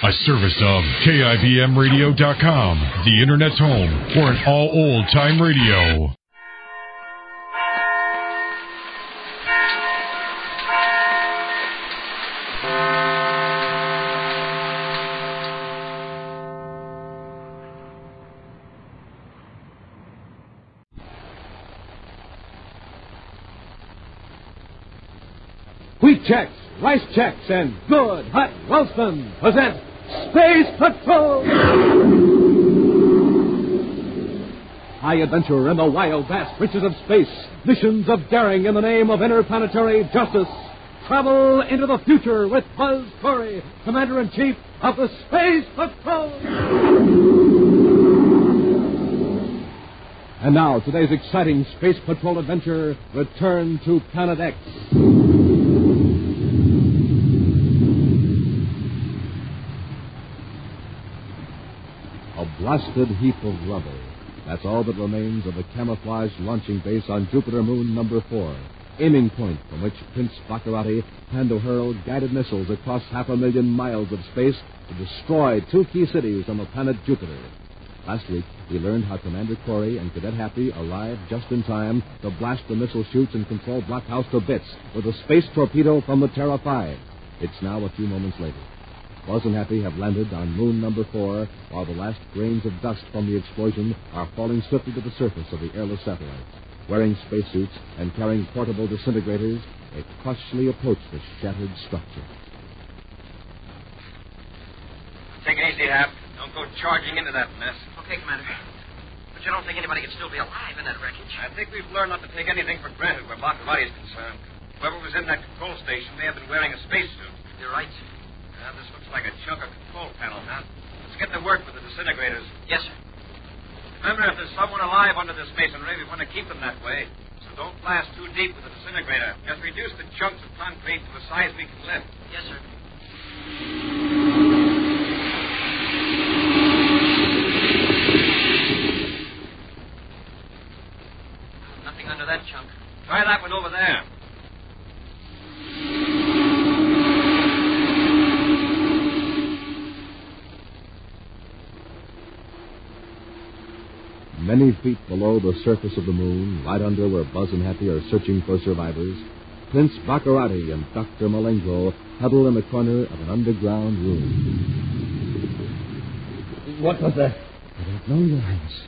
A service of KIBMradio.com, the Internet's home for an all old-time radio. Wheat checks, rice checks, and good hot Ralston present Space Patrol! High adventure in the wild, vast reaches of space. Missions of daring in the name of interplanetary justice. Travel into the future with Buzz Corey, Commander-in-Chief of the Space Patrol! And now, today's exciting Space Patrol adventure, Return to Planet X. A blasted heap of rubble. That's all that remains of the camouflaged launching base on Jupiter moon number 4, aiming point from which Prince Baccarati planned to hurl guided missiles across 500,000 miles of space to destroy 2 key cities on the planet Jupiter. Last week, we learned how Commander Corey and Cadet Happy arrived just in time to blast the missile chutes and control blockhouse to bits with a space torpedo from the Terra 5. It's now a few moments later. Buzz and Happy have landed on moon number 4, while the last grains of dust from the explosion are falling swiftly to the surface of the airless satellite. Wearing spacesuits and carrying portable disintegrators, they cautiously approach the shattered structure. Take it easy, Hap. Don't go charging into that mess. Okay, Commander. But you don't think anybody can still be alive in that wreckage? I think we've learned not to take anything for granted where Baccarati is concerned. Whoever was in that control station may have been wearing a spacesuit. You're right. This looks like a chunk of control panel now. Let's get to work with the disintegrators. Yes, sir. Remember, if there's someone alive under this masonry, we want to keep them that way. So don't blast too deep with the disintegrator. Just reduce the chunks of concrete to the size we can lift. Yes, sir. Nothing under that chunk. Try that one over there. Many feet below the surface of the moon, right under where Buzz and Happy are searching for survivors, Prince Baccarati and Dr. Malengo huddle in the corner of an underground room. What was that? I don't know, Your Highness.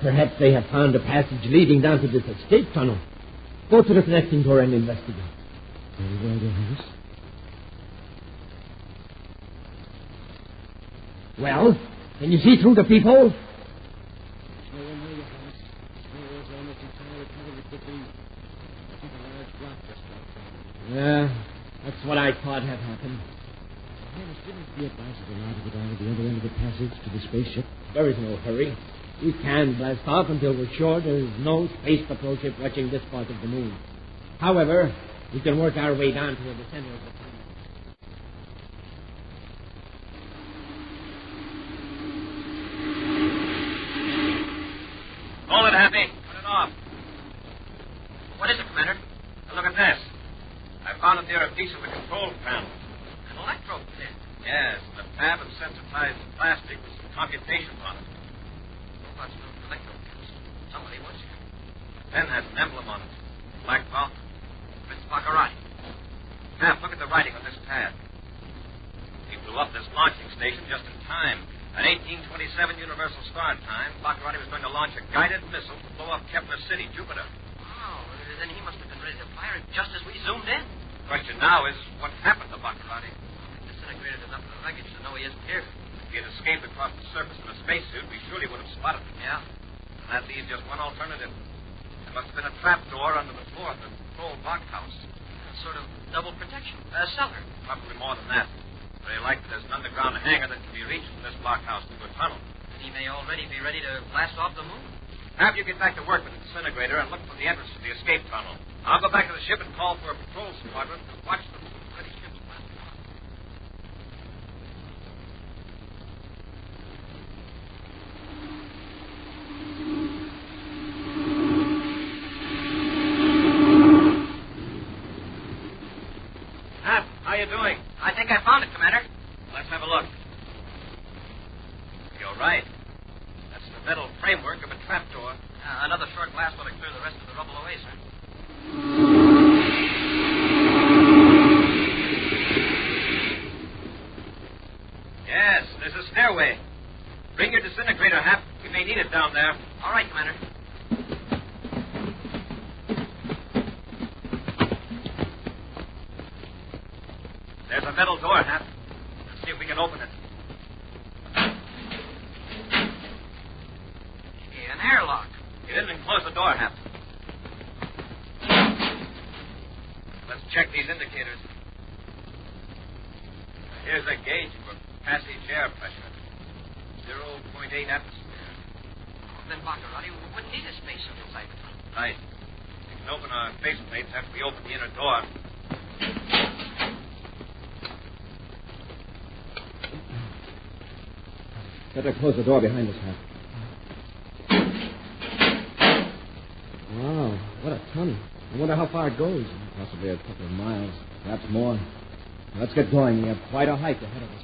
Perhaps they have found a passage leading down to this escape tunnel. Go to the connecting door and investigate. Very well, Your Highness. Well, can you see through the peephole? Yeah, that's what I thought had happened. Highness, didn't it be advisable now to go down to the other end of the passage to the spaceship? There is no hurry. We can blast off until we're sure there's no space patrol ship watching this part of the moon. However, we can work our way down toward the center of the tunnel. Hold it, Happy. Put it off. What is it, Commander? Now look at this. I found it near a piece of the control panel. An electrode pin. Yes, the pad of sensitized plastic with some computations on it. Robots built electrode pins. Somebody was here. The pen has an emblem on it. Black velvet. Prince Baccarati. Now, look at the writing on this pad. He blew up this launching station just in time. At 1827 Universal Start Time, Baccarati was going to launch a guided missile to blow up Kepler City, Jupiter. Wow, then he must have been ready to fire it just as we zoomed in. The question now is, what happened to Baccarati? The disintegrated enough of the wreckage to know he isn't here. If he had escaped across the surface in a spacesuit, we surely would have spotted him. Yeah. And that leaves just one alternative. There must have been a trapdoor under the floor of the control blockhouse. A sort of double protection. A cellar. Probably more than that. Very likely there's an underground hangar that can be reached from this blockhouse through a tunnel. He may already be ready to blast off the moon. Have you get back to work with the disintegrator and look for the entrance to the escape tunnel. I'll go back to the ship and call for a patrol squadron to watch the moon-ready ships blast off. Hap, how you doing? I think I found it, Commander. Let's have a look. Yes, there's a stairway. Bring your disintegrator, Hap. We may need it down there. All right, Commander. There's a metal door, Hap. Let's see if we can open it. An airlock. Get in and close the door, Hap. Let's check these indicators. Here's a gauge for passage air pressure. 0.8 atmosphere. Then, Baccarati, we wouldn't need a spacesuit inside the tunnel. Right. We can open our faceplates after we open the inner door. Better close the door behind us, Hap. Wow, what a tunnel. I wonder how far it goes. Possibly a couple of miles, perhaps more. Let's get going. We have quite a hike ahead of us.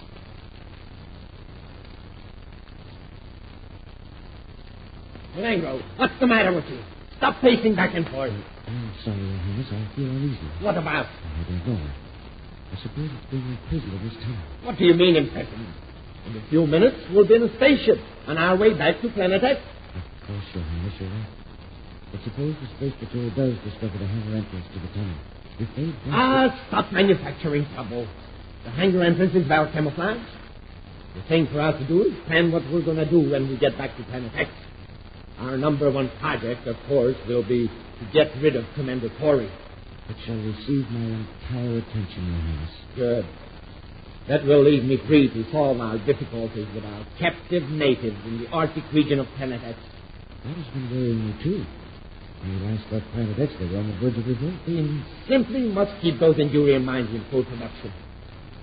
Adargo, what's the matter with you? Stop pacing back and forth. I'm sorry, Your Highness. I feel uneasy. What about? I don't know. I suppose it's being imprisoned in this tunnel. What do you mean imprisoned? In a few minutes, we'll be in a spaceship on our way back to Planet X. Of course, Your Highness, you're right. But suppose the Space Patrol does discover the hangar entrance to the tunnel. If they don't... Stop manufacturing trouble. The hangar entrance is well camouflaged. The thing for us to do is plan what we're going to do when we get back to Planet X. Our number one project, of course, will be to get rid of Commander Corey. It shall receive my entire attention, Your Highness. Good. That will leave me free to solve our difficulties with our captive natives in the Arctic region of Planet X. That has been worrying me, too. When we last left Planet X, they were on the verge of revolt. We simply must keep those enduring mines in full production.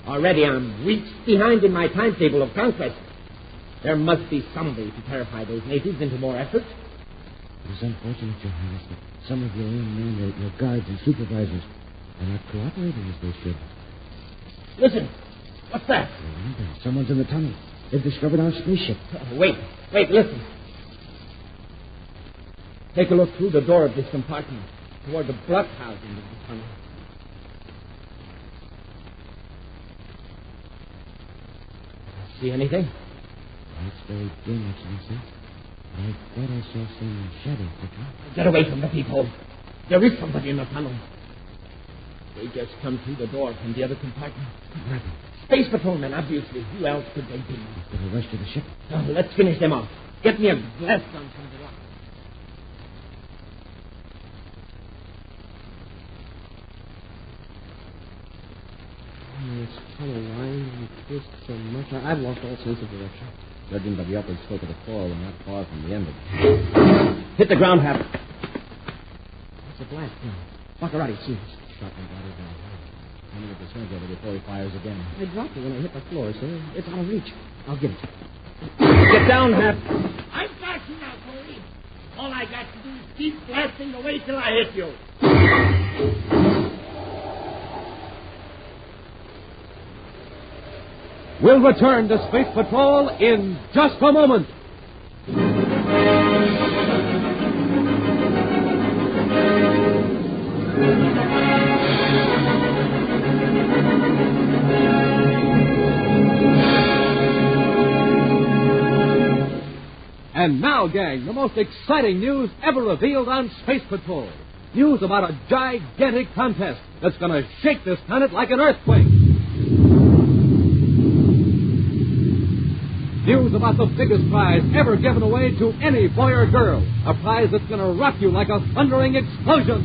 Already I'm weeks behind in my timetable of conquest. There must be some way to terrify those natives into more effort. It is unfortunate, Your Highness, that some of your own men, your guards and supervisors, are not cooperating as they should. Listen. What's that? Someone's in the tunnel. They've discovered our spaceship. Wait, listen. Take a look through the door of this compartment toward the blockhouse into the tunnel. See anything? It's very dim, Excellency. I thought I saw some shadow flicker. Get away from the people. There is somebody in the tunnel. They just come through the door from the other compartment. Space patrolmen, obviously. Who else could they be? Better rush to the ship. Let's finish them off. Get me a blast gun from the rock. This tunnel line and twist so much. I've lost all sense of direction. Judging by the upward slope of the fall, we're not far from the end of it. Hit the ground, Hap. It's a blast gun. Baccarati, see us. Shot my body down. Coming at the disintegrator before he fires again. I dropped it when I hit the floor, sir. It's out of reach. I'll get it. Get down, Hap. I've got you now, Corey. All I got to do is keep blasting away till I hit you. We'll return to Space Patrol in just a moment. And now, gang, the most exciting news ever revealed on Space Patrol. News about a gigantic contest that's going to shake this planet like an earthquake. News about the biggest prize ever given away to any boy or girl. A prize that's going to rock you like a thundering explosion.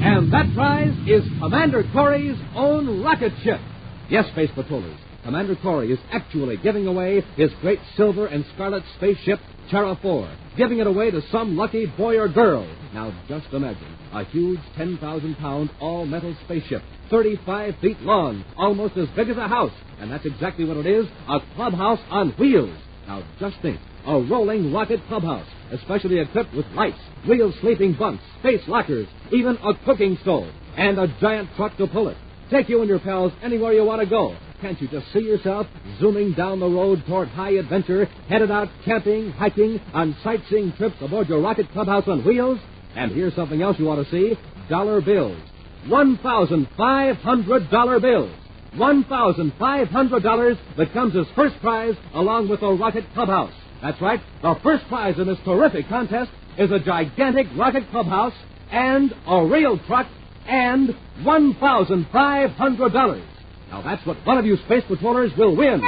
And that prize is Commander Corey's own rocket ship. Yes, Space Patrollers, Commander Corey is actually giving away his great silver and scarlet spaceship, Chara 4, giving it away to some lucky boy or girl. Now, just imagine, a huge 10,000-pound all-metal spaceship, 35 feet long, almost as big as a house. And that's exactly what it is, a clubhouse on wheels. Now, just think, a rolling rocket clubhouse, especially equipped with lights, real sleeping bunks, space lockers, even a cooking stove, and a giant truck to pull it. Take you and your pals anywhere you want to go. Can't you just see yourself zooming down the road toward high adventure, headed out camping, hiking, on sightseeing trips aboard your rocket clubhouse on wheels? And here's something else you ought to see. Dollar bills. $1,500 bills. $1,500 that comes as first prize along with the Rocket Clubhouse. That's right. The first prize in this terrific contest is a gigantic Rocket Clubhouse and a real truck and $1,500. Now, that's what one of you Space Patrollers will win.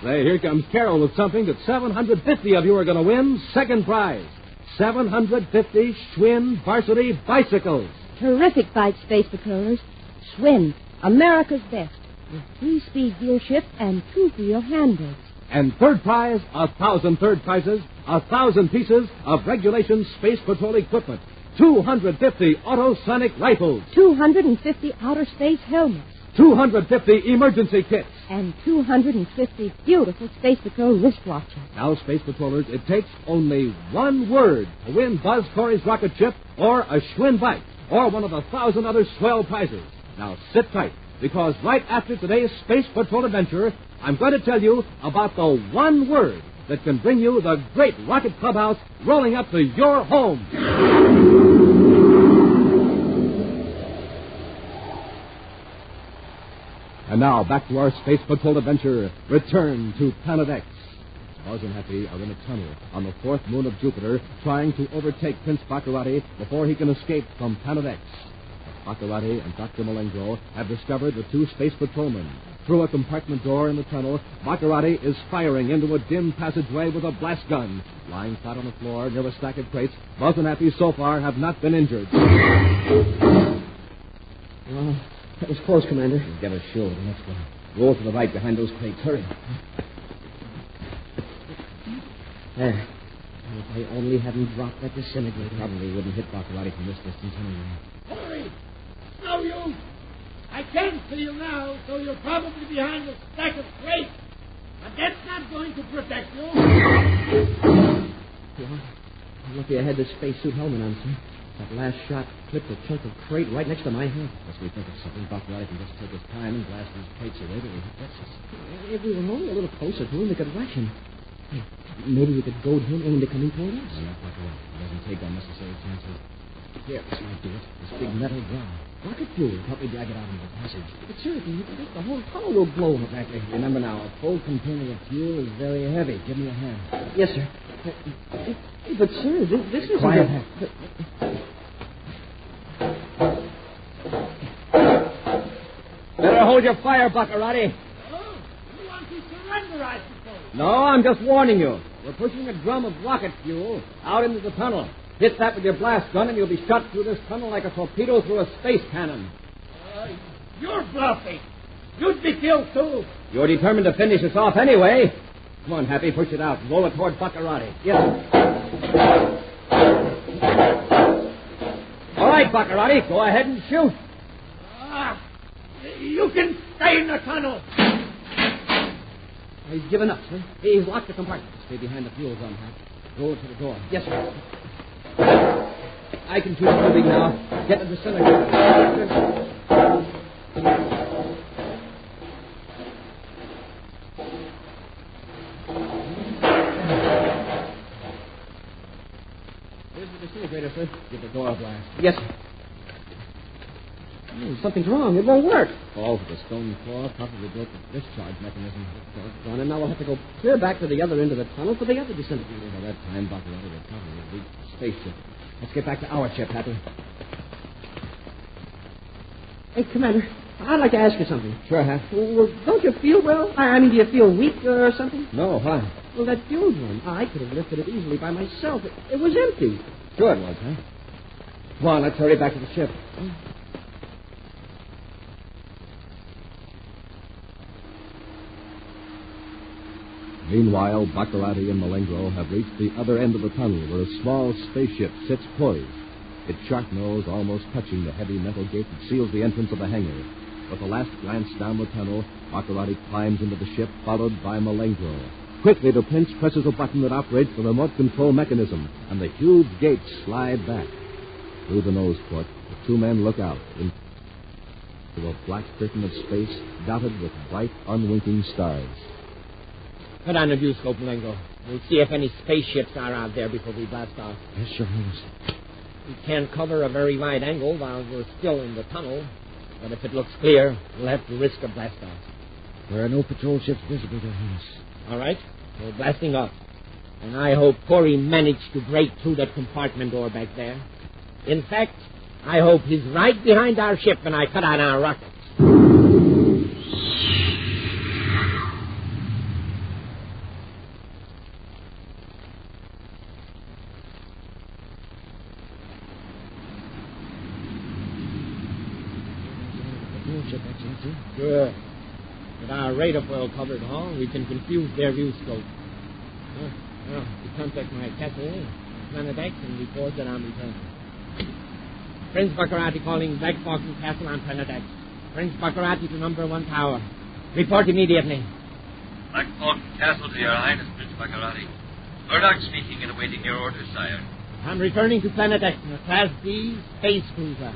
Say, here comes Carol with something that 750 of you are going to win. Second prize, 750 Schwinn varsity bicycles. Terrific fight, Space Patrollers. Schwinn, America's best, with 3-speed gear shift and 2-wheel handles. And third prize, 1,000 third prizes, 1,000 pieces of regulation Space Patrol equipment, 250 autosonic rifles, 250 outer space helmets, 250 emergency kits, and 250 beautiful Space Patrol wristwatches. Now, Space Patrollers, it takes only one word to win Buzz Corey's rocket ship or a Schwinn bike or one of 1,000 other swell prizes. Now, sit tight, because right after today's Space Patrol adventure, I'm going to tell you about the one word that can bring you the great Rocket Clubhouse rolling up to your home. And now, back to our Space Patrol adventure. Return to Planet X. Buzz and Happy are in a tunnel on the fourth moon of Jupiter, trying to overtake Prince Baccarati before he can escape from Planet X. Baccarati and Dr. Malengro have discovered the two Space Patrolmen. Through a compartment door in the tunnel, Baccarati is firing into a dim passageway with a blast gun. Lying flat on the floor near a stack of crates, Buzz and Happy so far have not been injured. Well, that was close, Commander. We'll get us shielded. Let's go. Roll to the right behind those crates. Hurry. There. If they only hadn't dropped that disintegrator, probably wouldn't hit Baccarati from this distance anyway. Hurry! No use! I can't see you now, so you're probably behind a stack of crates. But that's not going to protect you. Well, I'm lucky I had this spacesuit helmet on, sir. That last shot clipped a chunk of crate right next to my head. Unless we think of something, Baccarati can just take his time and blast these crates away till he hits us. If we were only a little closer to him, we could rush him. Hey, maybe we could goad him into coming toward us. Not Baccarati. He doesn't take unnecessary chances. Here, this might do it. This big metal drum. Rocket fuel. Help me drag it out into the passage. But seriously, you can think the whole tunnel will blow up. Exactly. Remember now, a full container of fuel is very heavy. Give me a hand. Yes, sir. But, sir, this is... Quiet. Better hold your fire, Baccarati. Oh, you want to surrender, I suppose. No, I'm just warning you. We're pushing a drum of rocket fuel out into the tunnel. Hit that with your blast gun, and you'll be shot through this tunnel like a torpedo through a space cannon. You're bluffing. You'd be killed, too. You're determined to finish us off anyway. Come on, Happy, push it out. Roll it toward Baccarati. Yes. All right, Baccarati, go ahead and shoot. You can stay in the tunnel. He's given up, sir. He's locked the compartment. Stay behind the fuel drum, Hap. Roll it to the door. Yes, sir. I can keep moving now. Get the disintegrator. Here's the disintegrator, sir. Give the door a blast. Yes, sir. Something's wrong. It won't work. Fall to the stone floor, probably broke the discharge mechanism. Gone, and now we'll have to go clear back to the other end of the tunnel for the other disintegrator. By that time, Baccarati will probably reach the spaceship. Let's get back to our ship, Happy. Hey, Commander, I'd like to ask you something. Sure, Hap. Well, don't you feel well? I mean, do you feel weak or something? No, why? Well, that fuel drum, I could have lifted it easily by myself. It was empty. Sure it was, huh? Come on, let's hurry back to the ship. Meanwhile, Baccarati and Malengro have reached the other end of the tunnel where a small spaceship sits poised, its sharp nose almost touching the heavy metal gate that seals the entrance of the hangar. With a last glance down the tunnel, Baccarati climbs into the ship, followed by Malengro. Quickly, the Prince presses a button that operates the remote control mechanism, and the huge gates slide back. Through the nose port, the two men look out into a black curtain of space dotted with bright, unwinking stars. Put on the viewscope, Malengo. We'll see if any spaceships are out there before we blast off. Yes, sure is. We can't cover a very wide angle while we're still in the tunnel. But if it looks clear, we'll have to risk a blast off. There are no patrol ships visible, Your Highness. All right. We're blasting off. And I hope Corey managed to break through that compartment door back there. In fact, I hope he's right behind our ship when I cut on our rockets. Good. With our radar foil covered hull, we can confuse their view scope. To contact my castle, Planet X, and report that I'm returning. Prince Baccarati calling Black Falcon Castle on Planet X. Prince Baccarati to number 1 tower. Report immediately. Black Falcon Castle to Your Highness, Prince Baccarati. Murdoch speaking and awaiting your orders, sire. I'm returning to Planet X in a Class D space cruiser.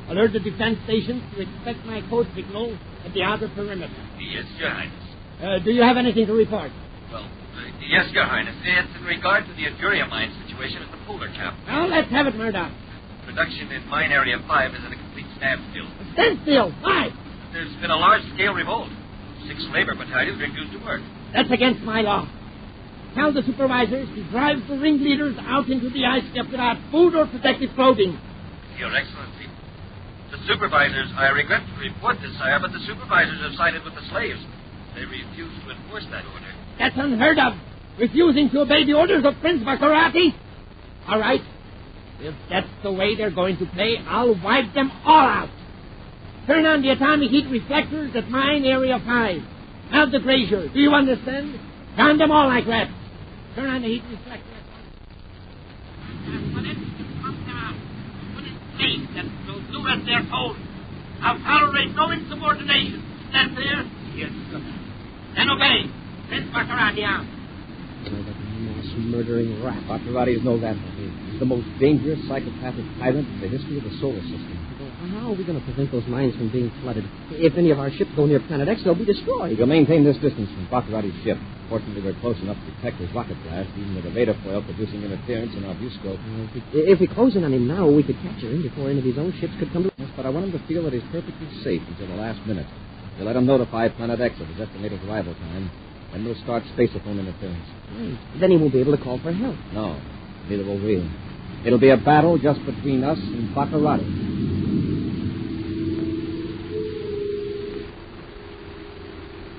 Alert the defense stations to expect my code signal at the outer perimeter. Yes, Your Highness. Do you have anything to report? Well, yes, Your Highness. It's in regard to the Aduria mine situation at the polar cap. Well, let's have it, Murdoch. Production in Mine Area 5 is at a complete standstill. Standstill? Why? There's been a large-scale revolt. 6 labor battalions refused to work. That's against my law. Tell the supervisors to drive the ringleaders out into the ice cap without food or protective clothing. Your Excellency, the supervisors, I regret to report this, sire, but the supervisors have sided with the slaves. They refuse to enforce that order. That's unheard of. Refusing to obey the orders of Prince Baccarati. All right. If that's the way they're going to play, I'll wipe them all out. Turn on the atomic heat reflectors at Mine Area 5. Have the brazier. Do you understand? Turn them all like rats. Turn on the heat reflector. When it comes out, when it's safe, that will do as they're told. I'll tolerate no insubordination. Stand there? Yes, sir. Then obey. Prince Baccarati out. That mass murdering rat. Baccarati's know that. He's the most dangerous psychopathic tyrant in the history of the solar system. How are we going to prevent those mines from being flooded? If any of our ships go near Planet X, they'll be destroyed. You'll maintain this distance from Baccarati's ship. Fortunately, we're close enough to detect his rocket blast, even with a radar foil producing interference in our view scope. If we close in on him now, we could capture him before any of his own ships could come to... Yes, but I want him to feel that he's perfectly safe until the last minute. We'll let him notify Planet X of his estimated arrival time, and we'll start spaceophone interference. Then he won't be able to call for help. No, neither will we. It'll be a battle just between us and Baccarati.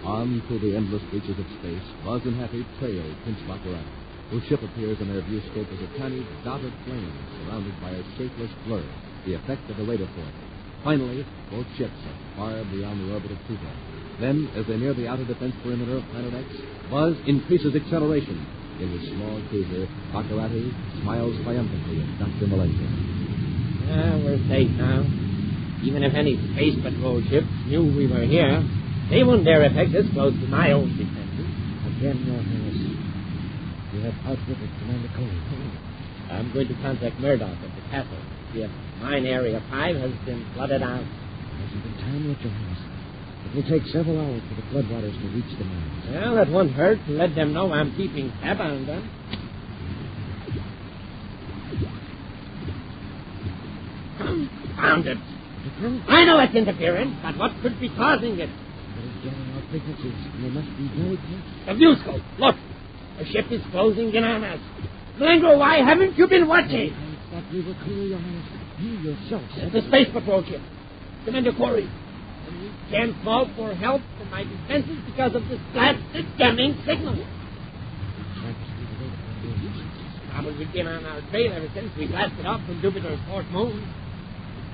On through the endless reaches of space, Buzz and Happy trail Prince Baccarati, whose ship appears in their viewscope as a tiny dotted flame surrounded by a shapeless blur, the effect of the radar foil. Finally, both ships are far beyond the orbit of Pluto. Then, as they near the outer defense perimeter of Planet X, Buzz increases acceleration. In his small cruiser, Baccarati smiles triumphantly at Dr. Malenko. We're safe now. Even if any space patrol ships knew we were here, they wouldn't dare attack this close to my own defenses. Again, Your Highness. You have outwitted Commander Corey. I'm going to contact Murdoch at the castle. See if Mine Area 5 has been flooded out. Hasn't been time yet, Your Highness. It will take several hours for the floodwaters to reach the mines. Well, it won't hurt to let them know I'm keeping tab on them. Confound it. I know it's interference, but what could be causing it? It is getting our frequencies, and they must be very close. The view scope. Look. The ship is closing in on us. Malenko, why haven't you been watching? I thought we were clear, Your Highness. You yourself said... The space patrol ship. Commander Corey. And we can't call for help from my defenses because of this blasted jamming signal. Probably been on our trail ever since we blasted off from Jupiter's fourth moon.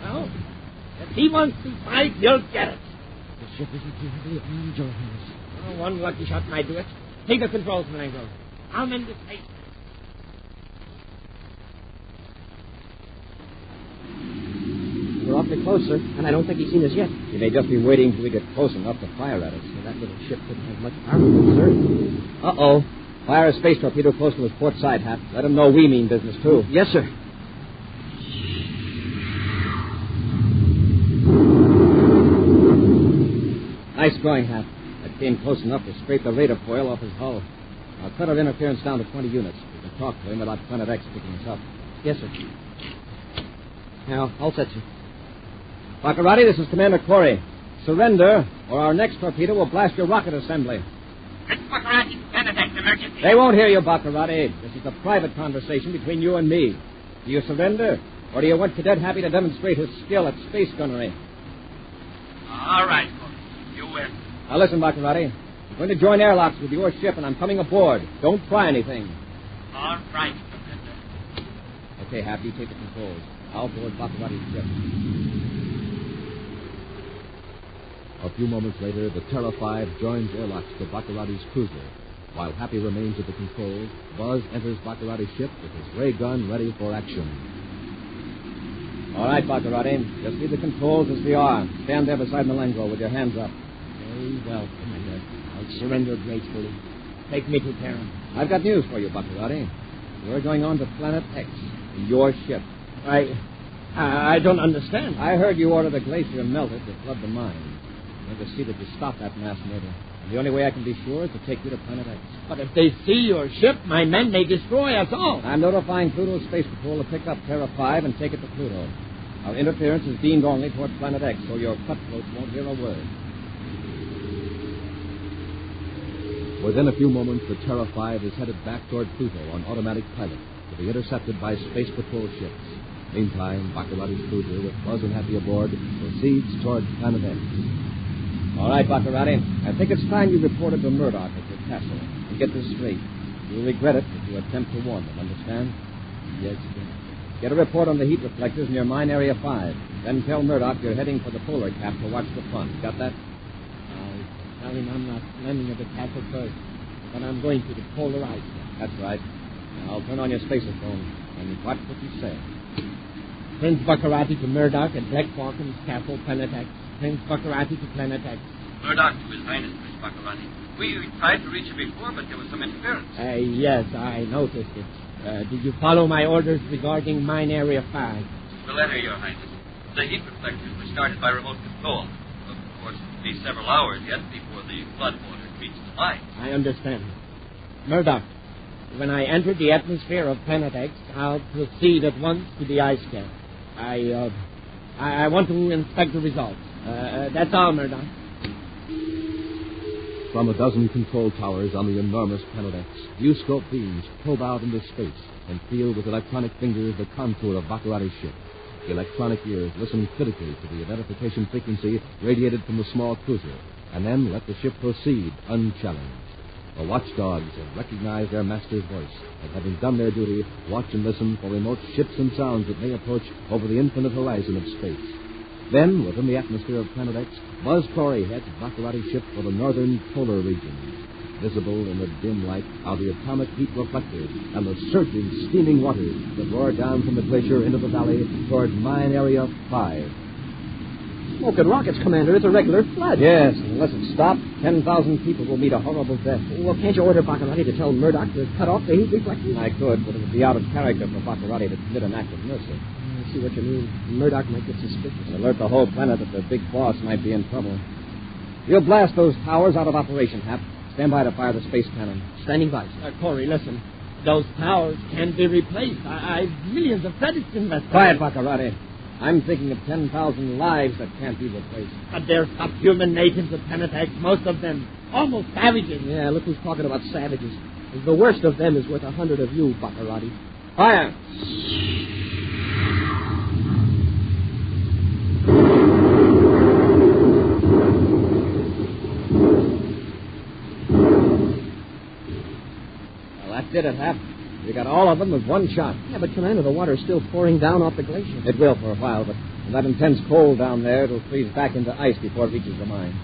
Well, if he wants to fight, he'll get it. The ship isn't too heavily armed, Your Highness. Oh, one lucky shot might do it. Take the controls, Malenko. I'll mend this tape. We're awfully close, sir, and I don't think he's seen us yet. He may just be waiting till we get close enough to fire at us. Well, that little ship couldn't have much armament, sir. Uh-oh. Fire a space torpedo close to his port side, Hap. Let him know we mean business, too. Yes, sir. Nice going, Hap. That came close enough to scrape the radar foil off his hull. I'll cut our interference down to 20 units. We can talk to him without Planet X picking us up. Yes, sir. Now, I'll set you. Baccarati, this is Commander Corey. Surrender, or our next torpedo will blast your rocket assembly. Prince Baccarati, Benedict, emergency. They won't hear you, Baccarati. This is a private conversation between you and me. Do you surrender, or do you want Cadet Happy to demonstrate his skill at space gunnery? All right, Corey. You win. Now, listen, Baccarati. I'm going to join airlocks with your ship, and I'm coming aboard. Don't try anything. All right, Commander. Okay, Happy, take the controls. I'll board Baccarati's ship. A few moments later, the Terra 5 joins airlocks to Baccarati's cruiser. While Happy remains at the controls, Buzz enters Baccarati's ship with his ray gun ready for action. All right, Baccarati. Just leave the controls as they are. Stand there beside Malengo with your hands up. Very well, Commander. I'll surrender gracefully. Take me to Terra. I've got news for you, Baccarati. You're going on to Planet X in your ship. I don't understand. I heard you ordered a glacier melted to flood the mine. I'm going to see that you stop that mass murder. And the only way I can be sure is to take you to Planet X. But if they see your ship, my men may destroy us all. I'm notifying Pluto Space Patrol to pick up Terra 5 and take it to Pluto. Our interference is deemed only toward Planet X, so your cutthroats won't hear a word. Within a few moments, the Terra 5 is headed back toward Pluto on automatic pilot to be intercepted by Space Patrol ships. Meantime, Baccarati's cruiser, with Buzz and Happy aboard, proceeds toward Planet X. All right, Baccarati. I think it's time you reported to Murdoch at your castle. And get this straight. You'll regret it if you attempt to warn them, understand? Yes, sir. Get a report on the heat reflectors near Mine Area 5. Then tell Murdoch you're heading for the polar cap to watch the fun. Got that? I'll tell him I'm not landing at the castle first, but I'm going to the polar ice. That's right. Now, I'll turn on your spaceophone and watch what you say. Prince Baccarati to Murdoch at Black Falcon's castle, Planet X. Prince Baccarati to Planet X. Murdoch to His Highness, Prince Baccarati. We tried to reach you before, but there was some interference. Yes, I noticed it. Did you follow my orders regarding Mine Area 5? The letter, Your Highness. The heat reflectors were started by remote control. Of course, it will be several hours yet before the flood water reaches the mine. I understand. Murdoch, when I enter the atmosphere of Planet X, I'll proceed at once to the ice cap. I want to inspect the results. That's all, Murdoch. From a dozen control towers on the enormous Planet X, viewscope beams probe out into space and feel with electronic fingers the contour of Baccarati's ship. Electronic ears listen critically to the identification frequency radiated from the small cruiser, and then let the ship proceed unchallenged. The watchdogs have recognized their master's voice, and having done their duty, watch and listen for remote ships and sounds that may approach over the infinite horizon of space. Then, within the atmosphere of Planet X, Buzz Corey heads Baccarati's ship for the northern polar regions. Visible in the dim light are the atomic heat reflectors and the surging, steaming waters that roar down from the glacier into the valley toward Mine Area 5. Smoking rockets, Commander. It's a regular flood. Yes, unless it stops, 10,000 people will meet a horrible death. Well, can't you order Baccarati to tell Murdoch to cut off the heat reflectors? I could, but it would be out of character for Baccarati to commit an act of mercy. I see what you mean. Murdoch might get suspicious. Alert the whole planet that the big boss might be in trouble. You'll blast those towers out of operation, Hap. Stand by to fire the space cannon. Standing by. Corey, listen. Those towers can be replaced. I've millions of credits invested. Quiet, Baccarati. I'm thinking of 10,000 lives that can't be replaced. But they're subhuman natives of Planet X, most of them almost savages. Yeah, look who's talking about savages. The worst of them is worth 100 of you, Baccarati. Fire! Well, that did it, Hap. You got all of them with one shot. Yeah, but, Commander, the water's still pouring down off the glacier. It will for a while, but with that intense cold down there, it'll freeze back into ice before it reaches the mine.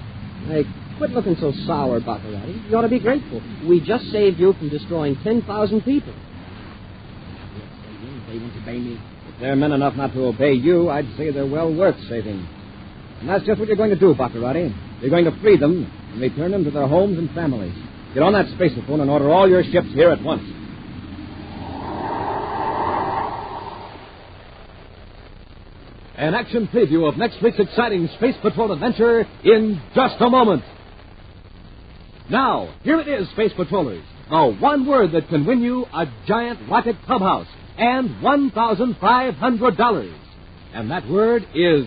Hey, quit looking so sour, Baccarati. You ought to be grateful. We just saved you from destroying 10,000 people. They won't obey me. If they're men enough not to obey you, I'd say they're well worth saving. And that's just what you're going to do, Baccarati. You're going to free them and return them to their homes and families. Get on that spaceophone and order all your ships here at once. An action preview of next week's exciting Space Patrol adventure in just a moment. Now, here it is, Space Patrollers. The one word that can win you a giant rocket clubhouse and $1,500. And that word is...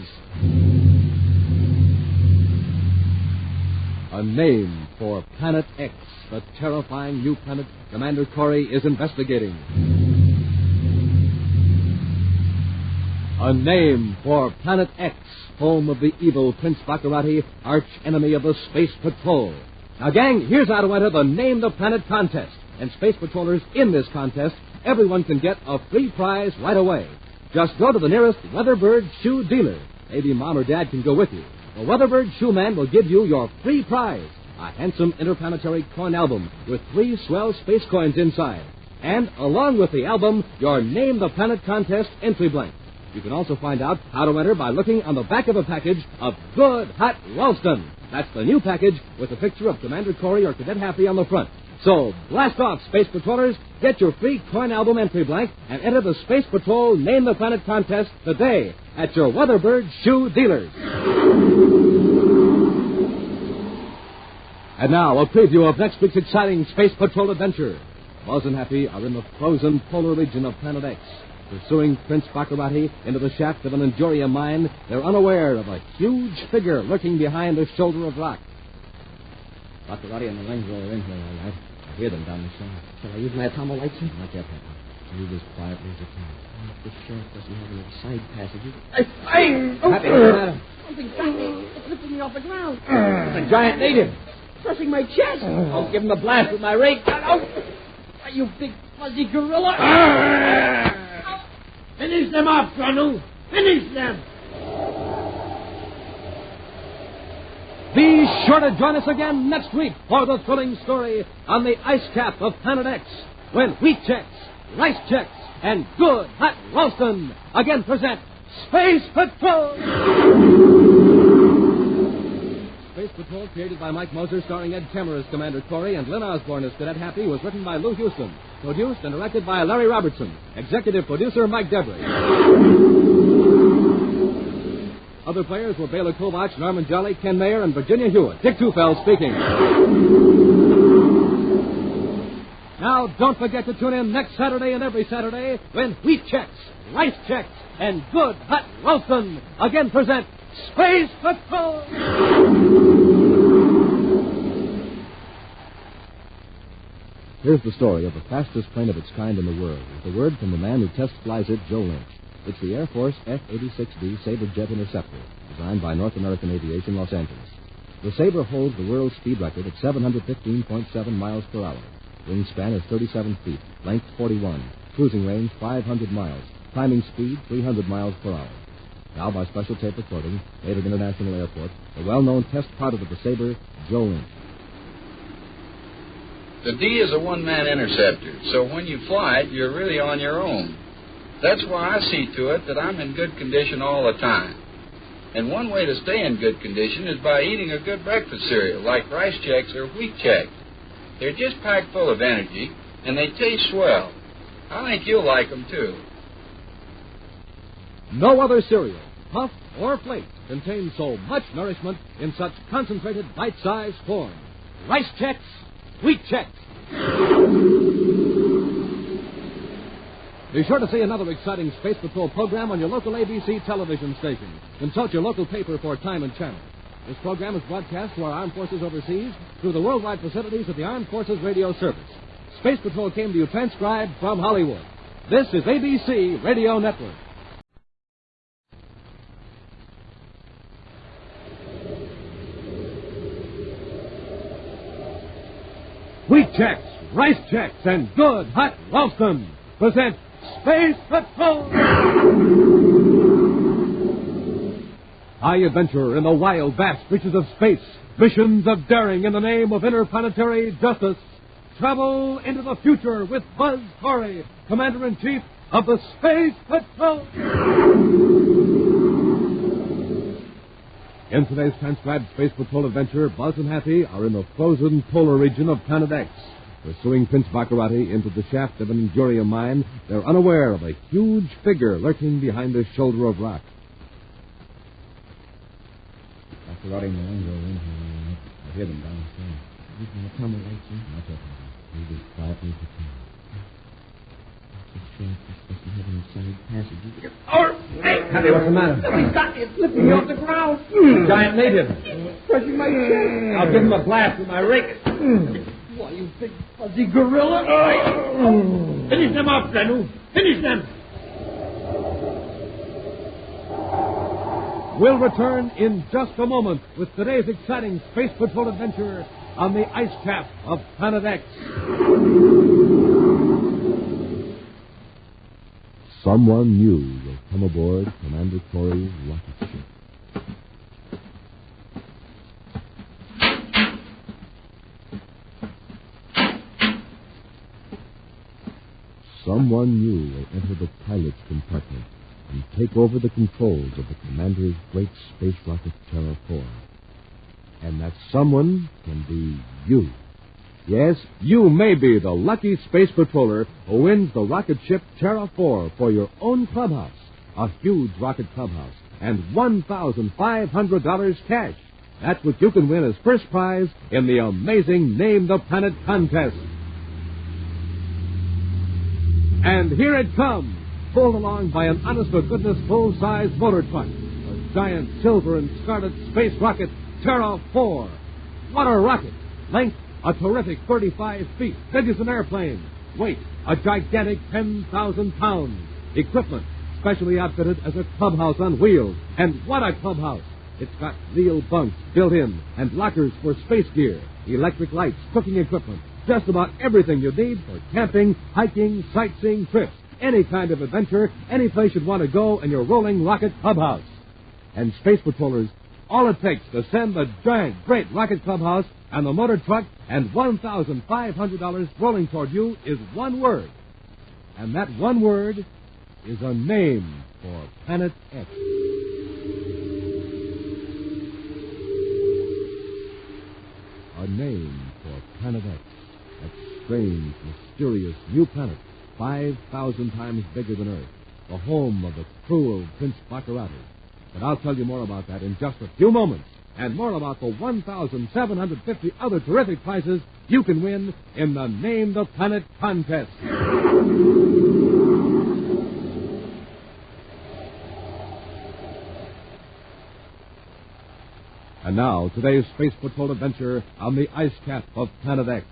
a name for Planet X, the terrifying new planet Commander Corey is investigating. A name for Planet X, home of the evil Prince Baccarati, arch enemy of the Space Patrol. Now, gang, here's how to enter the Name the Planet contest. And Space Patrollers, in this contest, everyone can get a free prize right away. Just go to the nearest Weatherbird shoe dealer. Maybe Mom or Dad can go with you. The Weatherbird Shoe Man will give you your free prize, a handsome interplanetary coin album with 3 swell space coins inside. And, along with the album, your Name the Planet contest entry blank. You can also find out how to enter by looking on the back of a package of Good Hot Ralston. That's the new package with a picture of Commander Corey or Cadet Happy on the front. So, blast off, Space Patrollers. Get your free coin album entry blank and enter the Space Patrol Name the Planet contest today at your Weatherbird shoe dealers. And now, a preview of next week's exciting Space Patrol adventure. Buzz and Happy are in the frozen polar region of Planet X. Pursuing Prince Baccarati into the shaft of an Endurium mine, they're unaware of a huge figure lurking behind a shoulder of rock. Baccarati and the Langro are in here, all right. I hear them down the shaft. Shall I use my atomo lights? Not yet, Happy. Move as quietly as you can. If the shaft doesn't have any side passages... Happy, what's the matter? Something got me. It's lifting me off the ground. It's a giant native. Pressing my chest. I'll give him a blast with my ray gun. Why, you big fuzzy gorilla. Finish them off, Granu. Finish them. Be sure to join us again next week for the thrilling story on the ice cap of Planet X, when Wheat Chex, Rice Chex, and Good Hot Ralston again present Space Patrol. Space Patrol, created by Mike Moser, starring Ed Kemmer as Commander Corey and Lynn Osborne as Cadet Happy, was written by Lou Houston, produced and directed by Larry Robertson, executive producer Mike Debris. Other players were Bela Kovach, Norman Jolly, Ken Mayer, and Virginia Hewitt. Dick Tufeld speaking. Now, don't forget to tune in next Saturday and every Saturday when Wheat Chex, Rice Chex, and Good Hot Ralston again present Space Patrol! Here's the story of the fastest plane of its kind in the world, with a word from the man who test flies it, Joe Lynch. It's the Air Force F-86D Sabre Jet Interceptor, designed by North American Aviation, Los Angeles. The Sabre holds the world speed record at 715.7 miles per hour. Wingspan is 37 feet, length 41, cruising range 500 miles, climbing speed 300 miles per hour. Now, by special tape recording, made at International Airport, the well-known test pilot of the Sabre, Joe Lynch. The D is a one-man interceptor, so when you fly it, you're really on your own. That's why I see to it that I'm in good condition all the time. And one way to stay in good condition is by eating a good breakfast cereal, like Rice Chex or Wheat Chex. They're just packed full of energy, and they taste swell. I think you'll like them, too. No other cereal, puff or flake, contains so much nourishment in such concentrated bite-sized form. Rice Chex, Wheat Chex. Be sure to see another exciting Space Patrol program on your local ABC television station. Consult your local paper for time and channel. This program is broadcast to our armed forces overseas through the worldwide facilities of the Armed Forces Radio Service. Space Patrol came to you transcribed from Hollywood. This is ABC Radio Network. Wheat Chex, Rice Chex, and Good Hot Ralston present Space Patrol! High adventure in the wild, vast reaches of space. Missions of daring in the name of interplanetary justice. Travel into the future with Buzz Corey, Commander-in-Chief of the Space Patrol. In today's transcribed Space Patrol adventure, Buzz and Happy are in the frozen polar region of Planet X. Pursuing Prince Baccarati into the shaft of an Endurium mine, they're unaware of a huge figure lurking behind a shoulder of rock. Baccarati and the Langro are in here. I hear them downstairs. Using the atomo lights, Not yet, Happy. Move as quietly as you can. Handy, what's the matter? He's got me. It's lifting me off the ground. Giant native. Crushing my chest. I'll give him a blast with my rake. Why, you big fuzzy gorilla. Finish them off, Grenu. Finish them. We'll return in just a moment with today's exciting Space Patrol adventure on the ice cap of Planet X. Someone new will come aboard Commander Corey's rocket ship. Someone new will enter the pilot's compartment and take over the controls of the commander's great space rocket Terra 4. And that someone can be you. Yes, you may be the lucky space patroller who wins the rocket ship Terra 4 for your own clubhouse, a huge rocket clubhouse, and $1,500 cash. That's what you can win as first prize in the amazing Name the Planet contest. And here it comes, pulled along by an honest-to-goodness full-size motor truck, a giant silver and scarlet space rocket Terra 4. What a rocket! Length, a terrific 35 feet, big as an airplane. Weight, a gigantic 10,000 pounds. Equipment, specially outfitted as a clubhouse on wheels. And what a clubhouse! It's got real bunks built in and lockers for space gear, electric lights, cooking equipment, just about everything you need for camping, hiking, sightseeing trips, any kind of adventure, any place you'd want to go in your rolling rocket clubhouse. And space patrollers, all it takes to send the giant, great rocket clubhouse and the motor truck and $1,500 rolling toward you is one word. And that one word is a name for Planet X. A name for Planet X. That strange, mysterious new planet, 5,000 times bigger than Earth. The home of the cruel Prince Baccarati. But I'll tell you more about that in just a few moments. And more about the 1,750 other terrific prizes you can win in the Name the Planet contest. And now, today's Space Patrol adventure on the ice cap of Planet X.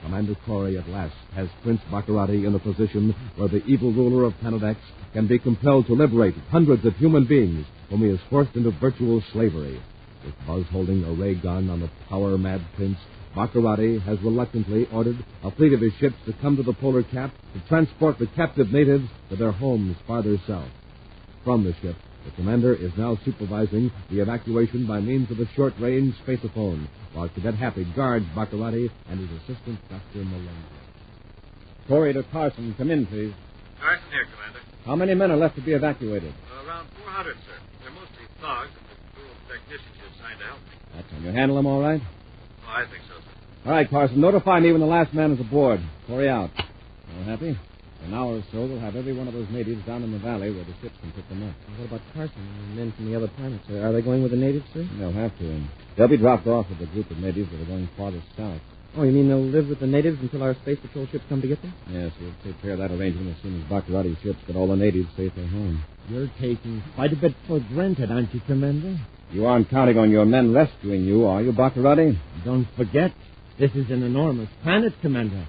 Commander Corey at last has Prince Baccarati in a position where the evil ruler of Planet X can be compelled to liberate hundreds of human beings whom he has forced into virtual slavery. With Buzz holding a ray gun on the power-mad prince, Baccarati has reluctantly ordered a fleet of his ships to come to the polar cap to transport the captive natives to their homes farther south. From the ship, the commander is now supervising the evacuation by means of a short-range spaceophone, while Cadet Happy guards Baccarati and his assistant, Dr. Malone. Corey to Carson. Come in, please. Carson here, Commander. How many men are left to be evacuated? Around 400, sir. They're mostly thugs and the cruel technicians you assigned to help me. That's on. You handle them all right? Oh, I think so, sir. All right, Carson. Notify me when the last man is aboard. Corey out. All happy? In an hour or so, we'll have every one of those natives down in the valley where the ships can pick them up. What about Carson and men from the other planets? Are they going with the natives, sir? They'll have to. And they'll be dropped off with a group of natives that are going farthest south. Oh, you mean they'll live with the natives until our space patrol ships come to get them? Yes, we'll take care of that arrangement as soon as Baccarati's ships get all the natives safely home. You're taking quite a bit for granted, aren't you, Commander? You aren't counting on your men rescuing you, are you, Baccarati? Don't forget, this is an enormous planet, Commander.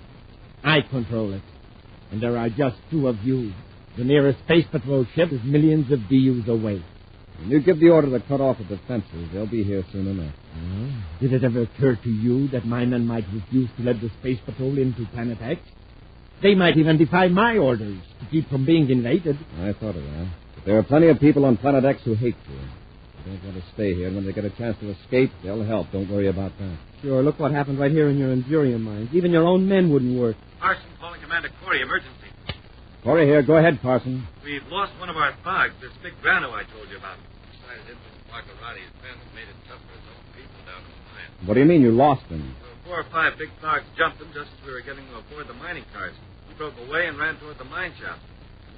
I control it. And there are just two of you. The nearest space patrol ship is millions of DUs away. When you give the order to cut off the defenses, they'll be here soon enough. Did it ever occur to you that my men might refuse to let the space patrol into Planet X? They might even defy my orders to keep from being invaded. I thought of that. But there are plenty of people on Planet X who hate you. They don't want to stay here, and when they get a chance to escape, they'll help. Don't worry about that. Sure, look what happened right here in your Endurium mines. Even your own men wouldn't work. Carson calling Commander Corey, emergency. Corey here. Go ahead, Carson. We've lost one of our thugs, this big Grano I told you about. Decided him and Baccarati's men have made it tough for his own people down in the mine. What do you mean you lost him? 4 or 5 big thugs jumped him just as we were getting aboard the mining cars. He broke away and ran toward the mine shaft.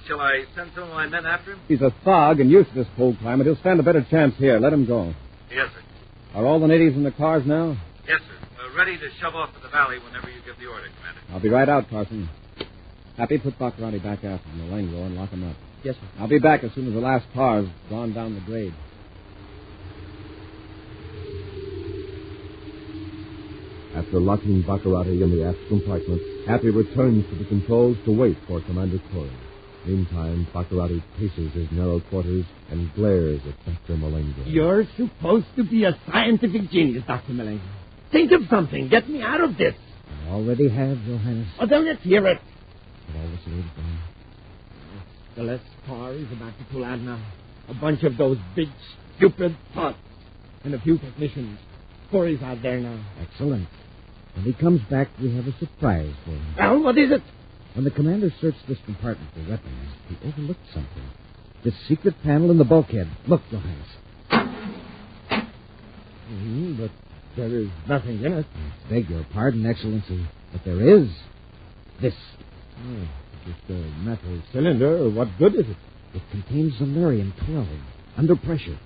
Shall I send some of my men after him? He's a thug and used to this cold climate. He'll stand a better chance here. Let him go. Yes, sir. Are all the natives in the cars now? Yes, sir. Ready to shove off to the valley whenever you give the order, Commander. I'll be right out, Carson. Happy, put Baccarati back after Malengo and lock him up. Yes, sir. I'll be back as soon as the last car's gone down the grade. After locking Baccarati in the aft compartment, Happy returns to the controls to wait for Commander Corey. Meantime, Baccarati paces his narrow quarters and glares at Dr. Malengo. You're supposed to be a scientific genius, Dr. Malengo. Think of something. Get me out of this. I already have, Your Highness. Oh, then let's hear it. But all the slaves gone. The last car is about to pull out now. A bunch of those big, stupid thoughts. And a few technicians. Corey's out there now. Excellent. When he comes back, we have a surprise for him. Well, what is it? When the commander searched this compartment for weapons, he overlooked something. This secret panel in the bulkhead. Look, Your Highness. But there is nothing in it. I beg your pardon, Excellency, but there is. This. Just a metal cylinder. What good is it? It contains Valerium-12, under pressure,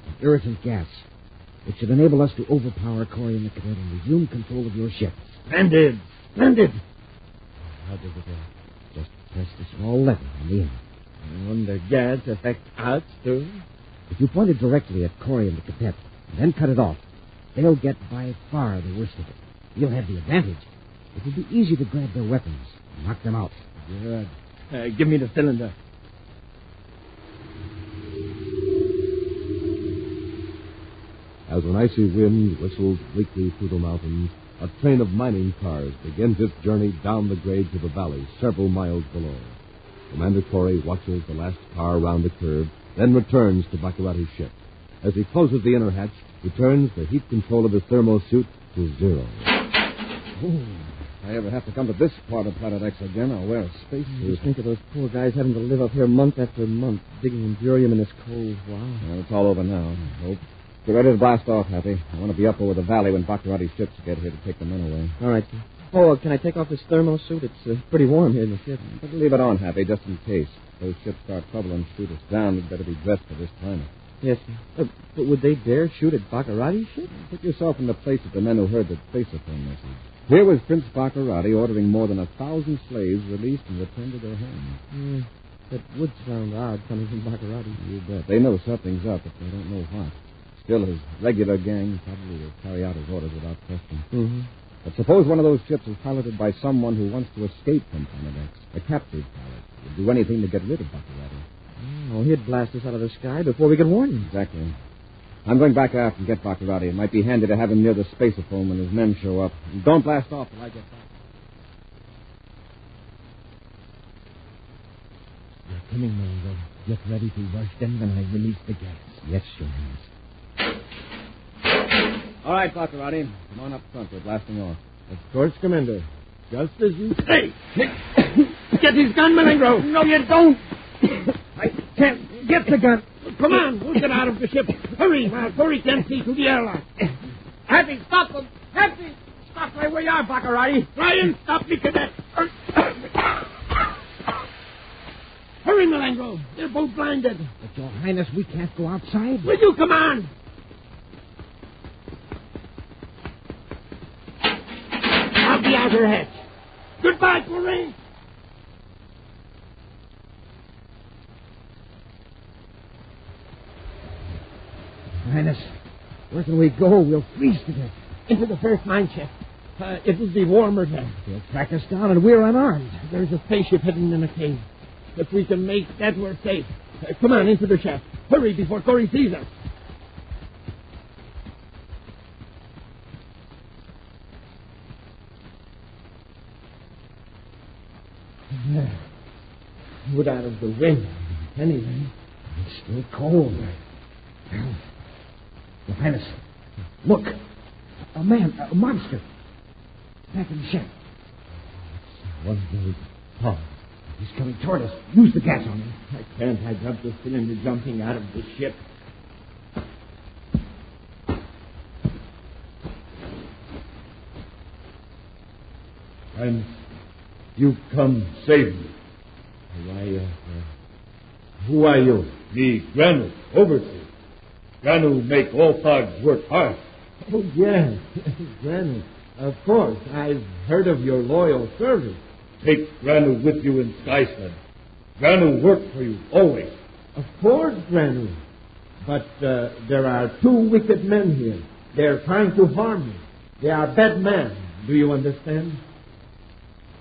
an irritant gas. It should enable us to overpower Corey and the cadet and resume control of your ship. Splendid. Splendid. How does it work? Just press the small lever on the end. And the gas affects us, too? If you point it directly at Corey and the cadet, and then cut it off, they'll get by far the worst of it. You'll have the advantage. It will be easy to grab their weapons and knock them out. Good. Give me the cylinder. As an icy wind whistles bleakly through the mountains, a train of mining cars begins its journey down the grade to the valley several miles below. Commander Corey watches the last car round the curve, then returns to Baccarati's ship. As he closes the inner hatch, he turns the heat control of his thermo suit to 0. If I ever have to come to this part of Planet X again, I'll wear a space suit. Just think of those poor guys having to live up here month after month, digging endurium in this cold. Wow. Well, it's all over now, I hope. Get ready to blast off, Happy. I want to be up over the valley when Baccarati's ships get here to take the men away. All right, sir. Oh, can I take off this thermo suit? It's pretty warm here in the ship. Better leave it on, Happy, just in case. If those ships start trouble and shoot us down, we'd better be dressed for this climate. Yes, sir. But would they dare shoot at Baccarati's ship? Put yourself in the place of the men who heard the spacer-phone message. Here was Prince Baccarati ordering more than 1,000 slaves released and returned to their homes. That would sound odd coming from Baccarati. You bet. They know something's up, but they don't know what. Still, his regular gang probably will carry out his orders without question. Mm-hmm. But suppose one of those ships is piloted by someone who wants to escape from Planet X. A captured pilot. Would do anything to get rid of Baccarati. Oh, he'd blast us out of the sky before we could warn him. Exactly. I'm going back aft and get Baccarati. It might be handy to have him near the spacer-phone when his men show up. And don't blast off till I get back. You're coming, Malengo. Get ready to rush them when I release the gas. Yes, Your Highness. All right, Baccarati. Come on up front. We're blasting off. Of course, Commander. Just as you say. Get his gun, Malengo. No, you don't. I can't get the gun. Come on, we'll get out of the ship. Hurry, while Corey can't see to the airlock. Happy, stop them. Happy, stop right where you are, Baccarati. Try and stop me, cadet. Hurry, Malengo. They're both blinded. But, Your Highness, we can't go outside. Will you come on? I'll be out her hatch. Goodbye, Corey. Highness, where can we go? We'll freeze to death. Into the first mine shaft. It will be warmer there. They'll track us down and we're unarmed. There's a spaceship hidden in a cave. If we can make that, we're safe. Come on, into the shaft. Hurry before Corey sees us. Wood out of the wind. Anyway. It's still cold. Well, Your Highness, look. A man, a monster. Back in the shack. One very tall. He's coming toward us. Use the gas on him. I can't. I got the cylinder jumping out of the ship. And you come save me. Who are you? Me, Granu, overseer. Granu make all thugs work hard. Oh, yes, Granu. Of course, I've heard of your loyal service. take Granu with you in Skysled. Granu worked for you, always. Of course, Granu. But there are two wicked men here. They're trying to harm me. They are bad men. Do you understand?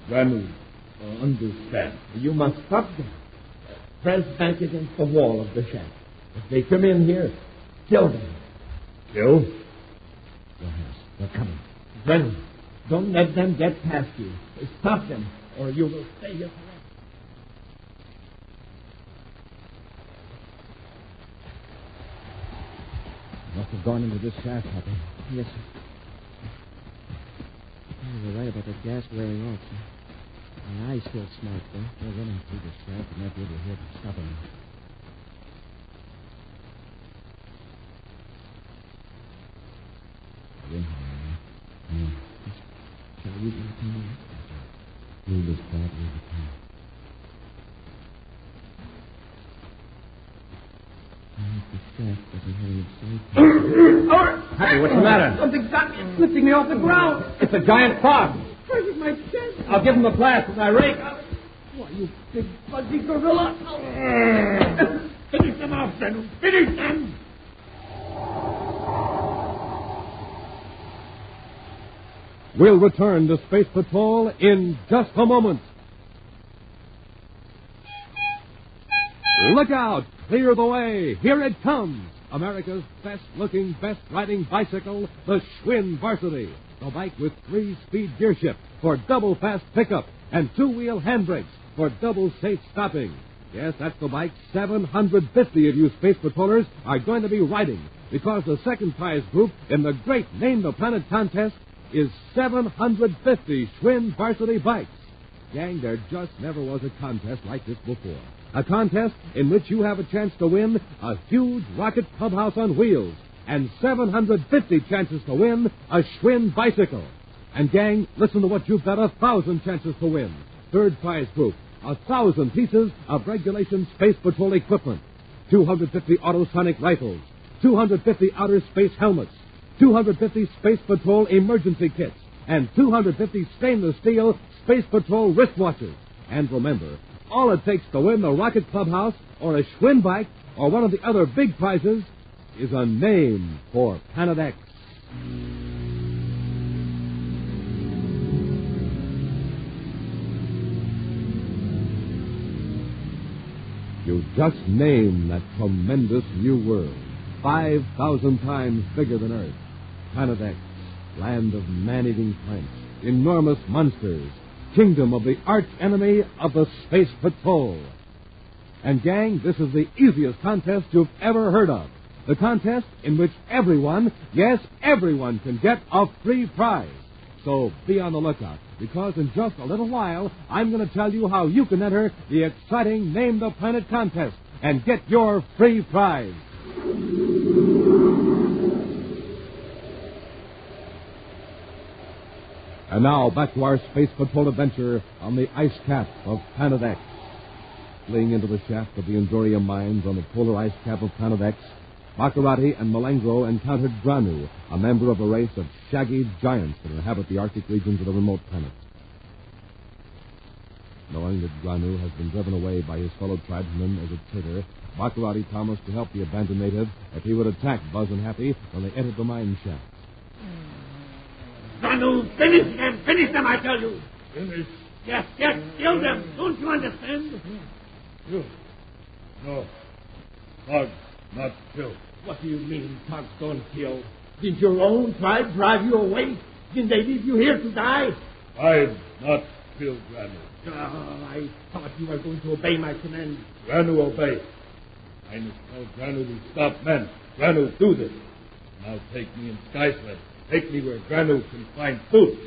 Granu, understand. You must stop them. Press back against the wall of the shack. If they come in here, kill them. Kill? Yes, they're coming. Granu, don't let them get past you. Stop them, or you will stay here forever. Must have gone into this shaft, Happy. Yes, sir. You're right about that gas wearing off, sir. My eyes still smart, though. They're running through the shaft and might be able to hear them stopping them. They're in here, right? Shall we do the thing? Move this back, leave the car. The shaft doesn't have any sight. Happy, what's the matter? Something's got me. It's lifting me off the ground. It's a giant frog. Crushing my chest. I'll give him a blast with my rake. Why, you big fuzzy gorilla. Finish them off, Granu. Finish them. We'll return to Space Patrol in just a moment. Look out! Clear the way! Here it comes! America's best-looking, best-riding bicycle, the Schwinn Varsity. The bike with 3-speed gear shift for double-fast pickup and 2-wheel handbrakes for double-safe stopping. Yes, that's the bike 750 of you Space Patrollers are going to be riding, because the second prize group in the great Name the Planet contest is 750 Schwinn Varsity bikes. Gang, there just never was a contest like this before. A contest in which you have a chance to win a huge rocket clubhouse on wheels and 750 chances to win a Schwinn bicycle. And, gang, listen to what you've got 1,000 chances to win. Third prize group, 1,000 pieces of regulation Space Patrol equipment, 250 autosonic rifles, 250 outer space helmets, 250 Space Patrol emergency kits, and 250 stainless steel Space Patrol wristwatches. And remember, all it takes to win the Rocket Clubhouse or a Schwinn bike or one of the other big prizes is a name for Planet X. You just name that tremendous new world, 5,000 times bigger than Earth. Planet X, land of man-eating plants, enormous monsters, kingdom of the arch-enemy of the Space Patrol. And, gang, this is the easiest contest you've ever heard of. The contest in which everyone, yes, everyone, can get a free prize. So be on the lookout, because in just a little while, I'm going to tell you how you can enter the exciting Name the Planet contest and get your free prize. And now, back to our Space Patrol adventure on the ice cap of Planet X. Fleeing into the shaft of the Endorium mines on the polar ice cap of Planet X, Baccarati and Malengro encountered Granu, a member of a race of shaggy giants that inhabit the Arctic regions of the remote planet. Knowing that Granu has been driven away by his fellow tribesmen as a traitor, Baccarati promised to help the abandoned native if he would attack Buzz and Happy when they entered the mine shaft. Granu, finish them, I tell you. Finish? Yes, kill them. Don't you understand? You? No. Bugs, not kill. What do you mean, Bugs don't kill? Did your own tribe drive you away? Did they leave you here to die? I'd not kill Granu. I thought you were going to obey my command. Granu obey. Highness tell Granu to stop men. Granu do this. Now take me in Skysled. Take me where Granu can find food.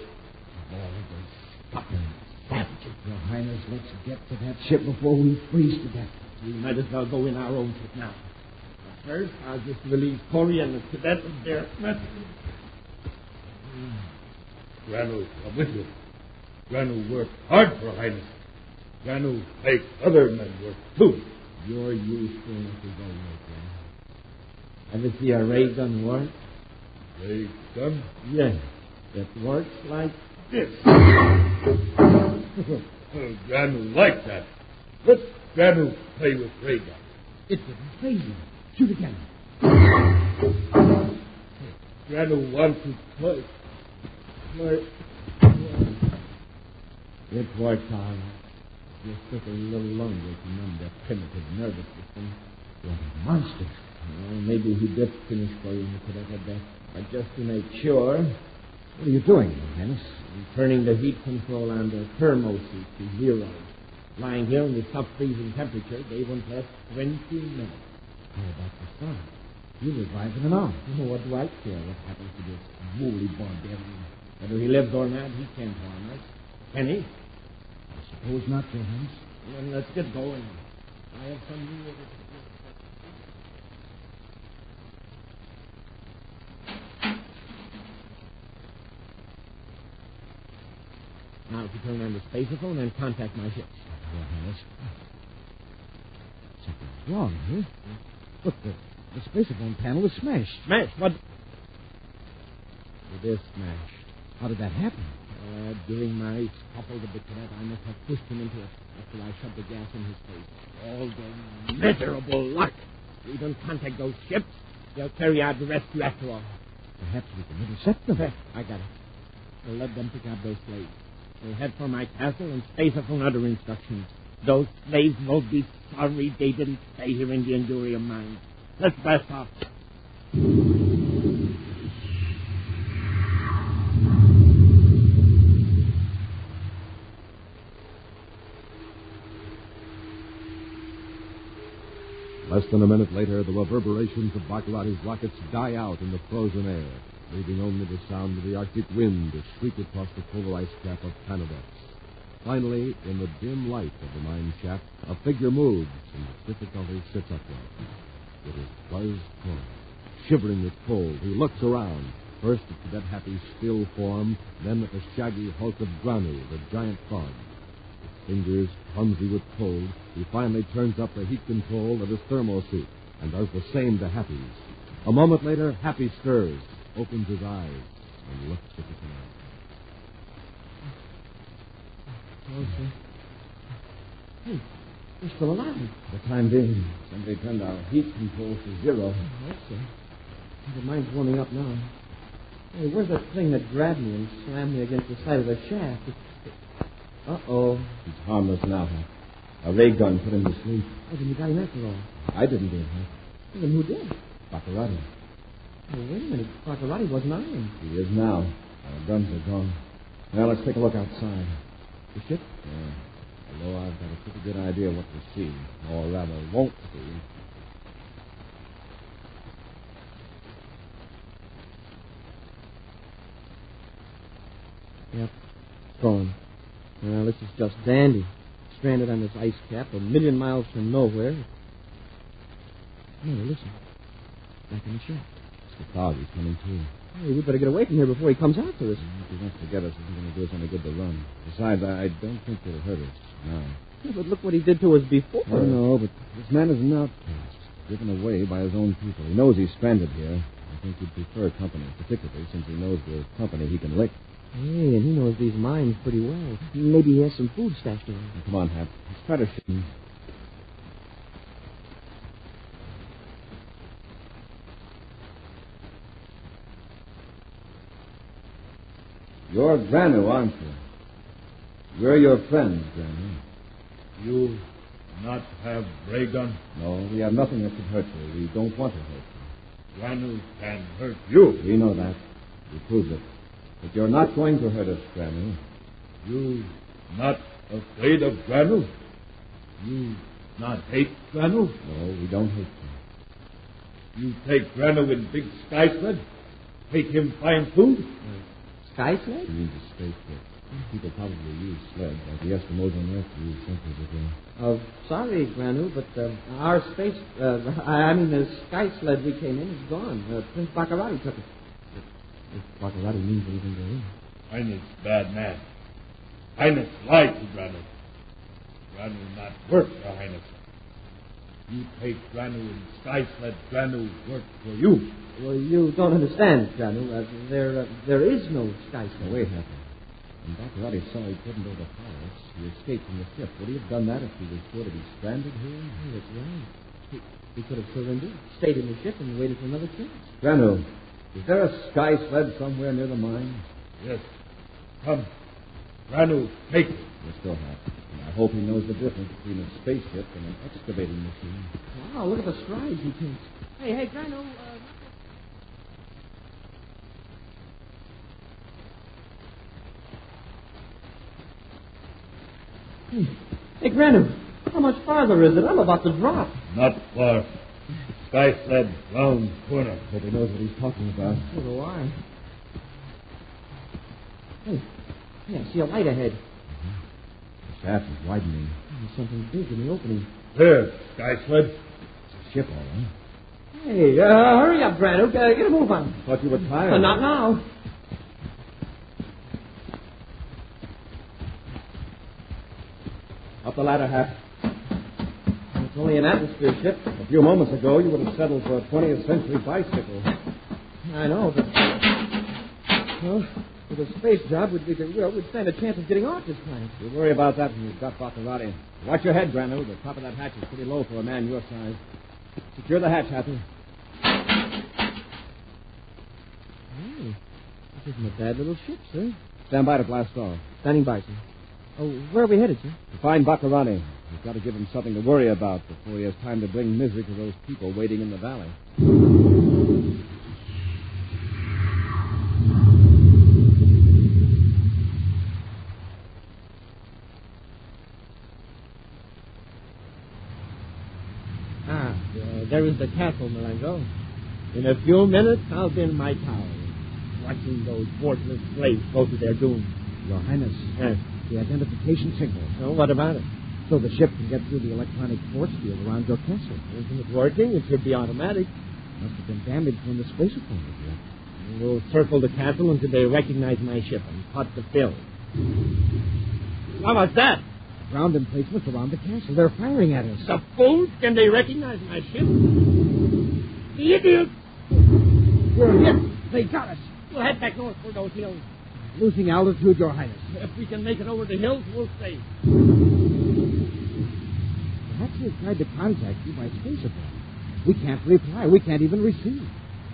Oh, those fucking savages. Your Highness, let's get to that ship before we freeze to death. We might as well go in our own ship now. But first, I'll just release Corey and the cadet of their messages. Granu, come with you. Granu worked hard for Highness. Granu make other men work too. You're useful to go with them. Ever see a ray gun work? Ray gun? Yes. It works like this. Oh, Granu like that. Let Granu play with ray gun. It didn't phase him. Shoot again. Granu wants to play. It worked all right. Just took a little longer to numb their primitive nervous system. What a monster. Well, maybe he did finish for you, Cadet, at that. But just to make sure... What are you doing, Lieutenant? I'm turning the heat control on the thermo suit to 0. Lying here in the sub-freezing temperature, they won't last 20 minutes. How about the sun? You revive it and all. Oh, what do I care what happens to this woolly barbarian? Whether he lives or not, he can't harm us. Can he? I suppose not, Your Highness. Then let's get going. I have some new orders to give. Now, if you turn on the spaceophone and contact my ship. Your Highness. Something's wrong, huh? Look, the spaceophone panel is smashed. Smashed? What? It is smashed. How did that happen? During my scuffle with the cadet, I must have pushed him into it after I shoved the gas in his face. All the miserable luck. We don't contact those ships. They'll carry out the rescue after all. Perhaps we can intercept them. I got it. We'll let them pick up those slaves. We'll head for my castle and spaceophone other instructions. Those slaves will be sorry they didn't stay here in the Endurium mine. Let's blast off. Less than a minute later, the reverberations of Baccarati's rockets die out in the frozen air, leaving only the sound of the Arctic wind to shriek across the polar ice cap of Panadex. Finally, in the dim light of the mine shaft, a figure moves and with difficulty sits upright. It is Buzz Corey, shivering with cold. He looks around, first at Cadet Happy's still form, then at the shaggy hulk of Granu, the giant frog. His fingers clumsy with cold, he finally turns up the heat control of his thermo suit and does the same to Happy's. A moment later, Happy stirs, opens his eyes, and looks at the command. Okay. Hey, you're still alive. For the time being, somebody turned our heat control to 0. Oh, I see. The mine's warming up now. Hey, where's that thing that grabbed me and slammed me against the side of the shaft? Uh-oh. He's harmless now. A ray gun put him to sleep. Oh, then you got him after all. I didn't get him. Well, then who did? Baccarati. Oh, wait a minute. Baccarati wasn't on. He is now. Our guns are gone. Now, let's take a look outside. The ship? Yeah. Although I've got a pretty good idea what to see. Or rather, won't see. Yep. Gone. Now, this is just dandy. Stranded on this ice cap, 1,000,000 miles from nowhere. Hey, listen. Back in the shaft. It's the fog. He's coming too. Hey, we better get away from here before he comes after us. If he wants to get us, it isn't going to do us any good to run. Besides, I don't think he'll hurt us now. Yeah, but look what he did to us before. I know, but this man is an outcast, driven away by his own people. He knows he's stranded here. I think he'd prefer company, particularly since he knows the company he can lick. Hey, and he knows these mines pretty well. Maybe he has some food stashed away. Now, come on, Hap. Let's try to shoot him. You're Granu, aren't you? We're your friends, Granu. You not have ray gun? No, we have nothing that could hurt you. We don't want to hurt you. Granu can hurt you. We know that. We proved it. But you're not going to hurt us, Granu. You not afraid of Granu? You not hate Granu? No, we don't hate you. You take Granu in big sky sled? Take him find food? Sky sled? He means a spaceship. People probably use sleds, like the Eskimos on Earth use centuries ago. Sorry, Granu, but our space... the sky sled we came in is gone. Prince Baccarati took it. If Baccarati means anything to him. Highness bad man. Highness lied to Granu. Granu not work for Highness. You take Granu in sky sled, Granu work for you. Well, you don't understand, Granu. There is no sky sled. Wait, Happy. When Baccarati saw he couldn't overpower us, he escaped from the ship. Would he have done that if he was sure to be stranded here? Oh, that's right. He could have surrendered, stayed in the ship, and waited for another chance. Granu, is there a sky sled somewhere near the mine? Yes. Come. Granu, take it. We're still hot. And I hope he knows the difference between a spaceship and an excavating machine. Wow, look at the strides he takes. Hey, Granu, Hey, Granu, how much farther is it? I'm about to drop. Not far. Sky sled, round corner. Hope he knows what he's talking about. So do I. Hey, I see a light ahead. The shaft is widening. There's something big in the opening. There, sky sled. It's a ship, all right. Hey, hurry up, Granu. Get a move on. I thought you were tired. Not now. Up the ladder, Hap. It's only an atmosphere ship. A few moments ago, you would have settled for a 20th century bicycle. I know, but... Well, with a space job, we'd stand a chance of getting off this planet. You'll worry about that when you've got Baccarati. Watch your head, Granu. The top of that hatch is pretty low for a man your size. Secure the hatch, Happy. Hey, this isn't a bad little ship, sir. Stand by to blast off. Standing by, sir. Oh, where are we headed, sir? To find Baccarati. We've got to give him something to worry about before he has time to bring misery to those people waiting in the valley. There is the castle, Marengo. In a few minutes, I'll be in my tower, watching those worthless slaves go to their doom. Your Highness, the identification signal. Oh, what about it? So the ship can get through the electronic force field around your castle. Isn't it working? It should be automatic. Must have been damaged when the space opponent left. We'll circle the castle until they recognize my ship and cut the fill. What was that? Ground emplacements around the castle. They're firing at us. The fools! Can they recognize my ship? The idiot! We're hit. They got us. We'll head back north for those hills. Losing altitude, Your Highness. If we can make it over the hills, we'll stay. Perhaps they've tried to contact you by space above. We can't reply. We can't even receive.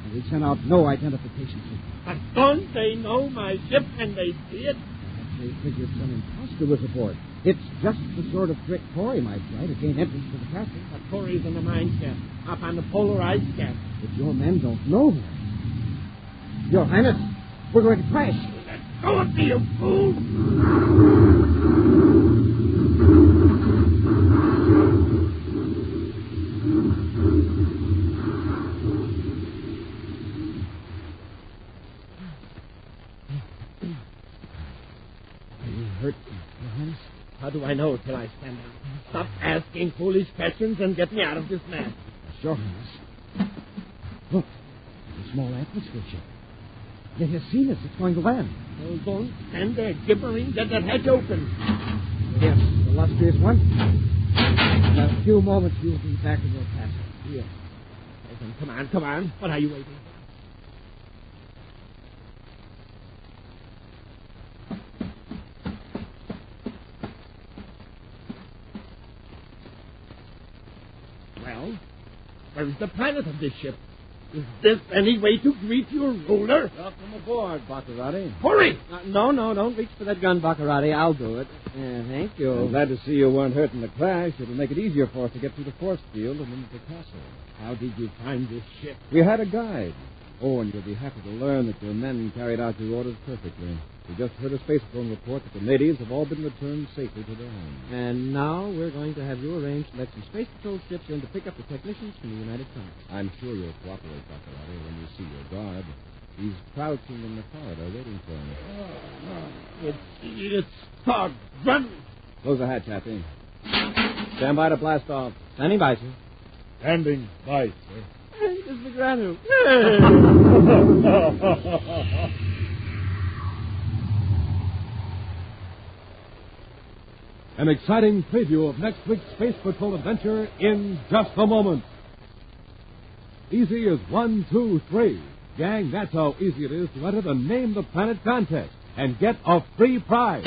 And we sent out no identification signal. But don't they know my ship, and they see it? Perhaps they figured some imposter was aboard. It's just the sort of trick Corey might try to gain entrance to the castle. But Corey's in the mine shaft, up on the polar ice cap. But your men don't know that. Your Highness, we're going to crash. Go up to you, fool! Are you hurt, Your Highness? How do I know till I stand up? Stop asking foolish questions and get me out of this mess. Your Highness. Look, a small atmosphere ship. It has seen us. It's going to land. Oh, don't stand there gibbering. Get that hatch open. Yes, the illustrious one. In a few moments, you'll be back in your castle. Yes. Listen, come on. What are you waiting for? Well, where's the pilot of this ship? Is this any way to greet your ruler? Welcome aboard, Baccarati. Hurry! No, don't reach for that gun, Baccarati. I'll do it. Thank you. I'm glad to see you weren't hurt in the crash. It'll make it easier for us to get through the force field and into the castle. How did you find this ship? We had a guide. Oh, and you'll be happy to learn that your men carried out your orders perfectly. We just heard a spacephone report that the natives have all been returned safely to their homes. And now we're going to have you arrange to let some Space Patrol ships in to pick up the technicians from the United Front. I'm sure you'll cooperate, Baccarati, when you see your guard. He's crouching in the corridor waiting for him. It's Todd. Run! Close the hatch, Happy. Stand by to blast off. Standing by, sir. Standing by, sir. Hey, Mr. Granu. An exciting preview of next week's Space Patrol adventure in just a moment. Easy as 1, 2, 3. Gang, that's how easy it is to enter the Name the Planet contest. and get a free prize.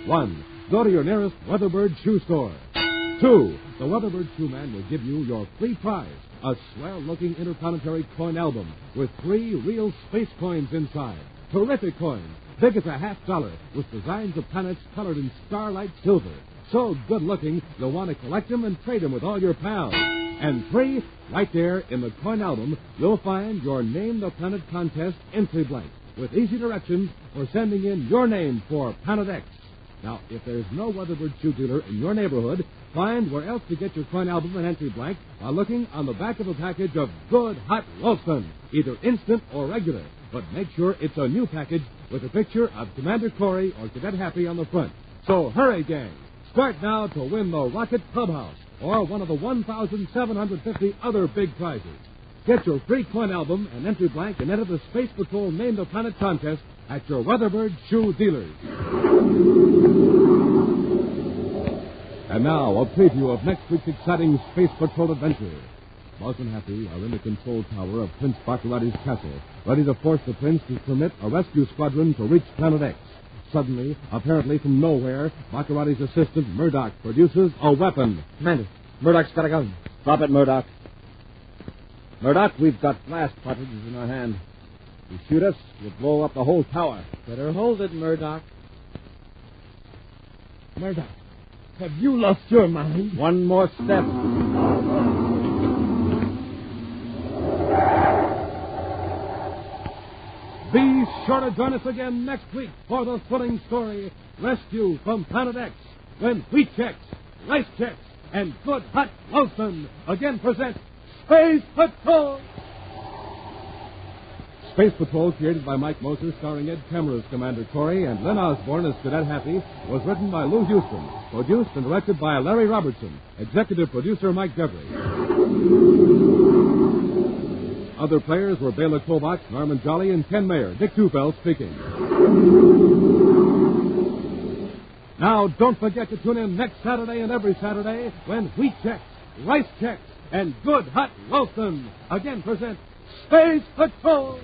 1. Go to your nearest Weatherbird shoe store. 2. The Weatherbird shoe man will give you your free prize, a swell-looking interplanetary coin album with 3 real space coins inside. Terrific coins, big as a $50, with designs of planets colored in starlight silver. So good-looking, you'll want to collect them and trade them with all your pals. And 3, right there in the coin album, you'll find your Name the Planet contest entry blank with easy directions for sending in your name for Planet X. Now, if there's no Weatherbird shoe dealer in your neighborhood, find where else to get your coin album and entry blank by looking on the back of a package of good hot Ralston, either instant or regular. But make sure it's a new package with a picture of Commander Corey or Cadet Happy on the front. So hurry, gang. Start now to win the Rocket Clubhouse or one of the 1,750 other big prizes. Get your free coin album and entry blank and enter the Space Patrol Name the Planet contest at your Weatherbird shoe dealers. And now, a preview of next week's exciting Space Patrol adventure. Buzz and Happy are in the control tower of Prince Baccarati's castle, ready to force the prince to permit a rescue squadron to reach Planet X. Suddenly, apparently from nowhere, Baccarati's assistant, Murdoch, produces a weapon. Commander, Murdoch's got a gun. Stop it, Murdoch. Murdoch, we've got blast cartridges in our hand. If you shoot us, we'll blow up the whole tower. Better hold it, Murdoch. Murdoch, have you lost your mind? One more step. Be sure to join us again next week for the thrilling story, Rescue from Planet X, when Wheat Chex, Rice Chex, and Good Hot Ralston again present Space Patrol! Space Patrol, created by Mike Moser, starring Ed Kemmer as Commander Corey and Len Osborne as Cadet Happy, was written by Lou Houston, produced and directed by Larry Robertson, executive producer Mike Devery. Other players were Bela Kovacs, Norman Jolly, and Ken Mayer. Dick Tufeld speaking. Now, don't forget to tune in next Saturday and every Saturday when Wheat Chex, Rice Chex, and Good Hot Ralston again present Space Patrol!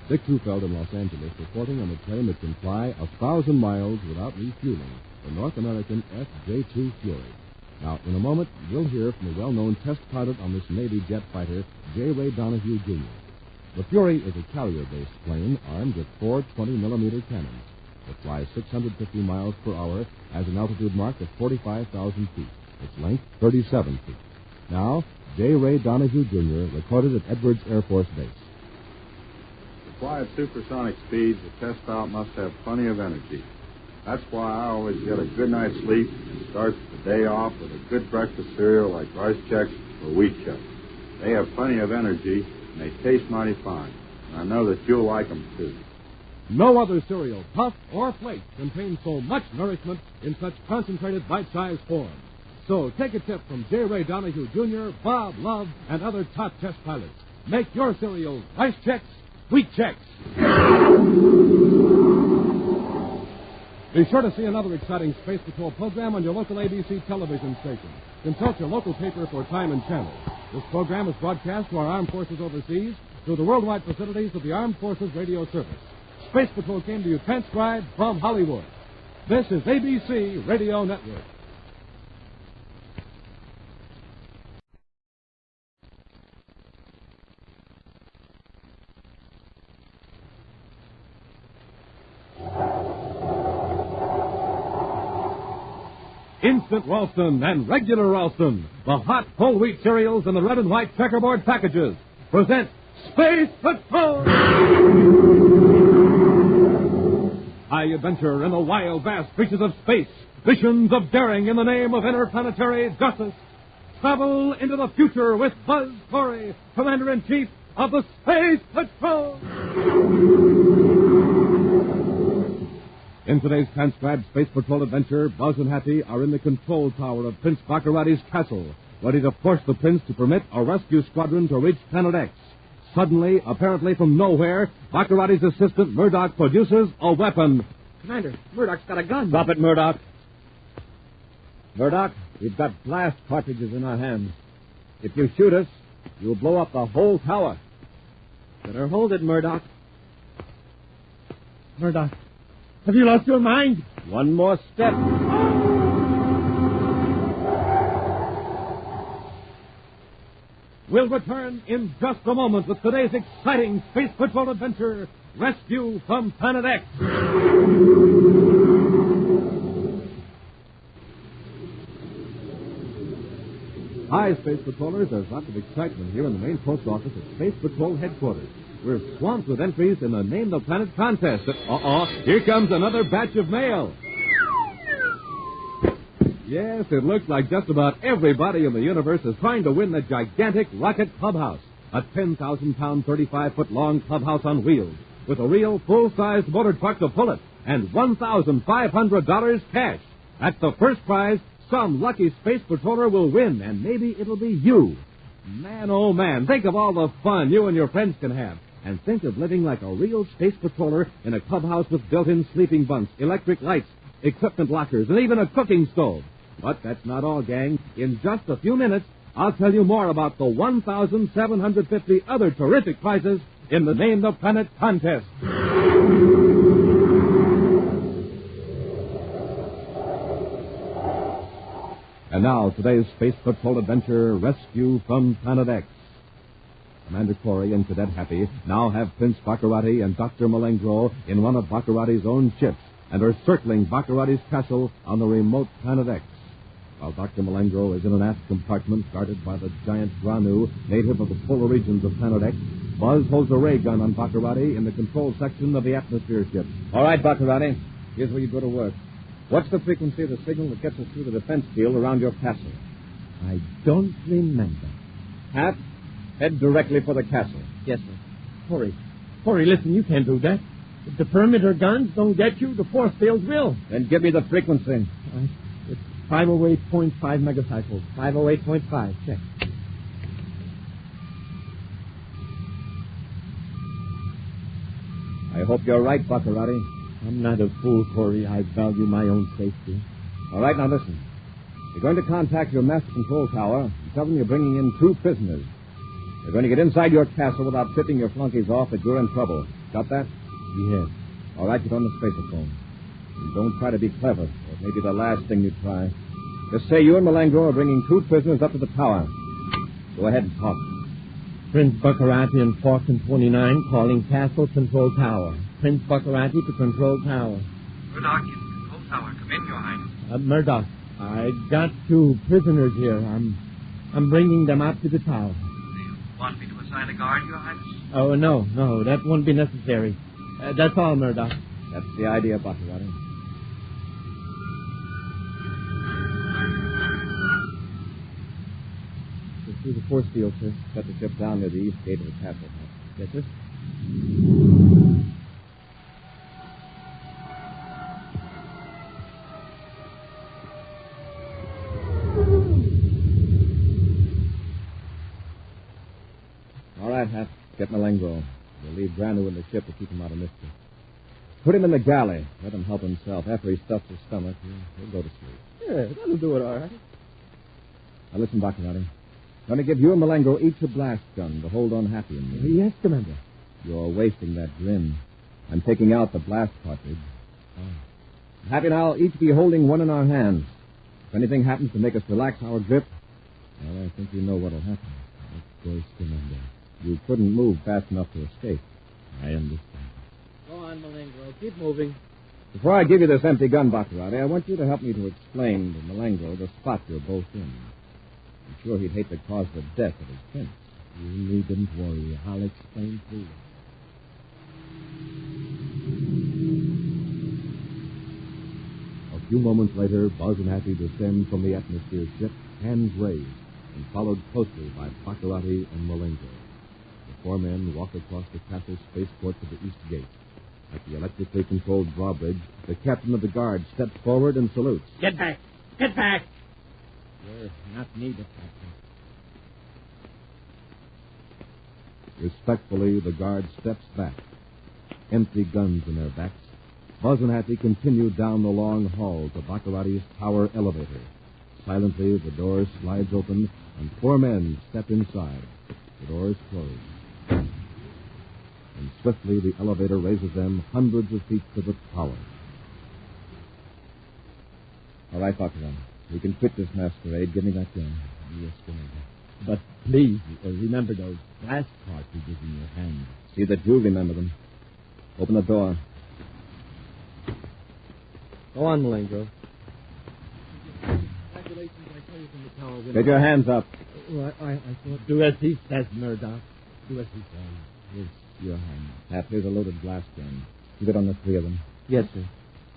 Dick Tufeld in Los Angeles reporting on a plane that can fly 1,000 miles without refueling, the North American F-J-2 Fury. Now, in a moment, we'll hear from the well-known test pilot on this Navy jet fighter, J. Ray Donahue, Jr. The Fury is a carrier-based plane armed with 4 20-millimeter cannons. It flies 650 miles per hour, has an altitude mark of 45,000 feet. Its length, 37 feet. Now, J. Ray Donahue, Jr., recorded at Edwards Air Force Base. To fly at supersonic speeds, the test pilot must have plenty of energy. That's why I always get a good night's sleep and start the day off with a good breakfast cereal like Rice Chex or Wheat Chex. They have plenty of energy, and they taste mighty fine. And I know that you'll like them, too. No other cereal, puff or flake, contains so much nourishment in such concentrated bite-sized form. So take a tip from J. Ray Donahue, Jr., Bob Love, and other top test pilots. Make your cereals Rice Chex, Wheat Chex. Be sure to see another exciting Space Patrol program on your local ABC television station. Consult your local paper for time and channel. This program is broadcast to our armed forces overseas through the worldwide facilities of the Armed Forces Radio Service. Space Patrol came to you transcribed from Hollywood. This is ABC Radio Network. Instant Ralston and regular Ralston, the hot whole wheat cereals in the red and white checkerboard packages, present Space Patrol! High adventure in the wild, vast reaches of space. Missions of daring in the name of interplanetary justice. Travel into the future with Buzz Corey, Commander-in-Chief of the Space Patrol! In today's transcribed Space Patrol adventure, Buzz and Happy are in the control tower of Prince Baccarati's castle, ready to force the prince to permit a rescue squadron to reach Planet X. Suddenly, apparently from nowhere, Baccarati's assistant, Murdoch, produces a weapon. Commander, Murdoch's got a gun. Stop it, Murdoch. Murdoch, we've got blast cartridges in our hands. If you shoot us, You'll blow up the whole tower. Better hold it, Murdoch. Murdoch, have you lost your mind? One more step. We'll return in just a moment with today's exciting Space Patrol adventure, Rescue from Planet X. Hi, Space Patrollers. There's lots of excitement here in the main post office at Space Patrol headquarters. We're swamped with entries in the Name the Planet contest. Here comes another batch of mail. Yes, it looks like just about everybody in the universe is trying to win the gigantic Rocket Clubhouse, a 10,000-pound, 35-foot-long clubhouse on wheels, with a real full-sized motor truck to pull it, and $1,500 cash. That's the first prize some lucky space patroller will win, and maybe it'll be you. Man, oh man, think of all the fun you and your friends can have. And think of living like a real space patroller in a clubhouse with built-in sleeping bunks, electric lights, equipment lockers, and even a cooking stove. But that's not all, gang. In just a few minutes, I'll tell you more about the 1,750 other terrific prizes in the Name the Planet contest. And now, today's Space Patrol adventure, Rescue from Planet X. Commander Corey and Cadet Happy now have Prince Baccarati and Dr. Malengro in one of Baccarati's own ships and are circling Baccarati's castle on the remote Planet X. While Dr. Malengro is in an aft compartment guarded by the giant Granu, native of the polar regions of Planet X, Buzz holds a ray gun on Baccarati in the control section of the atmosphere ship. All right, Baccarati. Here's where you go to work. What's the frequency of the signal that gets us through the defense field around your castle? I don't remember. Hap, head directly for the castle. Yes, sir. Corey, listen, you can't do that. If the perimeter guns don't get you, the force field will. Then give me the frequency. It's 508.5 megacycles. 508.5. Check. I hope you're right, Baccarati. I'm not a fool, Corey. I value my own safety. All right, now listen. You're going to contact your master control tower and tell them you're bringing in 2 prisoners. They're going to get inside your castle without tipping your flunkies off that you're in trouble. Got that? Yes. All right, get on the spacerphone. And don't try to be clever, or it may be the last thing you try. Just say you and Malengro are bringing 2 prisoners up to the tower. Go ahead and talk. Prince Baccarati and Falcon 29 calling Castle Control Tower. Prince Baccarati to Control Tower. Murdoch in Control Tower. Come in, Your Highness. Murdoch, I got 2 prisoners here. I'm bringing them up to the tower. Do you want me to assign a guard, Your Highness? Oh, no, that won't be necessary. That's all, Murdoch. That's the idea, Baccarati. Through the force field, sir. Set the ship down near the east gate of the castle. Yes, sir. All right, Hap. Get Malengro. We'll leave Granu in the ship to keep him out of mischief. Put him in the galley. Let him help himself. After he stuffs his stomach, he'll go to sleep. Yeah, that'll do it all right. Now listen, Baccarati. I'm going to give you and Malengro each a blast gun to hold on Happy and me. Yes, Commander. You're wasting that grin. I'm taking out the blast cartridge. Oh. Happy and I'll each be holding one in our hands. If anything happens to make us relax our grip, well, I think you know what'll happen. Of course, Commander. You couldn't move fast enough to escape. I understand. Go on, Malengro. Keep moving. Before I give you this empty gun, Baccarati, I want you to help me to explain to Malengro the spot you're both in. I'm sure he'd hate to cause the death of his prince. You needn't worry. I'll explain to you. A few moments later, Buzz and Happy descend from the atmosphere ship, hands raised, and followed closely by Baccarati and Malengro. The 4 men walk across the castle spaceport to the east gate. At the electrically controlled drawbridge, the captain of the guard steps forward and salutes. Get back! Get back! You're not needed, Captain. Respectfully, the guard steps back. Empty guns in their backs, Buzz and Happy continue down the long hall to Baccarati's tower elevator. Silently, the door slides open, and 4 men step inside. The doors close. And swiftly the elevator raises them hundreds of feet to the tower. All right, Buckaroo. We can quit this masquerade. Give me that gun. Yes, Commander. But please, remember those blast cartridges in your hand. See that you remember them. Open the door. Go on, Malengro. Congratulations, I tell you from the tower window. Get your hands up. Well, I thought... Do as he says, Murdoch. Do as he says. Here's your hand. Hap, here's a loaded blast gun. You get on the three of them. Yes, sir.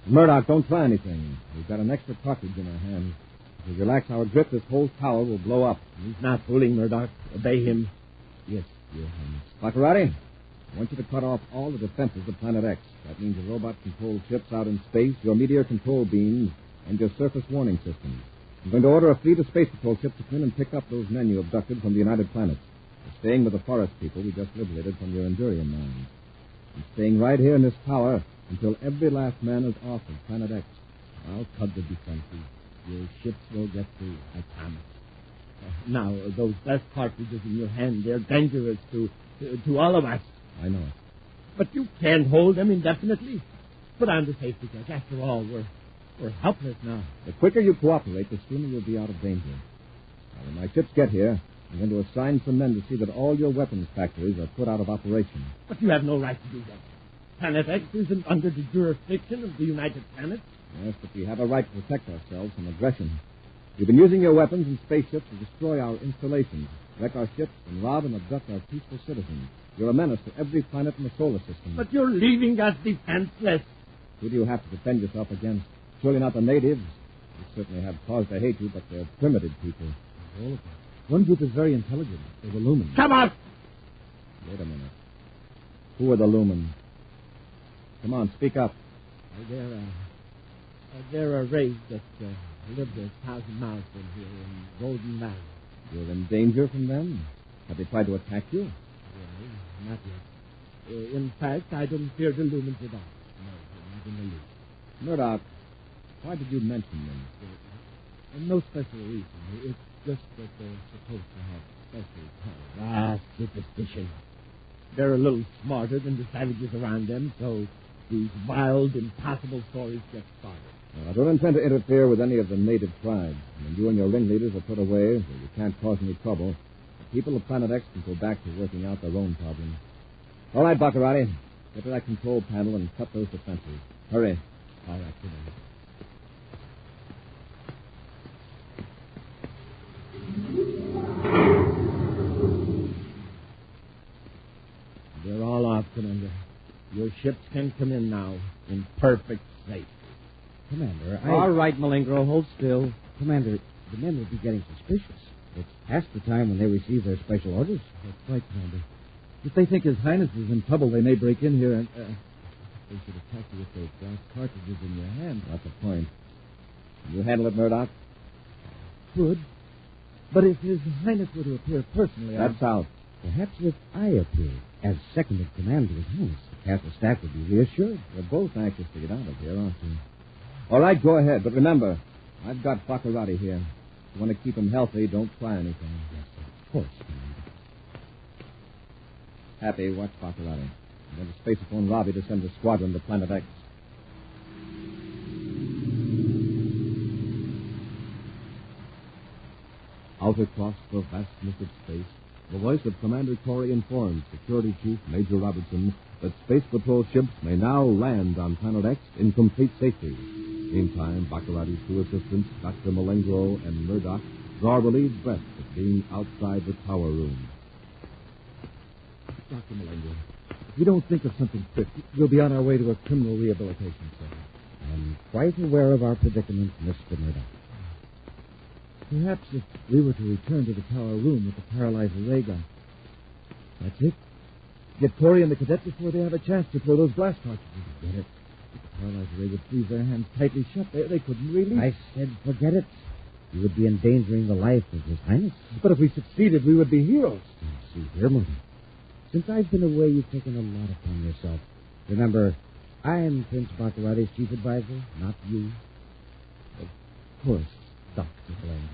Murdoch, don't try anything. We've got an extra cartridge in our hands. If we relax our grip, this whole tower will blow up. He's not fooling, Murdoch. Obey him. Yes, your hand. Baccarati, I want you to cut off all the defenses of Planet X. That means your robot-controlled ships out in space, your meteor control beams, and your surface warning systems. I'm going to order a fleet of Space Patrol ships to come in and pick up those men you abducted from the United Planets. They're staying with the forest people we just liberated from your Endurian mines. I'm staying right here in this tower until every last man is off of Planet X. I'll cut the defenses. Your ships will get through, I promise. Now, those blast cartridges in your hand, they're dangerous to all of us. I know it. But you can't hold them indefinitely. Put on the safety guards. After all, we're helpless now. The quicker you cooperate, the sooner you'll be out of danger. Now, when my ships get here, I'm going to assign some men to see that all your weapons factories are put out of operation. But you have no right to do that. Planet X isn't under the jurisdiction of the United Planets. Yes, but we have a right to protect ourselves from aggression. You've been using your weapons and spaceships to destroy our installations, wreck our ships, and rob and abduct our peaceful citizens. You're a menace to every planet in the solar system. But you're leaving us defenseless. Who do you have to defend yourself against? Surely not the natives. They certainly have cause to hate you, but they're primitive people. All of them. One group is very intelligent. They're the Lumens. Come on! Wait a minute. Who are the Lumens? Come on, speak up. They're a race that lived 1,000 miles from here in Golden Valley. You're in danger from them? Have they tried to attack you? Well, not yet. In fact, I don't fear the Lumens at all. No, not in the least. Murdoch, why did you mention them? No special reason. It's just that they're supposed to have special powers. Superstition. They're a little smarter than the savages around them, so these wild, impossible stories get started. I don't intend to interfere with any of the native tribes. When you and your ringleaders are put away, where you can't cause any trouble, the people of Planet X can go back to working out their own problems. All right, Baccarati. Get to that control panel and cut those defenses. Hurry. All right, Commander. They're all off, Commander. Your ships can come in now in perfect safety. Commander, All right, Malengro, hold still. Commander, the men will be getting suspicious. It's past the time when they receive their special orders. That's right, Commander. If they think His Highness is in trouble, they may break in here and... They should attack you with those glass cartridges in your hand. That's the point. Can you handle it, Murdoch? Good. But if His Highness were to appear personally... That's out. Perhaps if I appear as second in command to His Highness, the Castle staff would be reassured. We're both anxious to get out of here, aren't we? All right, go ahead. But remember, I've got Baccarati here. If you want to keep him healthy, don't try anything. Yes, sir. Of course, Commander. Happy, watch Baccarati. I'm going to Spacephone Robbie to send a squadron to Planet X. Out across the vastness of space, the voice of Commander Corey informs Security Chief Major Robertson that Space Patrol ships may now land on Planet X in complete safety. Meantime, Baccarati's two assistants, Dr. Malengro and Murdoch, draw relieved breaths at being outside the tower room. Dr. Malengro, if we don't think of something quick, we'll be on our way to a criminal rehabilitation center. I'm quite aware of our predicament, Mr. Murdoch. Perhaps if we were to return to the tower room with the paralyzer ray gun. That's it. Get Corey and the cadet before they have a chance to throw those blast cartridges. Forget it. The paralyzer ray would freeze their hands tightly shut. They couldn't release. I said forget it. You would be endangering the life of His Highness. But if we succeeded, we would be heroes. See here, Murdoch. Since I've been away, you've taken a lot upon yourself. Remember, I'm Prince Baccarati's chief advisor, not you. Of course, Dr. Blaine.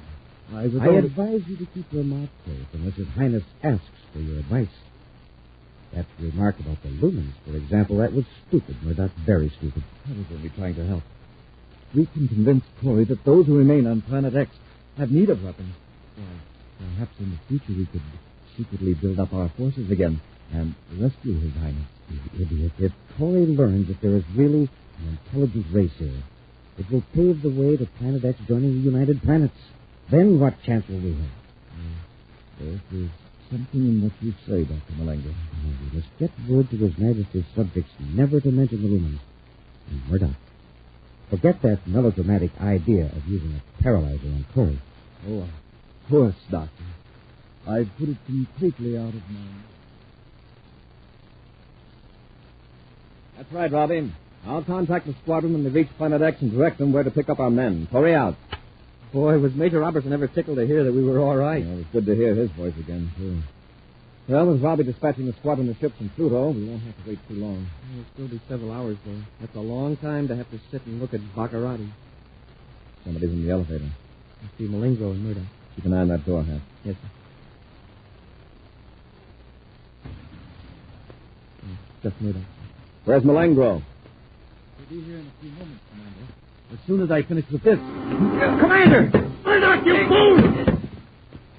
I advise you to keep your mouth closed unless His Highness asks for your advice. That remark about the lumens, for example, that was stupid, Murdoch, very stupid. I was only trying to help. We can convince Corey that those who remain on Planet X have need of weapons. Well, perhaps in the future we could secretly build up our forces again and rescue His Highness. Idiot. If Corey learns that there is really an intelligent race here, it will pave the way to Planet X joining the United Planets. Then what chance will we have? There's something in what you say, Dr. Malengo. We must get word to His Majesty's subjects never to mention the lumens. And Murdoch, forget that melodramatic idea of using a paralyzer on Corey. Oh, of course, Doctor. I've put it completely out of mind. That's right, Robbie. I'll contact the squadron when they reach Planet X and direct them where to pick up our men. Corey out. Boy, was Major Robertson ever tickled to hear that we were all right. Yeah, it was good to hear his voice again, too. Well, with Robbie dispatching the squadron of ships from Pluto, we won't have to wait too long. It'll still be several hours, though. That's a long time to have to sit and look at Baccarati. Somebody's in the elevator. I see Malengo and Murdoch. Keep an eye on that door, Hap. Yes, sir. Just Murdoch. Where's Malengo? He'll be here in a few moments, Commander. As soon as I finish with this. Commander! Murdoch, you fool!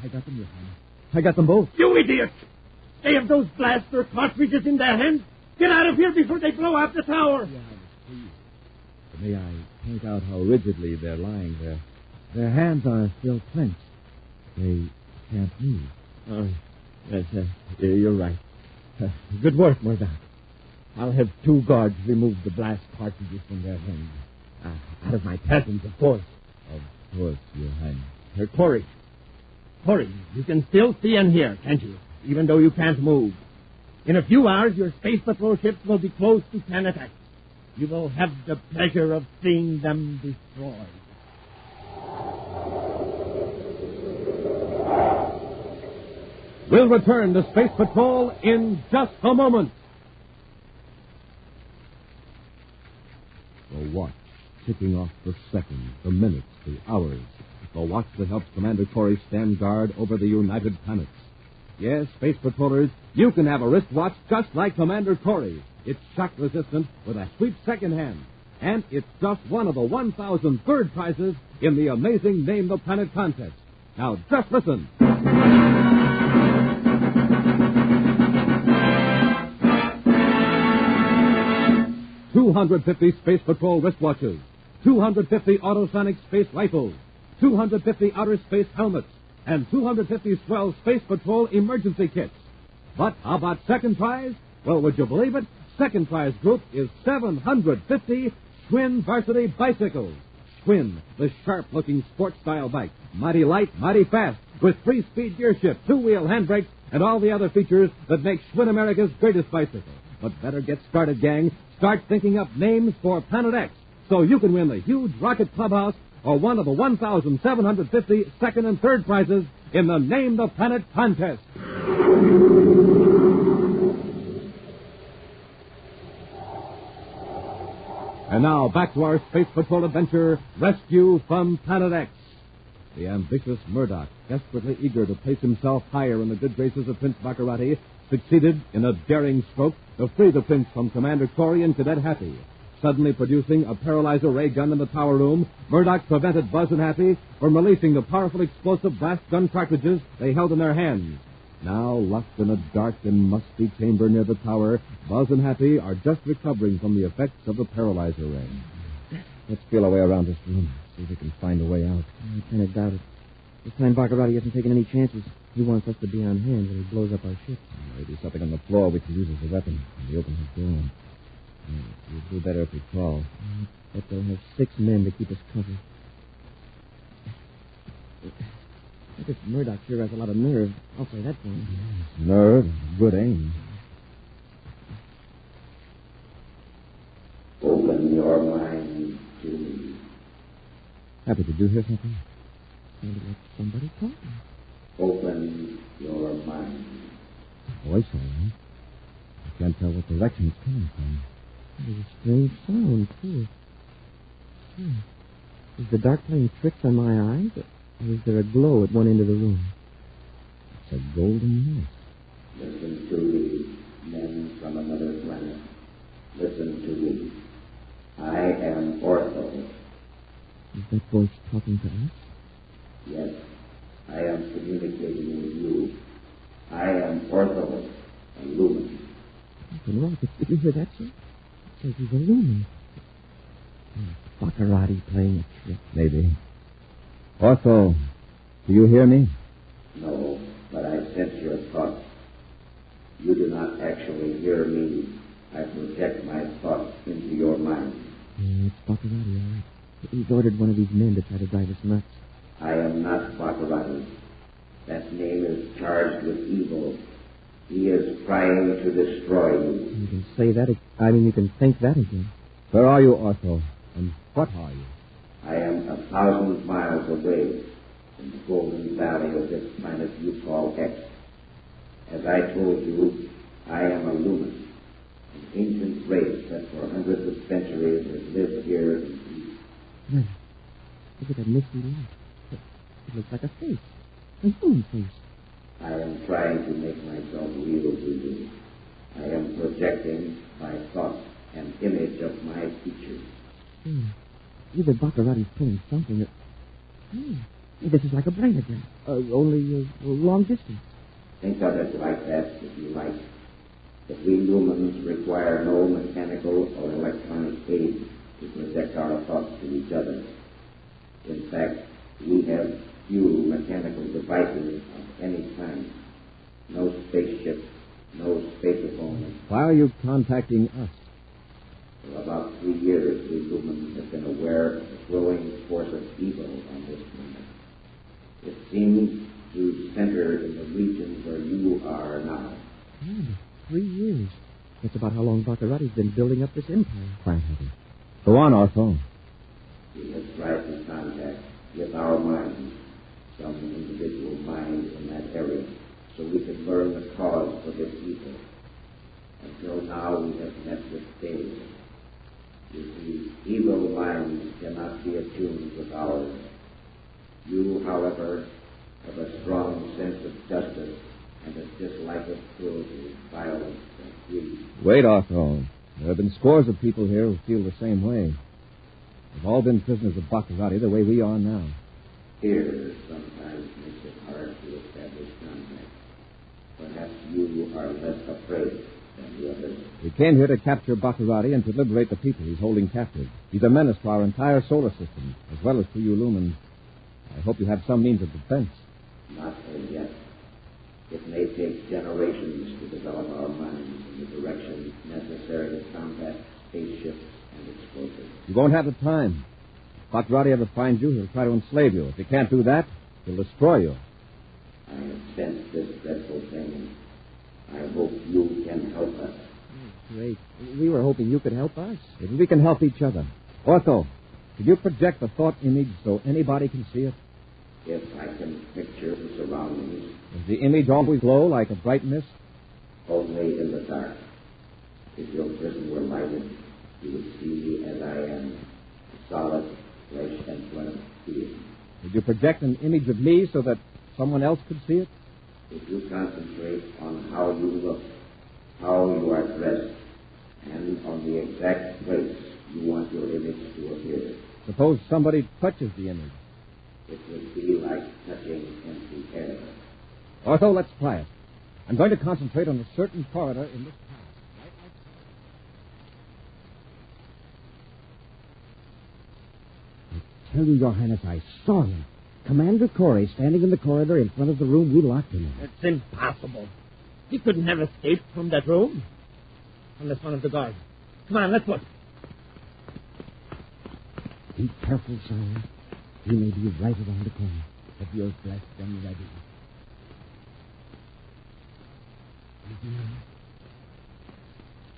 I got them, Your Highness. I got them both. You idiot! They have those blaster cartridges in their hands. Get out of here before they blow up the tower. Your Highness, please. May I point out how rigidly they're lying there? Their hands are still clenched. They can't move. Oh, yes, you're right. Good work, Murdoch. I'll have 2 guards remove the blast cartridges from their hands. Out of my presence, of course. Of course, Your Highness. Corey, you can still see and hear, can't you? Even though you can't move. In a few hours, your Space Patrol ships will be close to Planet X. You will have the pleasure of seeing them destroyed. We'll return to Space Patrol in just a moment. The watch, ticking off the seconds, the minutes, the hours. The watch that helps Commander Corey stand guard over the United Planets. Yes, Space Patrollers, you can have a wristwatch just like Commander Corey. It's shock-resistant with a sweep second hand. And it's just one of the 1,000 third prizes in the amazing Name the Planet contest. Now, just listen. 250 Space Patrol wristwatches, 250 autosonic space rifles, 250 outer space helmets, and 250 swell Space Patrol emergency kits. But how about second prize? Well, would you believe it? Second prize group is 750 Schwinn varsity bicycles. Schwinn, the sharp-looking sports-style bike. Mighty light, mighty fast, with 3-speed gear shift, 2-wheel handbrakes, and all the other features that make Schwinn America's greatest bicycle. But better get started, gang. Start thinking up names for Planet X so you can win the huge rocket clubhouse or one of the 1,750 second and third prizes in the Name the Planet contest. And now, back to our Space Patrol adventure, Rescue from Planet X. The ambitious Murdoch, desperately eager to place himself higher in the good graces of Prince Baccarati, succeeded in a daring stroke to free the prince from Commander Corey and Cadet Happy. Suddenly producing a paralyzer ray gun in the tower room, Murdoch prevented Buzz and Happy from releasing the powerful explosive blast gun cartridges they held in their hands. Now, locked in a dark and musty chamber near the tower, Buzz and Happy are just recovering from the effects of the paralyzer ray. Let's feel our way around this room, see if we can find a way out. I kind of doubt it. This time Baccarati hasn't taken any chances. He wants us to be on hand when he blows up our ship. Maybe something on the floor we can use as a weapon when we open his door. We'll do better if we crawl. But they'll have 6 men to keep us covered. I guess Murdoch sure has a lot of nerve. I'll say that for him. Yes, nerve, good aim. Open your mind to me. Happy, did you hear something? Sounded like somebody talking. Open your mind. Voice, all right. I can't tell what direction it's coming from. There's a strange sound, too. Is the dark playing tricks on my eyes? Or is there a glow at one end of the room? It's a golden mist. Listen to me, men from another planet. Listen to me. I am Ortho. Is that voice talking to us? Yes, I am communicating with you. I am Ortho, a lumen. Did you hear that, sir? It says he's a lumen. Baccarati playing a trick. Maybe. Ortho, do you hear me? No, but I sense your thoughts. You do not actually hear me. I project my thoughts into your mind. It's Baccarati, all right. He's ordered one of these men to try to drive us nuts. I am not Baccarati. That name is charged with evil. He is trying to destroy you. You can say that. You can think that again. Where are you, Ortho? And what are you? I am 1,000 miles away in the golden valley of this planet you call X. As I told you, I am a lumen, an ancient race that for hundreds of centuries has lived here in peace. Look at that misty light. It looks like a face. A human face. I am trying to make myself real to you. I am projecting by thought an image of my features. Either Baccarati's pulling something or... this is like a brain again. Only long distance. Think of it like that if you like. But we lumens require no mechanical or electronic aid to project our thoughts to each other. In fact, we have few mechanical devices of any kind. No spaceship, no spaceophone. Why are you contacting us? For about 3 years, we lumens have been aware of the growing force of evil on this planet. It seems to center in the region where you are now. 3 years. That's about how long Baccarati's been building up this empire. Quite happy. Go on, Ortho. We have tried to contact with our minds some individual mind in that area so we could learn the cause for this evil. Until now, we have met with failure. You see, evil minds cannot be attuned with ours. You, however, have a strong sense of justice and a dislike of cruelty, violence, and greed. Wait, Ortho. There have been scores of people here who feel the same way. They've all been prisoners of Baccarati the way we are now. Fear sometimes makes it hard to establish contact. Perhaps you are less afraid than the others. We came here to capture Baccarati and to liberate the people he's holding captive. He's a menace to our entire solar system, as well as to you lumens. I hope you have some means of defense. Not as yet. It may take generations to develop our minds in the direction necessary to combat spaceships and explosives. You won't have the time. If Baccarati ever finds you, he'll try to enslave you. If he can't do that, he'll destroy you. I have sensed this dreadful thing. I hope you can help us. Great. We were hoping you could help us. Maybe we can help each other. Ortho, could you project the thought image so anybody can see it? If I can picture the surroundings. Does the image always glow like a bright mist? Only in the dark. If your prison were lighted, you would see me as I am, a solid flesh and blood being. Would you project an image of me so that someone else could see it? If you concentrate on how you look, how you are dressed, and on the exact place you want your image to appear. Suppose somebody touches the image. It would be like touching empty air. Ortho, let's try it. I'm going to concentrate on a certain corridor in this house. Right outside. I tell you, Your Highness, I saw him. Commander Corey standing in the corridor in front of the room we locked him in. It's impossible. He couldn't have escaped from that room. Unless one of the guards. Come on, let's look. Be careful, sire. He may be right around the corner. Have your blessed and ready.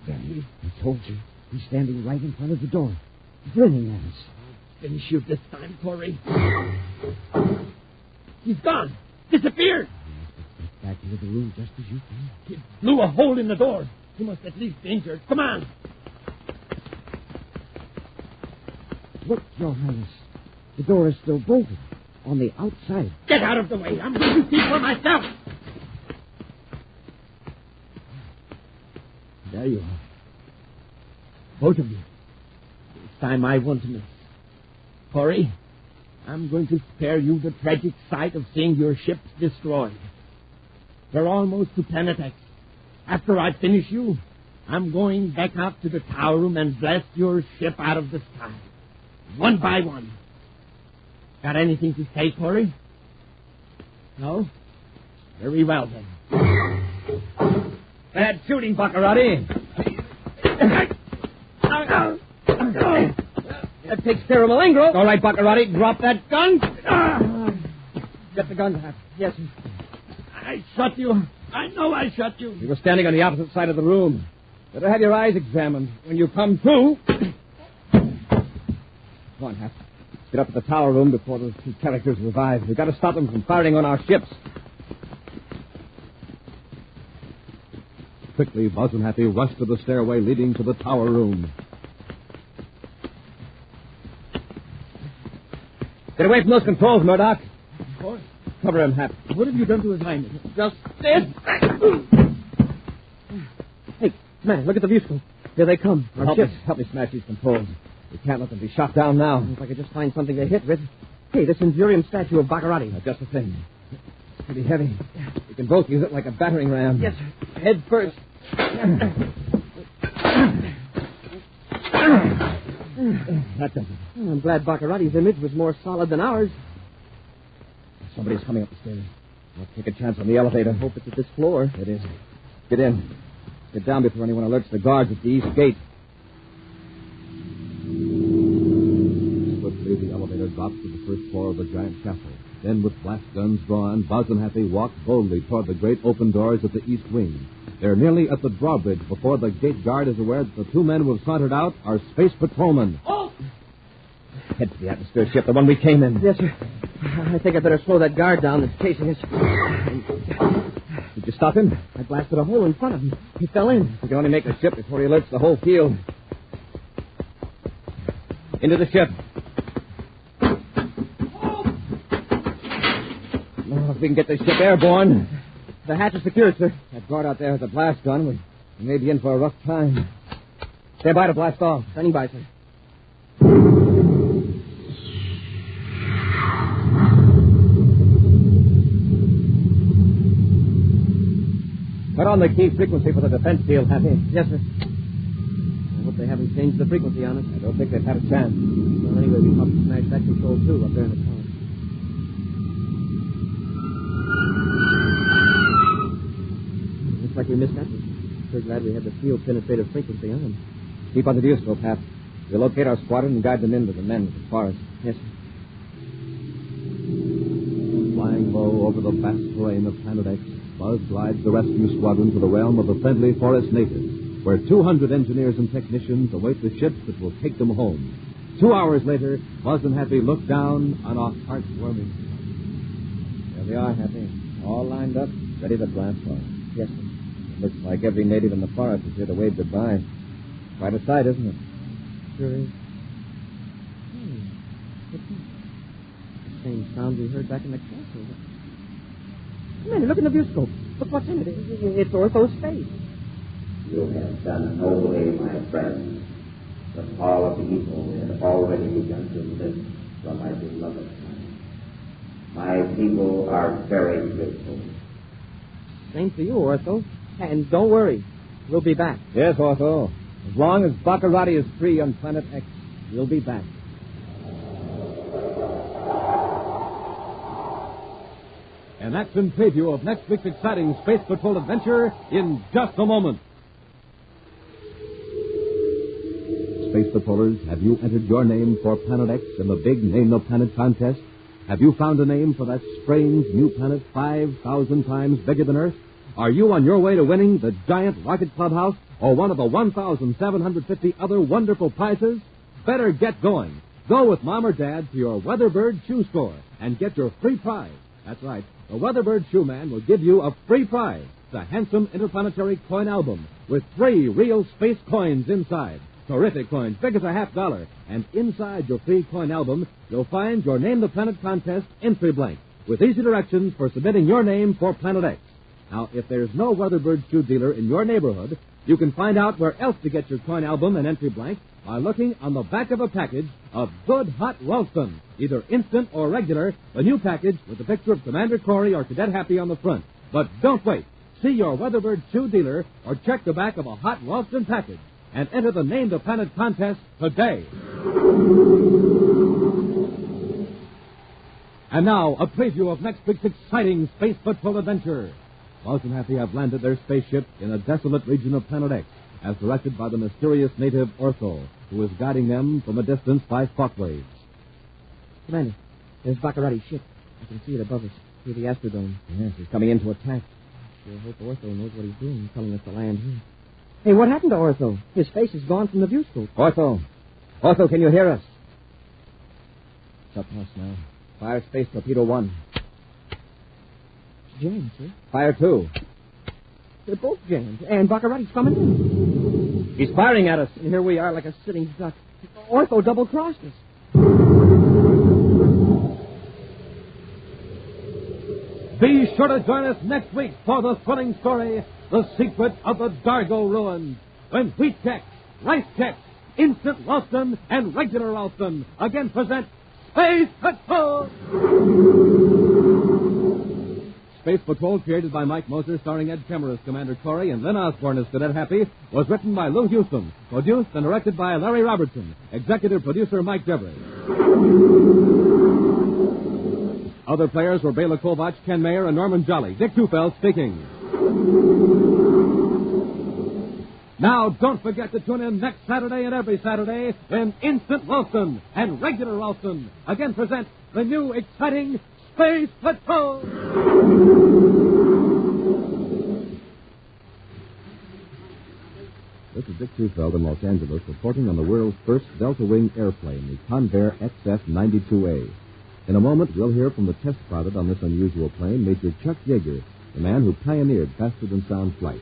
There he is. I told you. He's standing right in front of the door, grinning at us. I'll finish you this time, Corey. He's gone. Disappeared. Back into the room just as you came. He blew a hole in the door. He must at least be injured. Come on. Look, Your Highness. The door is still bolted. on the outside. Get out of the way. I'm going to see for myself. There you are. Both of you. This time I won't miss. Corey, I'm going to spare you the tragic sight of seeing your ships destroyed. They're almost to Planet X. After I finish you, I'm going back out to the tower room and blast your ship out of the sky. One by one. Got anything to say, Corey? No? Very well, then. Bad shooting, Baccarati. That takes care of Malengro. All right, Baccarati, drop that gun. Get the gun, Hap. Yes, sir. I shot you. I know I shot you. You were standing on the opposite side of the room. Better have your eyes examined. When you come to... Come on, Hap. Get up to the tower room before those two characters revive. We've got to stop them from firing on our ships. Quickly, Buzz and Happy rushed to the stairway leading to the tower room. Get away from those controls, Murdoch. Of course. Cover him, Hap. What have you done to his highness? Just this. Hey, man, look at the view scope. Here they come. Our ships. Help me smash these controls. We can't let them be shot down now. If I could just find something to hit with. Hey, this Endurium statue of Baccarati. Just the thing. It's pretty heavy. We can both use it like a battering ram. Yes, sir. Head first. That does it. I'm glad Baccarati's image was more solid than ours. Somebody's coming up the stairs. I'll take a chance on the elevator. I hope it's at this floor. It is. Get in. Get down before anyone alerts the guards at the east gate. Swiftly, the elevator drops to the first floor of the giant castle. Then, with blast guns drawn, Buzz and Happy walk boldly toward the great open doors of the east wing. They're nearly at the drawbridge before the gate guard is aware that the two men who have sauntered out are space patrolmen. Oh! Head to the atmosphere ship, the one we came in. Yes, sir. I think I better slow that guard down that's chasing us. Did you stop him? I blasted a hole in front of him. He fell in. We can only make the ship before he alerts the whole field. Into the ship. Oh, if we can get this ship airborne. The hatch is secured, sir. That guard out there has a blast gun. We may be in for a rough time. Stand by to blast off. Standing by, sir. Put on the key frequency for the defense field, Happy. Yes, sir. I hope they haven't changed the frequency on us. I don't think they've had a chance. Well, anyway, we probably smashed that control, too, up there in the tower. Looks like we missed that one. Sure glad we had the field penetrative frequency on. Keep on the viewscope, Hap. We'll locate our squadron and guide them in to the men with the forest. Yes, sir. Flying low over the vast terrain of Planet X, Buzz glides the rescue squadron to the realm of the friendly forest natives, where 200 engineers and technicians await the ships that will take them home. 2 hours later, Buzz and Happy look down on a heartwarming sight. There they are, Happy. All lined up, ready to blast off. Yes, sir. It looks like every native in the forest is here to wave goodbye. Quite a sight, isn't it? Sure is. What's that? The same sound we heard back in the castle. Man, look in the viewscope. Look what's in it. It's Ortho's face. You have done nobly, my friends. The fall of the evil had already begun to lift from my beloved land. My people are very grateful. Same for you, Ortho. And don't worry. We'll be back. Yes, Ortho. As long as Baccarati is free on Planet X, we'll be back. An action preview of next week's exciting Space Patrol adventure in just a moment. Space Patrollers, have you entered your name for Planet X in the big Name the Planet contest? Have you found a name for that strange new planet 5,000 times bigger than Earth? Are you on your way to winning the giant rocket clubhouse or one of the 1,750 other wonderful prizes? Better get going. Go with Mom or Dad to your Weatherbird shoe store and get your free prize. That's right. The Weatherbird Shoe Man will give you a free prize. The handsome interplanetary coin album with 3 real space coins inside. Terrific coins, big as a $50. And inside your free coin album, you'll find your Name the Planet contest entry blank with easy directions for submitting your name for Planet X. Now, if there's no Weatherbird shoe dealer in your neighborhood, you can find out where else to get your coin album and entry blank by looking on the back of a package of Good Hot Ralston, either instant or regular, the new package with the picture of Commander Corey or Cadet Happy on the front. But don't wait. See your Weatherbird shoe dealer or check the back of a Hot Ralston package and enter the Name the Planet contest today. And now, a preview of next week's exciting Space Patrol adventure. Buzz and Happy have landed their spaceship in a desolate region of Planet X, as directed by the mysterious native Ortho, who is guiding them from a distance by shockwaves. Commander, there's Baccarati's ship. I can see it above us through the Astrodome. Yes, he's coming in to attack. Sure hope Ortho knows what he's doing, telling us to land here. Hey, what happened to Ortho? His face is gone from the viewscope. Ortho, can you hear us? It's up us now. Fire Space Torpedo 1. It's jammed, sir. Fire 2. They're both jammed, and Baccarati's coming in. He's firing at us. And here we are like a sitting duck. Ortho double-crossed us. Be sure to join us next week for the thrilling story, The Secret of the Adargo Ruins, when Wheat Chex, Rice Chex, Instant Ralston, and Regular Ralston again present Space Patrol! Space Patrol, created by Mike Moser, starring Ed Kemmer as Commander Corey and Lynn Osborne as Cadet Happy, was written by Lou Houston, produced and directed by Larry Robertson, executive producer Mike Devery. Other players were Bela Kovach, Ken Mayer, and Norman Jolly. Dick Tufeld speaking. Now, don't forget to tune in next Saturday and every Saturday when Instant Ralston and Regular Ralston again present the new exciting Space Patrol! This is Dick Tufeld in Los Angeles reporting on the world's first Delta Wing airplane, the Convair XF-92A. In a moment, we'll hear from the test pilot on this unusual plane, Major Chuck Yeager, the man who pioneered faster-than-sound flight.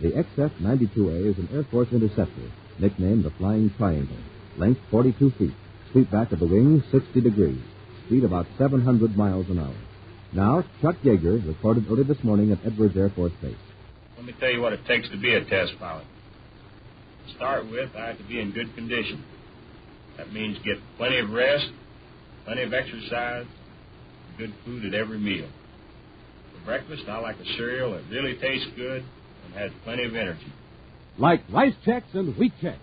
The XF-92A is an Air Force interceptor, nicknamed the Flying Triangle. Length 42 feet, sweep back of the wing 60 degrees, speed about 700 miles an hour. Now, Chuck Yeager reported early this morning at Edwards Air Force Base. Let me tell you what it takes to be a test pilot. To start with, I have to be in good condition. That means get plenty of rest, plenty of exercise, good food at every meal. For breakfast, I like a cereal that really tastes good and has plenty of energy. Like Rice Chex and Wheat Chex,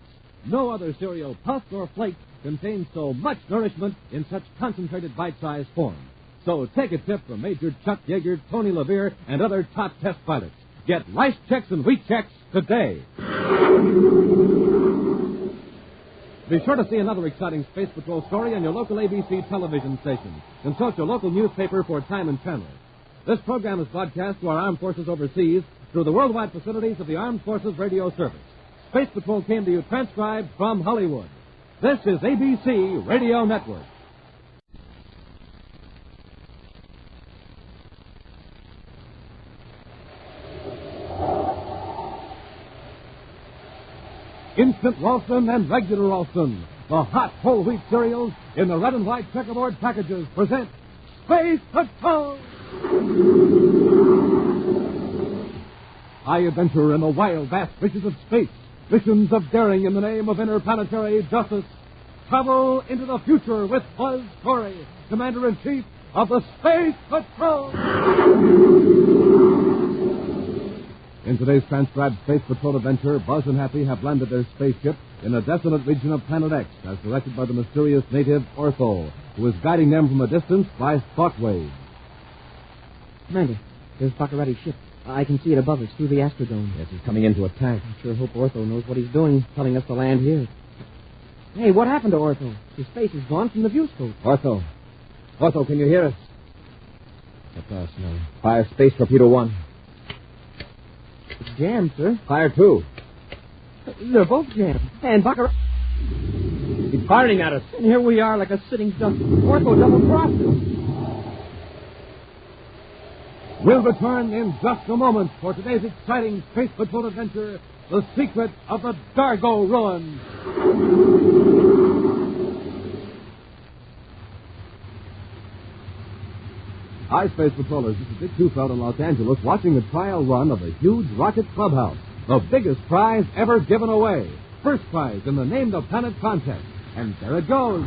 no other cereal, puffed or flaked, contains so much nourishment in such concentrated bite-sized form. So take a tip from Major Chuck Yeager, Tony LeVere, and other top test pilots. Get Rice Chex and Wheat Chex today. Be sure to see another exciting Space Patrol story on your local ABC television station. Consult your local newspaper for time and channel. This program is broadcast to our armed forces overseas through the worldwide facilities of the Armed Forces Radio Service. Space Patrol came to you transcribed from Hollywood. This is ABC Radio Network. Instant Ralston and Regular Ralston, the hot whole wheat cereals in the red and white checkerboard packages, present Space Patrol! High adventure in the wild, vast reaches of space. Missions of daring in the name of interplanetary justice. Travel into the future with Buzz Corey, Commander-in-Chief of the Space Patrol! In today's transcribed Space Patrol adventure, Buzz and Happy have landed their spaceship in a desolate region of Planet X, as directed by the mysterious native Ortho, who is guiding them from a distance by shockwaves. Commander, there's Baccarati's ship. I can see it above us through the Astrodome. Yes, he's coming in to attack. I sure hope Ortho knows what he's doing, telling us to land here. Hey, what happened to Ortho? His face is gone from the viewscope. Ortho, can you hear us? That's us now. Fire Space Torpedo 1. It's jammed, sir. Fire 2. They're both jammed. And Baccarat... He's firing at us. And here we are like a sitting duck. Ortho double-crossed us. We'll return in just a moment for today's exciting Space Patrol adventure, the secret of the Adargo ruins. Hi, Space Patrollers. This is Dick Tufeld in Los Angeles watching the trial run of a huge rocket clubhouse. The biggest prize ever given away. First prize in the Name the Planet contest. And there it goes.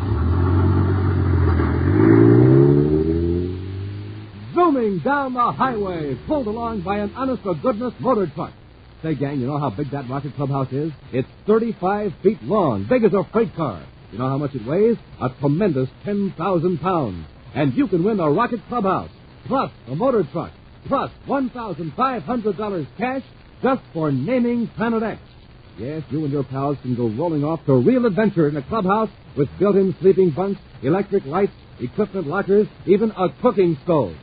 Zooming down the highway, pulled along by an honest-to-goodness motor truck. Say, gang, you know how big that rocket clubhouse is? It's 35 feet long, big as a freight car. You know how much it weighs? A tremendous 10,000 pounds. And you can win the rocket clubhouse, plus a motor truck, plus $1,500 cash just for naming Planet X. Yes, you and your pals can go rolling off to real adventure in a clubhouse with built-in sleeping bunks, electric lights, equipment lockers, even a cooking stove.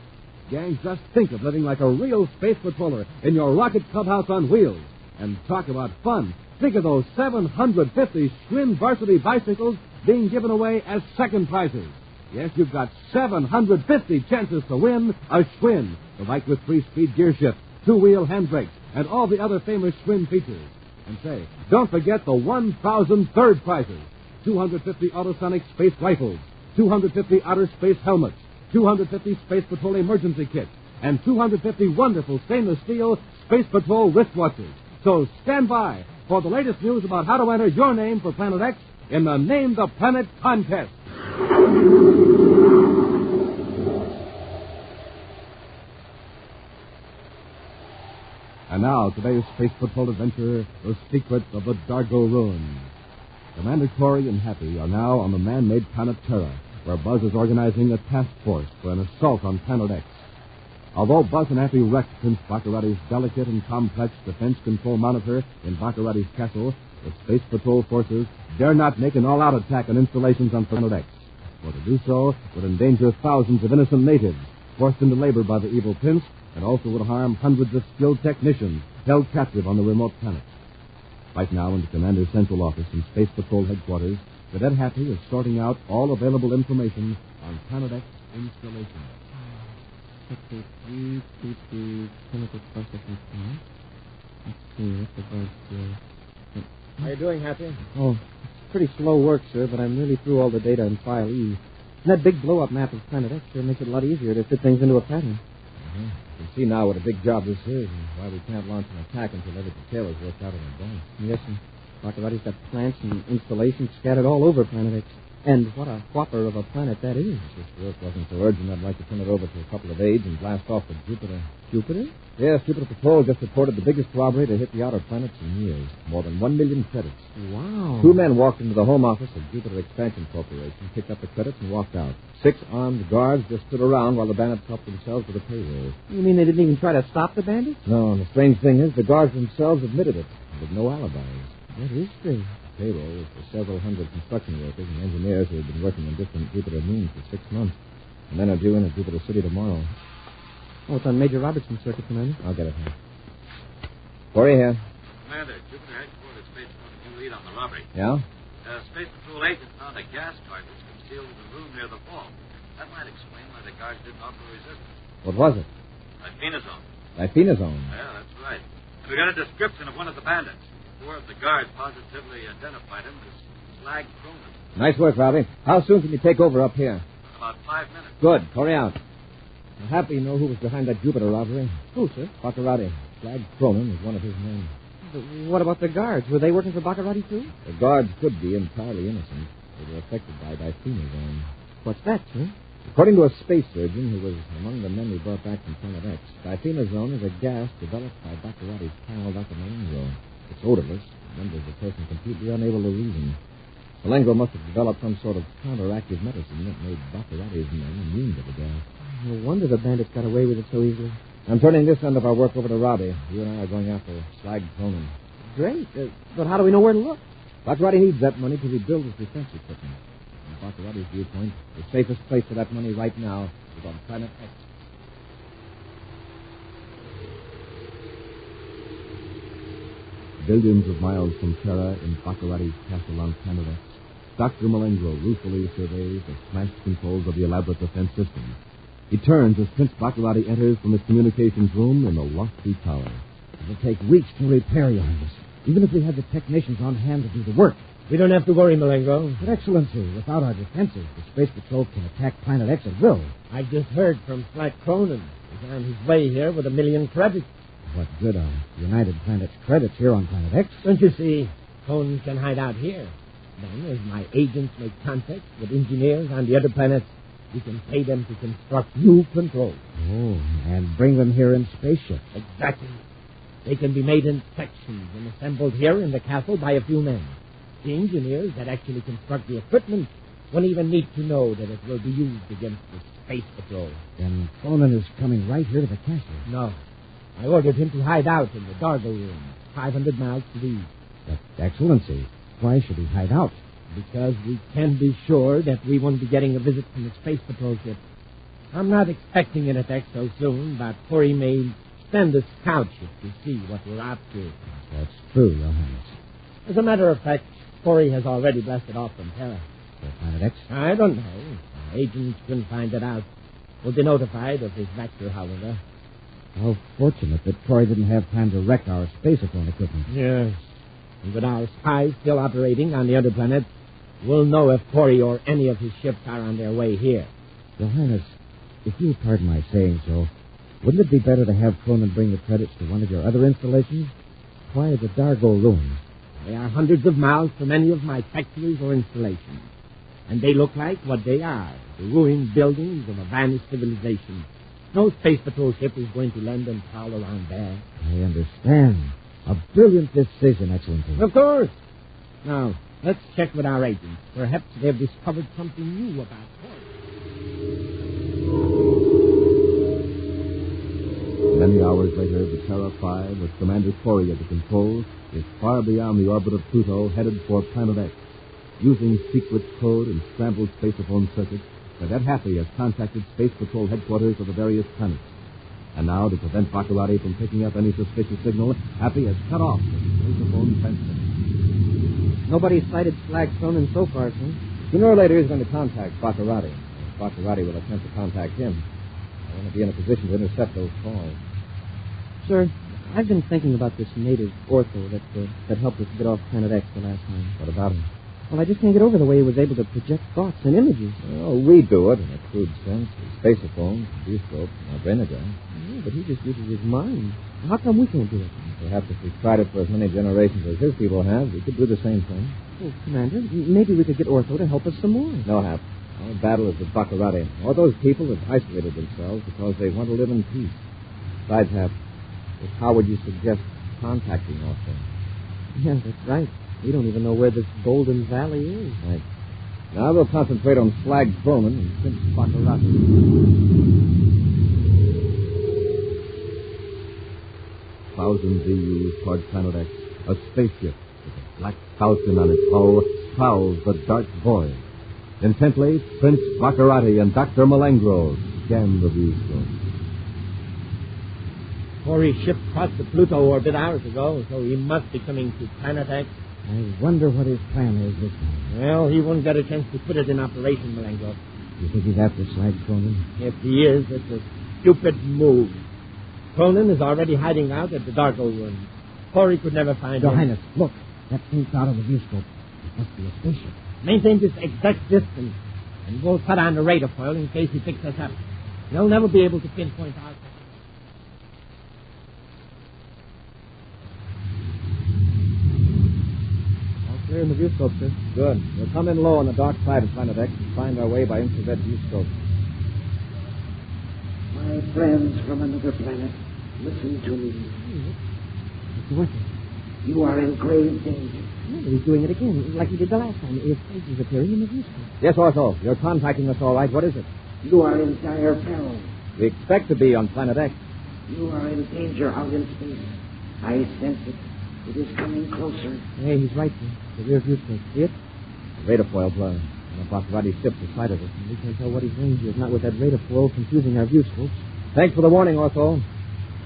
Gang, just think of living like a real space patroller in your rocket clubhouse on wheels. And talk about fun. Think of those 750 Schwinn varsity bicycles being given away as second prizes. Yes, you've got 750 chances to win a Schwinn, the bike with 3-speed gear shift, 2-wheel handbrakes, and all the other famous Schwinn features. And say, don't forget the 1,000 third prizes. 250 Autosonic space rifles, 250 outer space helmets, 250 Space Patrol emergency kits, and 250 wonderful stainless steel Space Patrol wristwatches. So stand by for the latest news about how to enter your name for Planet X in the Name the Planet contest. And now, today's Space Patrol adventure, The Secret of the Adargo Ruins. Commander Corey and Happy are now on the man-made planet Terra, where Buzz is organizing a task force for an assault on Planet X. Although Buzz and Happy wrecked Prince Baccarati's delicate and complex defense control monitor in Baccarati's castle, the Space Patrol forces dare not make an all-out attack on installations on Planet X. For to do so would endanger thousands of innocent natives, forced into labor by the evil prince, and also would harm hundreds of skilled technicians held captive on the remote planet. Right now, in the Commander's central office in Space Patrol headquarters, Cadet Happy is sorting out all available information on Planet X installation. Sector 322 chemical processing plant. Let's see, what's about... How you doing, Happy? Oh, it's pretty slow work, sir, but I'm nearly through all the data in File E. And that big blow-up map of Planet X sure makes it a lot easier to fit things into a pattern. You can see now what a big job this is and why we can't launch an attack until every detail is worked out in advance. Yes, sir. Baccarati's got plants and installations scattered all over Planet X. And what a whopper of a planet that is. If this work wasn't so urgent, I'd like to turn it over to a couple of aides and blast off with Jupiter. Jupiter? Yes, Jupiter Patrol just reported the biggest robbery to hit the outer planets in years. More than 1 million credits. Wow. 2 men walked into the home office of Jupiter Expansion Corporation, picked up the credits, and walked out. 6 armed guards just stood around while the bandits helped themselves with the payroll. You mean they didn't even try to stop the bandits? No, and the strange thing is the guards themselves admitted it, with no alibis. That is strange. Payroll is for several hundred construction workers and engineers who have been working on different Jupiter moons for 6 months. And then are due in at Jupiter City tomorrow. Oh, it's on Major Robertson's circuit, Commander. I'll get it here. Corey here. Commander, Jupiter Headquarters Space Patrol new lead on the robbery. Yeah? Space Patrol agent found a gas cartridge concealed in the room near the vault. That might explain why the guards didn't offer resistance. What was it? Diphenazone. Diphenazone? Yeah, that's right. And we got a description of one of the bandits. 4 of the guards positively identified him as Cyclone. Nice work, Robbie. How soon can you take over up here? In about 5 minutes. Good. Corey out. I'm happy you know who was behind that Jupiter robbery. Who, sir? Baccarati. Cyclone was one of his men. But what about the guards? Were they working for Baccarati, too? The guards could be entirely innocent. They were affected by diphenazone. What's that, sir? According to a space surgeon who was among the men we brought back from Planet X, diphenazone is a gas developed by Baccarati's pal, Dr. Malengo. It's odorless and renders the person completely unable to reason. Malengo must have developed some sort of counteractive medicine that made Baccarati's men immune to the gas. No wonder the bandits got away with it so easily. I'm turning this end of our work over to Robbie. You and I are going after Cyclone. Great. But how do we know where to look? Baccarati needs that money to rebuild his defense equipment. From Baccarati's viewpoint, the safest place for that money right now is on Planet X. Billions of miles from Terra in Baccarati's castle on Planet X, Dr. Malengo ruefully surveys the smashed controls of the elaborate defense system. He turns as Prince Baccarati enters from his communications room in the lofty tower. It'll take weeks to repair your Highness. Even if we had the technicians on hand to do the work. We don't have to worry, Malengo. But, Excellency, without our defenses, the Space Patrol can attack Planet X at will. I've just heard from Cyclone. He's on his way here with 1 million credits. What good are United Planet's credits here on Planet X? Don't you see? Conan can hide out here. Then, as my agents make contact with engineers on the other planets, we can pay them to construct new controls. Oh, and bring them here in spaceships. Exactly. They can be made in sections and assembled here in the castle by a few men. The engineers that actually construct the equipment won't even need to know that it will be used against the Space Patrol. Then Conan is coming right here to the castle. No. I ordered him to hide out in the Adargo room, 500 miles to the east. But, Excellency, why should he hide out? Because we can be sure that we won't be getting a visit from the Space Patrol ship. I'm not expecting an attack so soon, but Corey may send a scout ship to see what we're up to. That's true, Your Highness. As a matter of fact, Corey has already blasted off from Terra. For Planet X? I don't know. Our agents couldn't find it out. We'll be notified of his rapture, however. How fortunate that Corey didn't have time to wreck our spaceophone equipment. Yes. And with our spies still operating on the other planet, we'll know if Corey or any of his ships are on their way here. Your Highness, if you'll pardon my saying so, wouldn't it be better to have Conan bring the credits to one of your other installations? Why the Adargo ruins? They are hundreds of miles from any of my factories or installations. And they look like what they are, the ruined buildings of a vanished civilization. No Space Patrol ship is going to land and prowl around there. I understand. A brilliant decision, Excellency. Of course. Now, let's check with our agents. Perhaps they've discovered something new about Corey. Many hours later, the Terra 5, with Commander Corey at the controls, is far beyond the orbit of Pluto, headed for Planet X. Using secret code and scrambled spaceophone circuits, Cadet Happy has contacted Space Patrol headquarters of the various planets. And now, to prevent Baccarati from picking up any suspicious signal, Happy has cut off the spaceophone transmitter. Nobody's sighted Slag Cronin so far, sir. Sooner or later, he's going to contact Baccarati. Baccarati will attempt to contact him. I want to be in a position to intercept those calls. Sir, I've been thinking about this native ortho that helped us get off Planet X the last time. What about him? Well, I just can't get over the way he was able to project thoughts and images. Well, we do it in a crude sense. Spaceophone, viewscope, our brainogram. Yeah, but he just uses his mind. How come we can't do it? Perhaps if we tried it for as many generations as his people have, we could do the same thing. Oh, Commander, maybe we could get Ortho to help us some more. No, Hap. Our battle is with Baccarati. All those people have isolated themselves because they want to live in peace. Besides, Hap, how would you suggest contacting Ortho? Yeah, that's right. We don't even know where this Golden Valley is. Right. Now we'll concentrate on Slag Cronin and Prince Baccarati. Thousands EUs toward Planet X. A spaceship with a black falcon on its hull prowls the dark void. Intently, Prince Baccarati and Dr. Malengro scan the viewscope. Corey's ship crossed the Pluto orbit hours ago, so he must be coming to Planet X. I wonder what his plan is this time. Well, he won't get a chance to put it in operation, Malengo. You think he's after Slag Cronin? If he is, it's a stupid move. Cronin is already hiding out at the Adargo room. Corey could never find Your him. Highness, look. That thing's out of the viewscope. It must be a spaceship. Maintain this exact distance, and we'll cut on the radar foil in case he picks us up. He'll never be able to pinpoint our... Clear in the viewscope, sir. Good. We'll come in low on the dark side of Planet X and find our way by infrared viewscope. My friends from another planet, listen to me. What? You are in grave danger. Yeah, but he's doing it again, like he did the last time. His face is appearing in the viewscope. Yes, Ortho. You're contacting us all right. What is it? You are in dire peril. We expect to be on Planet X. You are in danger out in space. I sense it. It is coming closer. Hey, he's right, sir. The rear viewscope. See it? The radar foil blur. And the Baccarati ship beside of it. We can't tell what his range is, not with that radar foil confusing our viewscopes. Thanks for the warning, Ortho.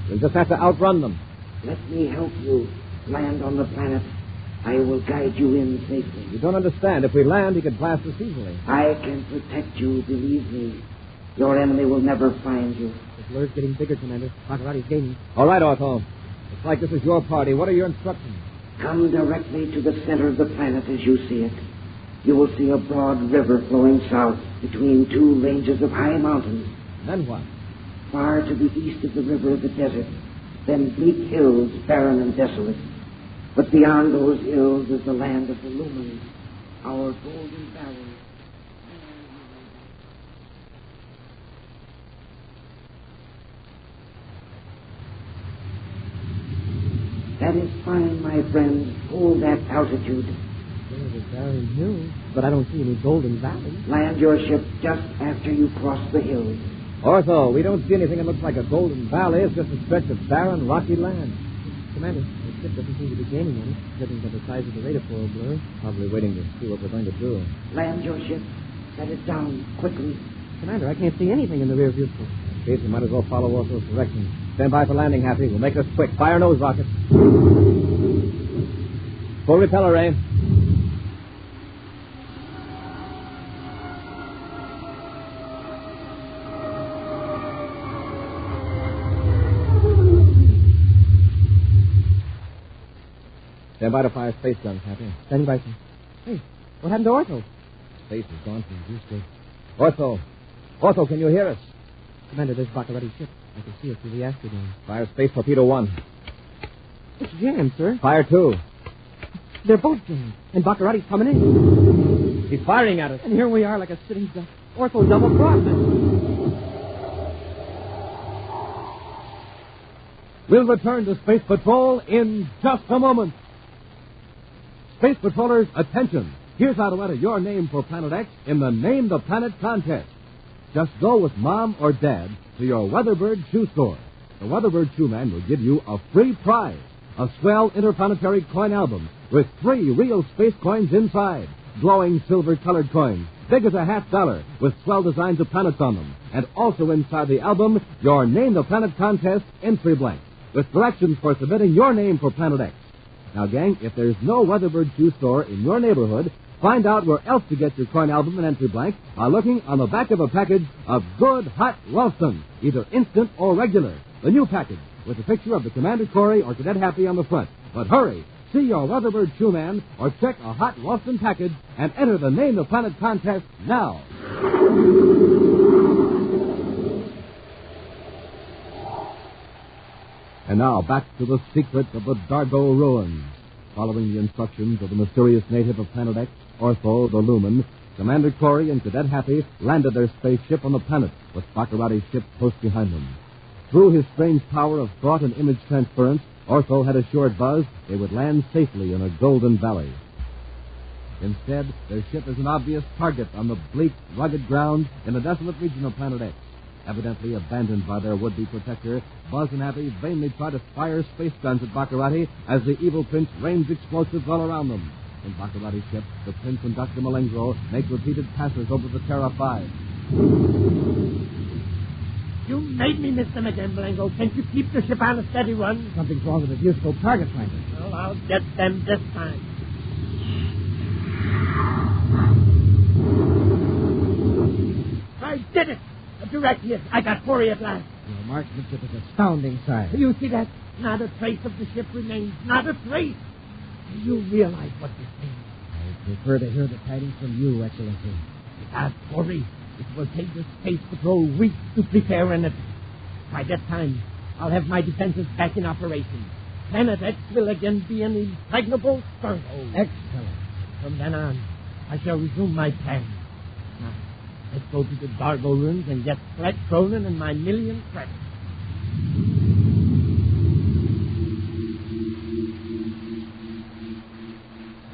We'll just have to outrun them. Let me help you land on the planet. I will guide you in safely. You don't understand. If we land, he could blast us easily. I can protect you, believe me. Your enemy will never find you. The blur's getting bigger, Commander. Baccarati's gaining. All right, Ortho. Looks like this is your party. What are your instructions? Come directly to the center of the planet as you see it. You will see a broad river flowing south between two ranges of high mountains. Then what? Far to the east of the river is a desert, then bleak hills, barren and desolate. But beyond those hills is the land of the Lumens, our golden valley. That is fine, my friend. Hold that altitude. There's a barren hill, but I don't see any golden valley. Land your ship just after you cross the hills. Ortho, we don't see anything that looks like a golden valley. It's just a stretch of barren, rocky land. Commander, the ship doesn't seem to be gaining on us, judging by the size of the radar for a blur. Probably waiting to see what we're going to do. Land your ship. Set it down quickly. Commander, I can't see anything in the rear view. In case we might as well follow Ortho's directions. Stand by for landing, Happy. We'll make this quick. Fire nose rockets. Full repeller ray. Stand by to fire space guns, Happy. Standing by, sir. Hey, what happened to Ortho? Space is gone from the juice. Ortho. Ortho, can you hear us? Commander, there's Baccarati's ship. I can see it through the astrodome. Fire space torpedo 1. It's jammed, sir. Fire 2. They're both jammed. And Baccarati's coming in. He's firing at us. And here we are like a sitting duck. Ortho double crossed us. We'll return to Space Patrol in just a moment. Space Patrollers, attention. Here's how to enter your name for Planet X in the Name the Planet contest. Just go with Mom or Dad to your Weatherbird shoe store. The Weatherbird shoe man will give you a free prize, a swell interplanetary coin album with 3 real space coins inside, glowing silver-colored coins, big as a $50, with swell designs of planets on them. And also inside the album, your Name the Planet contest entry blank, with directions for submitting your name for Planet X. Now, gang, if there's no Weatherbird shoe store in your neighborhood, find out where else to get your coin album and entry blank by looking on the back of a package of good, hot Ralston, either instant or regular. The new package, with a picture of the Commander Corey or Cadet Happy on the front. But hurry, see your Weatherbird shoe man or check a hot Ralston package and enter the Name the Planet contest now. And now, back to the secret of the Adargo ruins. Following the instructions of the mysterious native of Planet X, Ortho, the Lumen, Commander Corey and Cadet Happy landed their spaceship on the planet, with Baccarati's ship close behind them. Through his strange power of thought and image transference, Ortho had assured Buzz they would land safely in a golden valley. Instead, their ship is an obvious target on the bleak, rugged ground in the desolate region of Planet X. Evidently abandoned by their would-be protector, Buzz and Happy vainly try to fire space guns at Baccarati as the evil prince rains explosives all around them. In Baccarati's ship, the prince and Dr. Malengro make repeated passes over the Terra 5. You made me miss them again, Malengro. Can't you keep the ship on a steady run? Something's wrong with the viewscope target finder. Well, I'll get them this time. I did it! A direct hit. I got Corey at last. Your marksmanship is astounding, sire. You see that? Not a trace of the ship remains. Not a trace. Do you realize what this means? I prefer to hear the tidings from you, Excellency. Without Corey, it will take the Space Patrol weeks to prepare an attack. By that time, I'll have my defenses back in operation. Planet X will again be an impregnable stronghold. Excellent. From then on, I shall resume my plan. Now, let's go to the Adargo ruins and get Flat Cronin and my million credits.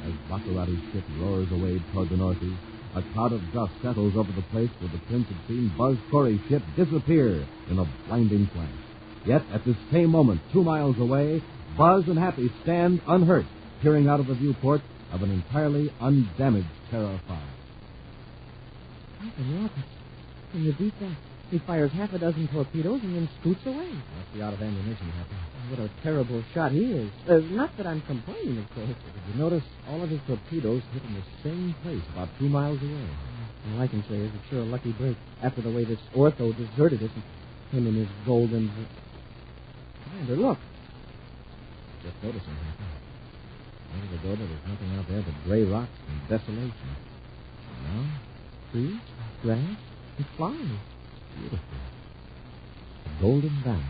As Baccarati's ship roars away toward the northeast, a cloud of dust settles over the place where the prince had seen Buzz Corey's ship disappear in a blinding flash. Yet, at this same moment, 2 miles away, Buzz and Happy stand unhurt, peering out of the viewport of an entirely undamaged Terra 5. Captain Rockets. Can you beat that? He fires half a dozen torpedoes and then scoots away. Must be out of ammunition, Happy. What a terrible shot he is. Not that I'm complaining, of course. Did you notice all of his torpedoes hit in the same place about 2 miles away? All I can say is it's sure a lucky break after the way this Ortho deserted us and him in his golden... Commander, look. Just noticing, Happy. A minute ago, there was nothing out there but gray rocks and desolation. Now, trees, grass, and flowers. Beautiful. A golden valley.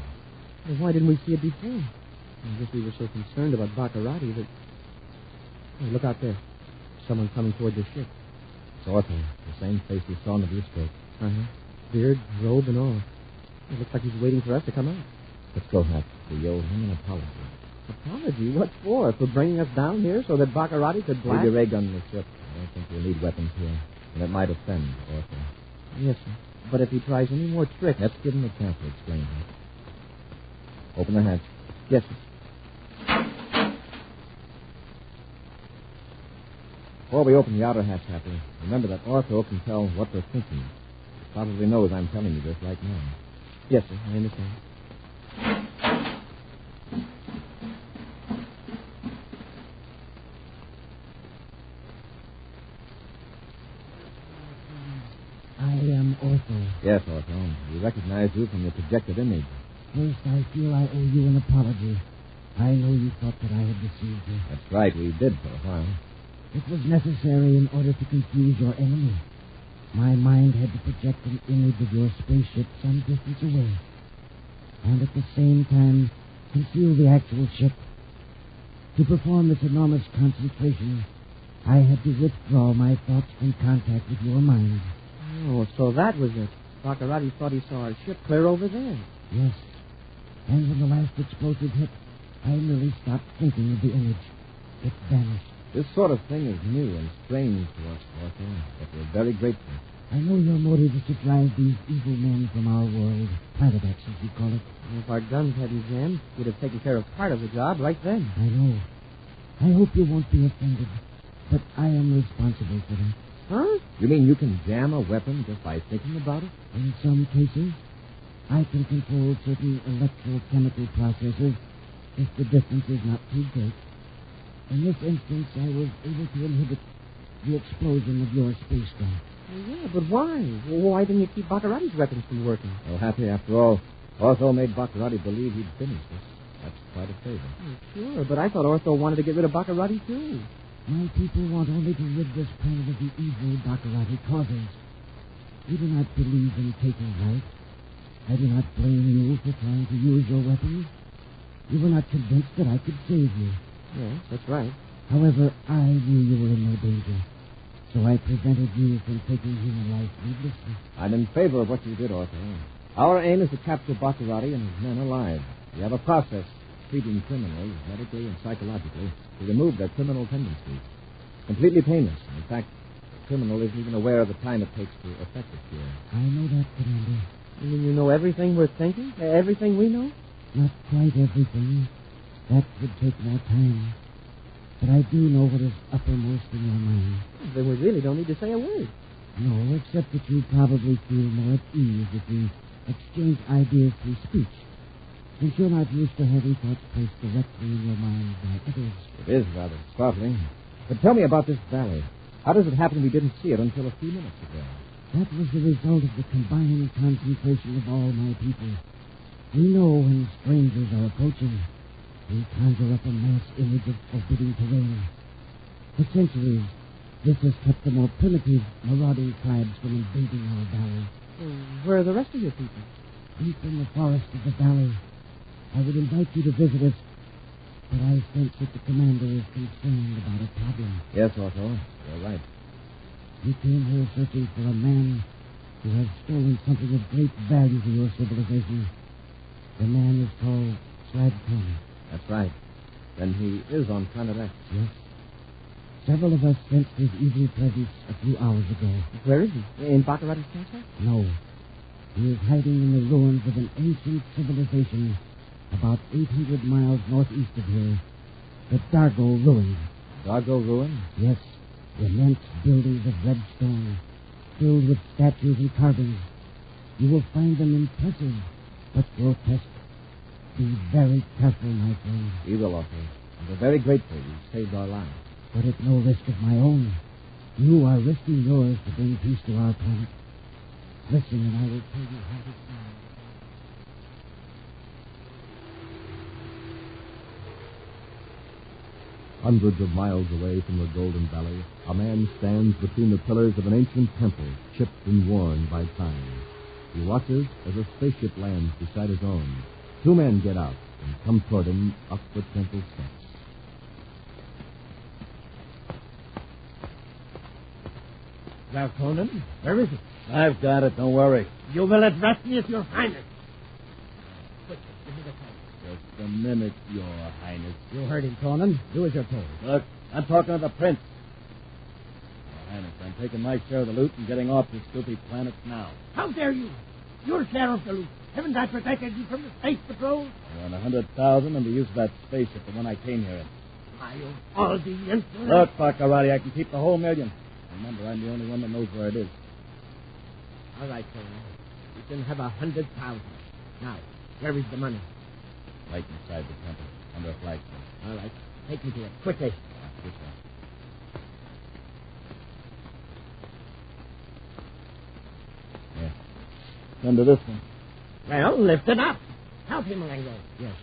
Well, why didn't we see it before? As if we were so concerned about Baccarati that... Hey, look out there. Someone coming toward the ship. It's Ortho, the same face we saw in the viewscope. Uh-huh. Beard, robe, and all. It looks like he's waiting for us to come out. Let's go, Hap. We owe him an apology. Apology? What for? For bringing us down here so that Baccarati could blast? Leave your ray gun in the ship. I don't think we'll need weapons here. And it might offend Ortho. Yes, sir. But if he tries any more tricks... Let's give him a chance to explain that. Open the hatch. Yes, sir. Before we open the outer hatch, Happy, remember that Ortho can tell what we're thinking. He probably knows I'm telling you this right now. Yes, sir. I understand. I am Ortho. Yes, Ortho. We recognize you from your projected image. First, I feel I owe you an apology. I know you thought that I had deceived you. That's right. We did for a while. It was necessary in order to confuse your enemy. My mind had to project an image of your spaceship some distance away, and at the same time conceal the actual ship. To perform this enormous concentration, I had to withdraw my thoughts from contact with your mind. Oh, so that was it. Baccarati thought he saw our ship clear over there. Yes. And when the last explosive hit, I merely stopped thinking of the image. It vanished. This sort of thing is new and strange to us, Ortho, but we're very grateful. I know your motive is to drive these evil men from our world. Planet X, as we call it. If our guns hadn't jammed, we'd have taken care of part of the job right then. I know. I hope you won't be offended, but I am responsible for that. Huh? You mean you can jam a weapon just by thinking about it? In some cases, I can control certain electrochemical processes if the distance is not too great. In this instance, I was able to inhibit the explosion of your spacecraft. Well, yeah, but why? Why didn't you keep Baccarati's weapons from working? Well, Happy, after all, Ortho made Baccarati believe he'd finished us. That's quite a favor. Oh, sure, but I thought Ortho wanted to get rid of Baccarati, too. My people want only to rid this planet of the evil Baccarati causes. You do not believe in taking life. I do not blame you for trying to use your weapons. You were not convinced that I could save you. Yes, that's right. However, I knew you were in no danger, so I prevented you from taking human life needlessly. I'm in favor of what you did, Ortho. Our aim is to capture Baccarati and his men alive. We have a process treating criminals medically and psychologically to remove their criminal tendencies. Completely painless. In fact, the criminal isn't even aware of the time it takes to effect a cure. I know that, Commander. You mean you know everything we're thinking? Everything we know? Not quite everything. That would take more time. But I do know what is uppermost in your mind. Then we really don't need to say a word. No, except that you probably feel more at ease if we exchange ideas through speech. Since you're not used to having thoughts placed directly in your mind by others. It is rather startling. But tell me about this valley. How does it happen we didn't see it until a few minutes ago? That was the result of the combined concentration of all my people. We know when strangers are approaching. We conjure up a mass image of forbidding terrain. For centuries, this has kept the more primitive, marauding tribes from invading our valley. Where are the rest of your people? Deep in the forest of the valley. I would invite you to visit us, but I sense that the commander is concerned about a problem. Yes, Ortho. You're right. You came here searching for a man who has stolen something of great value to your civilization. The man is called Cyclone. That's right. Then he is on Planet X. Yes. Several of us sensed his evil presence a few hours ago. Where is he? In Baccarati's castle? No. He is hiding in the ruins of an ancient civilization about 800 miles northeast of here. The Adargo ruins. Adargo ruins? Yes. Immense buildings of red stone, filled with statues and carvings. You will find them impressive, but grotesque. Be very careful, my friend. We will, Ortho. And we're very grateful you saved our lives. But at no risk of my own. You are risking yours to bring peace to our planet. Listen, and I will tell you how to stand. Hundreds of miles away from the Golden Valley, a man stands between the pillars of an ancient temple, chipped and worn by time. He watches as a spaceship lands beside his own. Two men get out and come toward him up the temple steps. Now, Conan, where is it? I've got it, don't worry. You will address me as Your Highness. Quick, give me the phone. Just a minute, Your Highness. You heard him, Conan. Do as you're told. Look, I'm talking to the prince. Your Highness, I'm taking my share of the loot and getting off this stupid planet now. How dare you? Your share of the loot. Haven't I protected you from the space patrol? I want 100,000 and the use of that spaceship, the one I came here in. I'll all the insolence. Look, Baccarati, I can keep the whole million. Remember, I'm the only one that knows where it is. All right, Conan. You can have 100,000. Now, where is the money? Right inside the temple, under a flagstone. All right. Take me to it, quickly. This way. Yeah. Under this one. Well, lift it up. Help him, Malengo. Yes,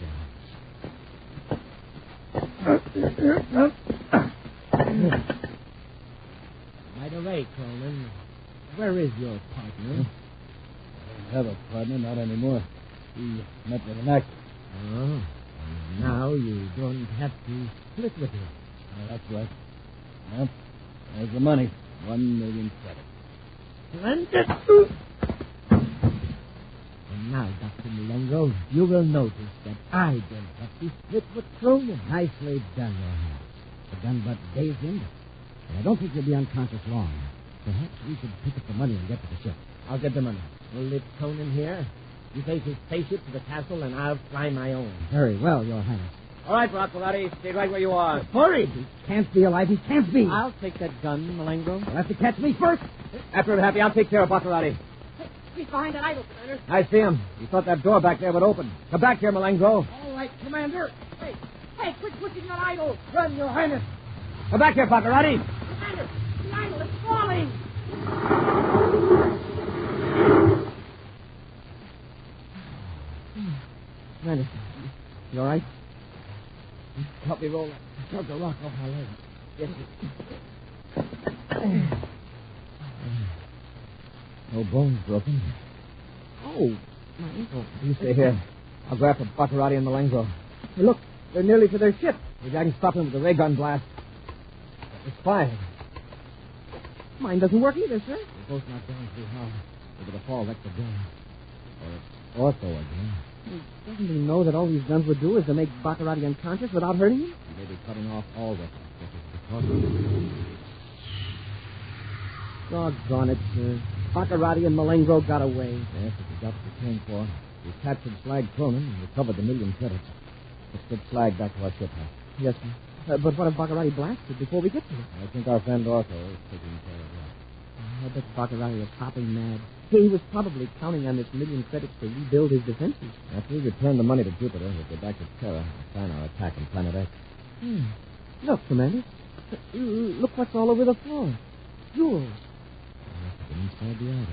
By the way, Conan, where is your partner? I don't have a partner, not anymore. He met with an accident. Oh, and now you don't have to split with him. That's right. Well, there's the money. 1 million credits. Splendid. And now, Dr. Malengo, you will notice that I don't have to split with Conan. Nicely done, Your Highness. The gun but dazed him, but I don't think you'll be unconscious long. Perhaps we should pick up the money and get to the ship. I'll get the money. We'll leave Conan here. You take his spaceship to the castle, and I'll fly my own. Very well, Your Highness. All right, Baccarati, stay right where you are. Hurry! He can't be alive. He can't be. I'll take that gun, Malengo. You'll have to catch me first. After it, Happy, I'll take care of Baccarati. He's behind that idol, Commander. I see him. He thought that door back there would open. Come back here, Malengo. All right, Commander. Hey, quit pushing that idol. Run, Your Highness. Come back here, Baccarati. Commander, the idol is falling. Commander, you all right? Help me roll that. Drug the rock off my leg. Yes, No bones broken. Oh, my ankle. You stay here. I'll grab for Baccarati and Malengo. Hey, look, they're nearly to their ship. Maybe I can stop him with the ray gun blast. It's fired. Mine doesn't work either, sir. We're both knocked down through hell. We're going to fall wreck the gun. Or it's ortho again. Doesn't he know that all these guns would do is to make Baccarati unconscious without hurting him? He may be cutting off all weapons. Because Doggone it, sir. Baccarati and Malengo got away. yes, if we got what we came for. We captured Slag Cronin and recovered the million credits. Let's get Slag back to our ship now. Yes, sir. But what if Baccarati blasted before we get to it? I think our friend Ortho is taking care of that. I bet Baccarati is hopping mad. He was probably counting on this million credits to rebuild his defenses. After we return the money to Jupiter, we'll go back to Terra and plan our attack on Planet X. Look, Commander. Look what's all over the floor. Jewels. I must have been inside the idol.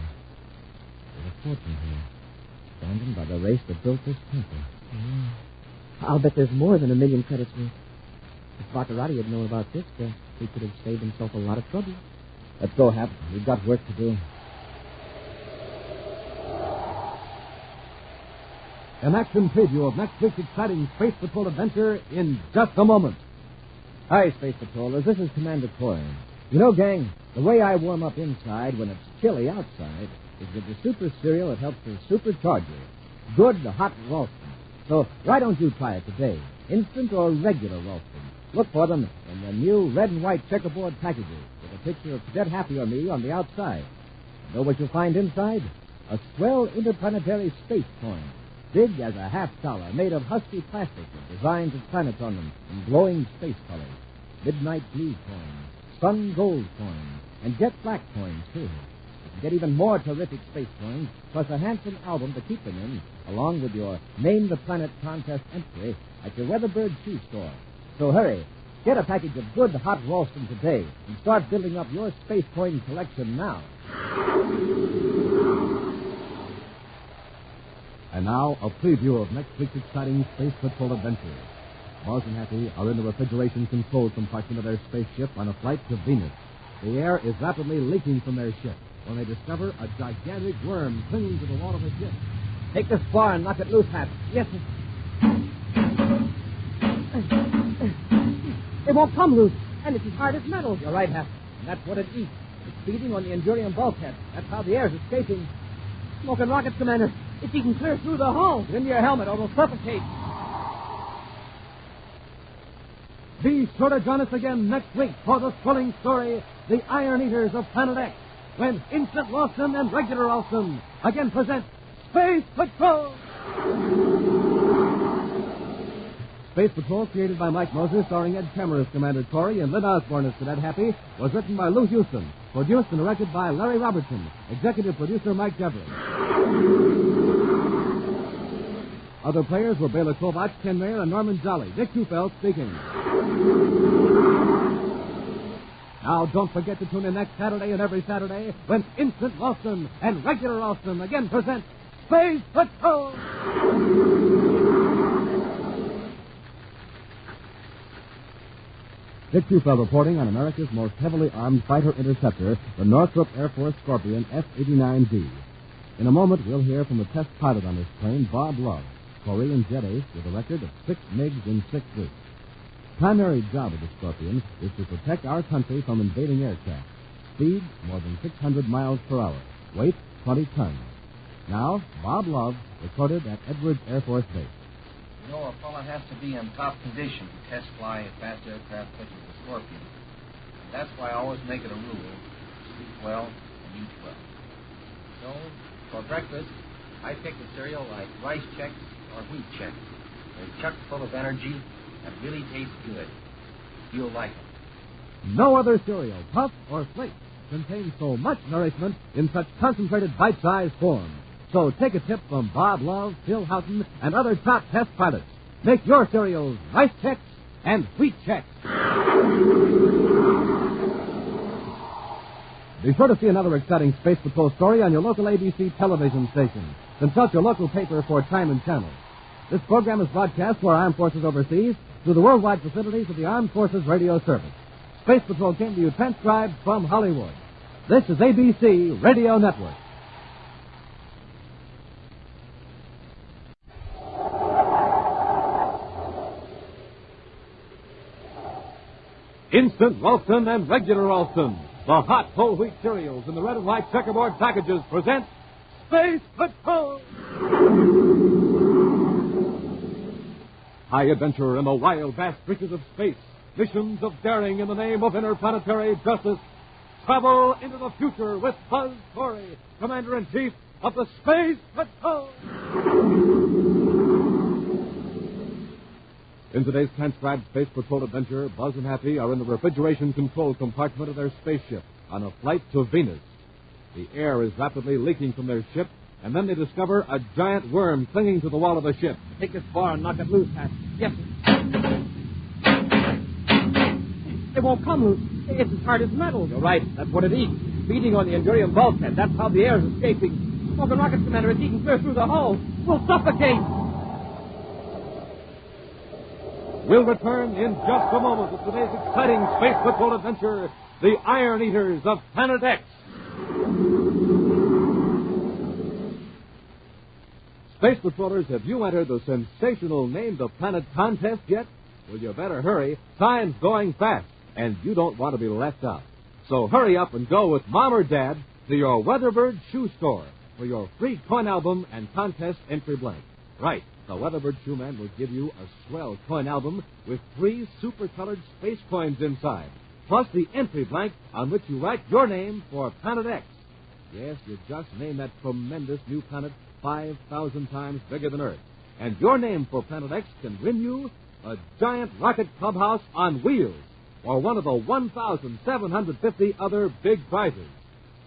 There's a fortune here, standing by the race that built this temple. I'll bet there's more than 1 million credits worth. If Baccarati had known about this, he could have saved himself a lot of trouble. Let's go, Hap. We've got work to do. An action preview of next week's exciting Space Patrol adventure in just a moment. Hi, Space Patrollers. This is Commander Corey. You know, gang, the way I warm up inside when it's chilly outside is with the super cereal that helps to supercharge you. Good hot Ralston. So why don't you try it today? Instant or regular Ralston. Look for them in the new red and white checkerboard packages with a picture of Cadet Happy or me on the outside. Know what you'll find inside? A swell interplanetary space coin. Big as a $50, made of husky plastic with designs of planets on them in glowing space colors. Midnight blue coins, sun gold coins, and jet black coins, too. You can get even more terrific space coins, plus a handsome album to keep them in, along with your Name the Planet contest entry at your Weatherbird shoe store. So hurry, get a package of good hot Ralston today and start building up your space coin collection now. And now, a preview of next week's exciting Space Patrol adventure. Buzz and Happy are in the refrigeration control compartment of their spaceship on a flight to Venus. The air is rapidly leaking from their ship when they discover a gigantic worm clinging to the wall of the ship. Take this bar and knock it loose, Hap. Yes, sir. It won't come loose, and it's as hard as metal. You're right, Hap. And that's what it eats. It's feeding on the Endurium bulkhead. That's how the air's escaping. Smoking rockets, Commander. It's eating clear through the hull. Get into your helmet or it'll suffocate. Be sure to join us again next week for the thrilling story, The Iron Eaters of Planet X, when Instant Lawson and Regular Lawson again present Space Patrol! Space Patrol, created by Mike Moser, starring Ed Kemmer as Commander Corey and Lynn Osborne as Cadet Happy, was written by Lou Houston, produced and directed by Larry Robertson, executive producer Mike Devereux. Other players were Bela Kovacs, Ken Mayer, and Norman Jolly. Dick Tufeld speaking. Now, don't forget to tune in next Saturday and every Saturday when Instant Lawson and Regular Lawson again present Space Patrol! Dick Tufeld reporting on America's most heavily armed fighter interceptor, the Northrop Air Force Scorpion F-89D. In a moment, we'll hear from the test pilot on this plane, Bob Love, Korean jet ace with a record of 6 MiGs in 6 weeks. Primary job of the Scorpion is to protect our country from invading aircraft. Speed, more than 600 miles per hour. Weight, 20 tons. Now, Bob Love, recorded at Edwards Air Force Base. You know, a fellow has to be in top condition to test fly a fast aircraft such as the Scorpion. And that's why I always make it a rule to sleep well and eat well. So, for breakfast, I pick a cereal like Rice Chex or Wheat Chex. They're chock full of energy and really taste good. You'll like them. No other cereal, puff or flake, contains so much nourishment in such concentrated bite-sized form. So take a tip from Bob Love, Phil Houghton, and other top test pilots. Make your cereals Rice Chex and Wheat Chex. Be sure to see another exciting Space Patrol story on your local ABC television station. Consult your local paper for time and channel. This program is broadcast to our armed forces overseas through the worldwide facilities of the Armed Forces Radio Service. Space Patrol came to you transcribed from Hollywood. This is ABC Radio Network. Instant Ralston and Regular Ralston, the hot whole wheat cereals in the red and white checkerboard packages, present Space Patrol! High adventure in the wild, vast reaches of space. Missions of daring in the name of interplanetary justice. Travel into the future with Buzz Corey, Commander-in-Chief of the Space Patrol! In today's transcribed Space Patrol adventure, Buzz and Happy are in the refrigeration control compartment of their spaceship on a flight to Venus. The air is rapidly leaking from their ship, and then they discover a giant worm clinging to the wall of the ship. Take this bar and knock it loose, Hap. Yes, sir. It won't come loose. It's as hard as metal. You're right. That's what it eats. Feeding on the Endurium bulkhead. That's how the air's escaping. Smoking rockets, Commander. It's eating clear through the hull. We'll suffocate. We'll return in just a moment with today's exciting Space Patrol adventure, The Iron Eaters of Planet X. Space Patrollers, have you entered the sensational Name the Planet contest yet? Well, you better hurry. Time's going fast, and you don't want to be left out. So hurry up and go with Mom or Dad to your Weatherbird shoe store for your free coin album and contest entry blank. Right. The Weatherbird Shoeman will give you a swell coin album with 3 super-colored space coins inside, plus the entry blank on which you write your name for Planet X. Yes, you just name that tremendous new planet 5,000 times bigger than Earth. And your name for Planet X can win you a giant rocket clubhouse on wheels, or one of the 1,750 other big prizes.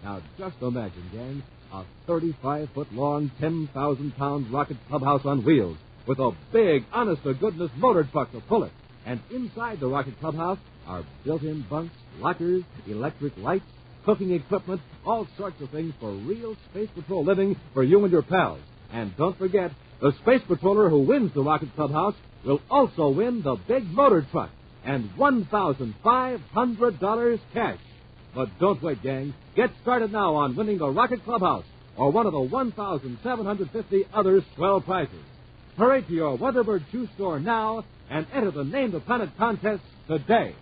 Now, just imagine, gang, a 35-foot-long, 10,000-pound rocket clubhouse on wheels with a big, honest-to-goodness motor truck to pull it. And inside the rocket clubhouse are built-in bunks, lockers, electric lights, cooking equipment, all sorts of things for real Space Patrol living for you and your pals. And don't forget, the space patroller who wins the Rocket Clubhouse will also win the big motor truck and $1,500 cash. But don't wait, gang. Get started now on winning the Rocket Clubhouse or one of the 1,750 other swell prizes. Hurry to your Weatherbird shoe store now and enter the Name the Planet contest today.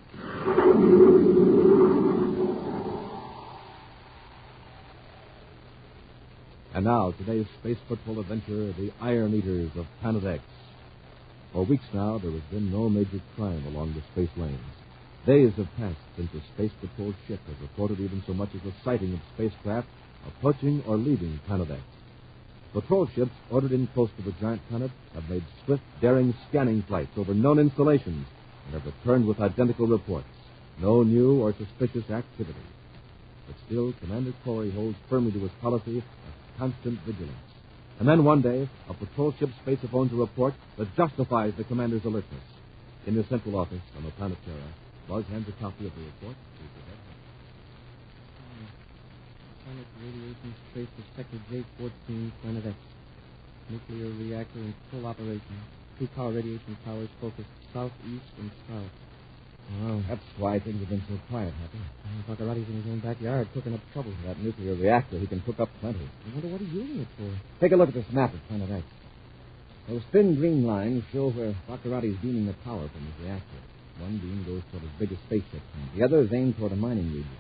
And now, today's Space Patrol adventure, the Iron Eaters of Planet X. For weeks now, there has been no major crime along the space lanes. Days have passed since a Space Patrol ship has reported even so much as a sighting of spacecraft approaching or leaving Planet X. Patrol ships ordered in close to the giant planet have made swift, daring scanning flights over known installations and have returned with identical reports. No new or suspicious activity. But still, Commander Corey holds firmly to his policy of constant vigilance. And then one day, a patrol ship spacephones a report that justifies the commander's alertness. In his central office on the planet Terra, Buzz hands a copy of the report to the head. Planet Radiation Space Sector J14, Planet X. Nuclear reactor in full operation. 2 power radiation towers focused southeast and south. Well, that's why things have been so quiet, Happy. Baccarati's in his own backyard cooking up trouble. That nuclear reactor, he can cook up plenty. I wonder what he's using it for. Take a look at this map of Planet X. Those thin green lines show where Baccarati's beaming the power from his reactor. One beam goes toward his biggest spaceship, and the other is aimed toward a mining region.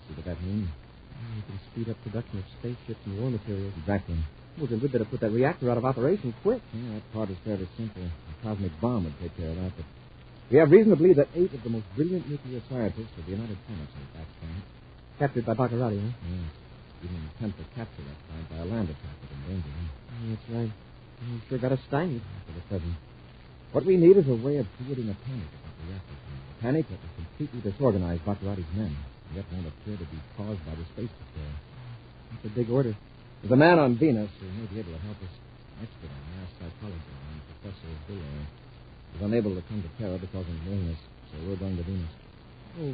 See what that means? You can speed up production of spaceships and war materials. Exactly. Well, then we'd better put that reactor out of operation quick. Yeah, that part is fairly simple. A cosmic bomb would take care of that, but we have reason to believe that 8 of the most brilliant nuclear scientists of the United Planets are back planet. Captured by Baccarati, huh? Yes. Even an attempt to capture that planet by a land attack is in danger. That's right. You sure got us stymied. For the present. What we need is a way of creating a panic about the reactor. A panic that will completely disorganize Baccarati's men, yet won't appear to be caused by the space patrol. That's a big order. There's a man on Venus who may be able to help us. Expert on mass psychology, and Professor Diller. He's unable to come to Terra because of his illness, so we're going to Venus. Oh,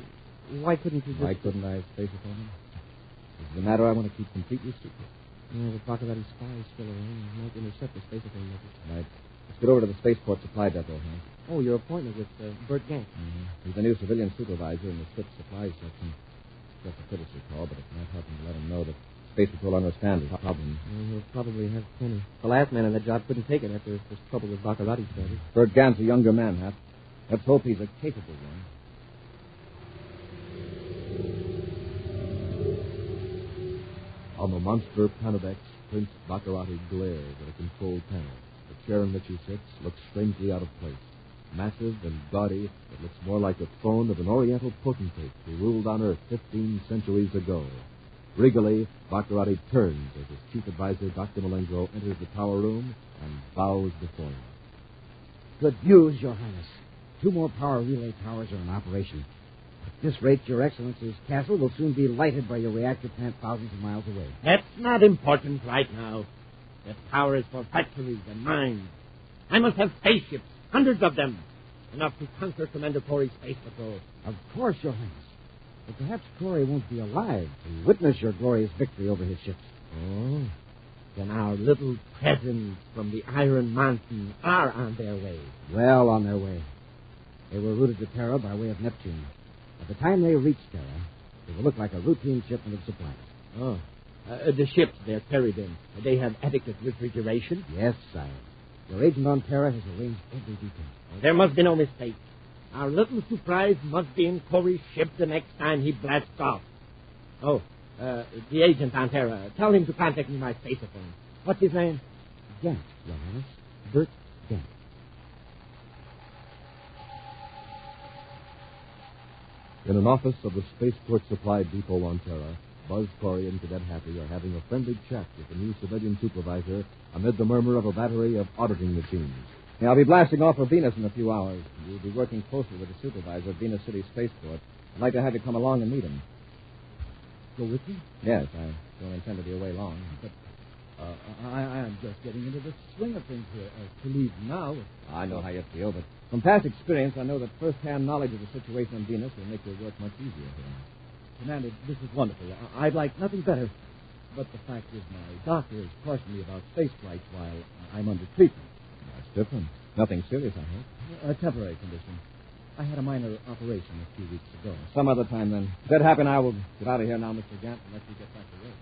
why couldn't you just... Why couldn't I space upon him? This is a matter I want to keep completely secret. Yeah, with Baccarati's spies still around, he might intercept the spacephone message. Right. Let's get over to the spaceport supply depot, Hank. Oh, your appointment with Bert Gank. Mm-hmm. He's the new civilian supervisor in the ship's supply section. Just a courtesy call, but it might help him to let him know that Space Patrol understands his problem. Well, he'll probably have plenty. The last man on that job couldn't take it after this trouble with Baccarati started. Bert Gant's a younger man, Hap. Let's hope he's a capable one. On the monster Planet X, Prince Baccarati glares at a control panel. The chair in which he sits looks strangely out of place. Massive and gaudy, it looks more like the throne of an Oriental potentate who ruled on Earth 15 centuries ago. Regally, Baccarati turns as his chief advisor, Dr. Malengro, enters the tower room and bows before him. Good news, Your Highness. 2 more power relay towers are in operation. At this rate, Your Excellency's castle will soon be lighted by your reactor plant thousands of miles away. That's not important right now. That power is for factories and mines. I must have spaceships, hundreds of them. Enough to conquer Commander Corey's space patrol. Of course, Your Highness. But perhaps Corey won't be alive to witness your glorious victory over his ships. Oh, then our little presents from the Iron Mountain are on their way. Well on their way. They were routed to Terra by way of Neptune. By the time they reach Terra, they will look like a routine shipment of supplies. Oh, the ships they're carried in, they have adequate refrigeration? Yes, sire. Your agent on Terra has arranged every detail. Well, there must be no mistake. Our little surprise must be in Corey's ship the next time he blasts off. Oh, the agent on Terra. Tell him to contact me by spacephone. What's his name? Gank, Your Highness. Bert Gank. In an office of the Spaceport Supply Depot on Terra, Buzz Corey and Cadet Happy are having a friendly chat with the new civilian supervisor amid the murmur of a battery of auditing machines. Yeah, I'll be blasting off for Venus in a few hours. You'll be working closely with the supervisor of Venus City Spaceport. I'd like to have you come along and meet him. Go with me? Yes, I don't intend to be away long. But I'm just getting into the swing of things here. To leave now... I know how you feel, but from past experience, I know that first-hand knowledge of the situation on Venus will make your work much easier here. Commander, this is wonderful. I'd like nothing better. But the fact is, my doctor has cautioned me about space flights while I'm under treatment. That's different. Nothing serious, I hope. A temporary condition. I had a minor operation a few weeks ago. Some other time, then. If that happen, I will get out of here now, Mr. Gant, and let you get back to work.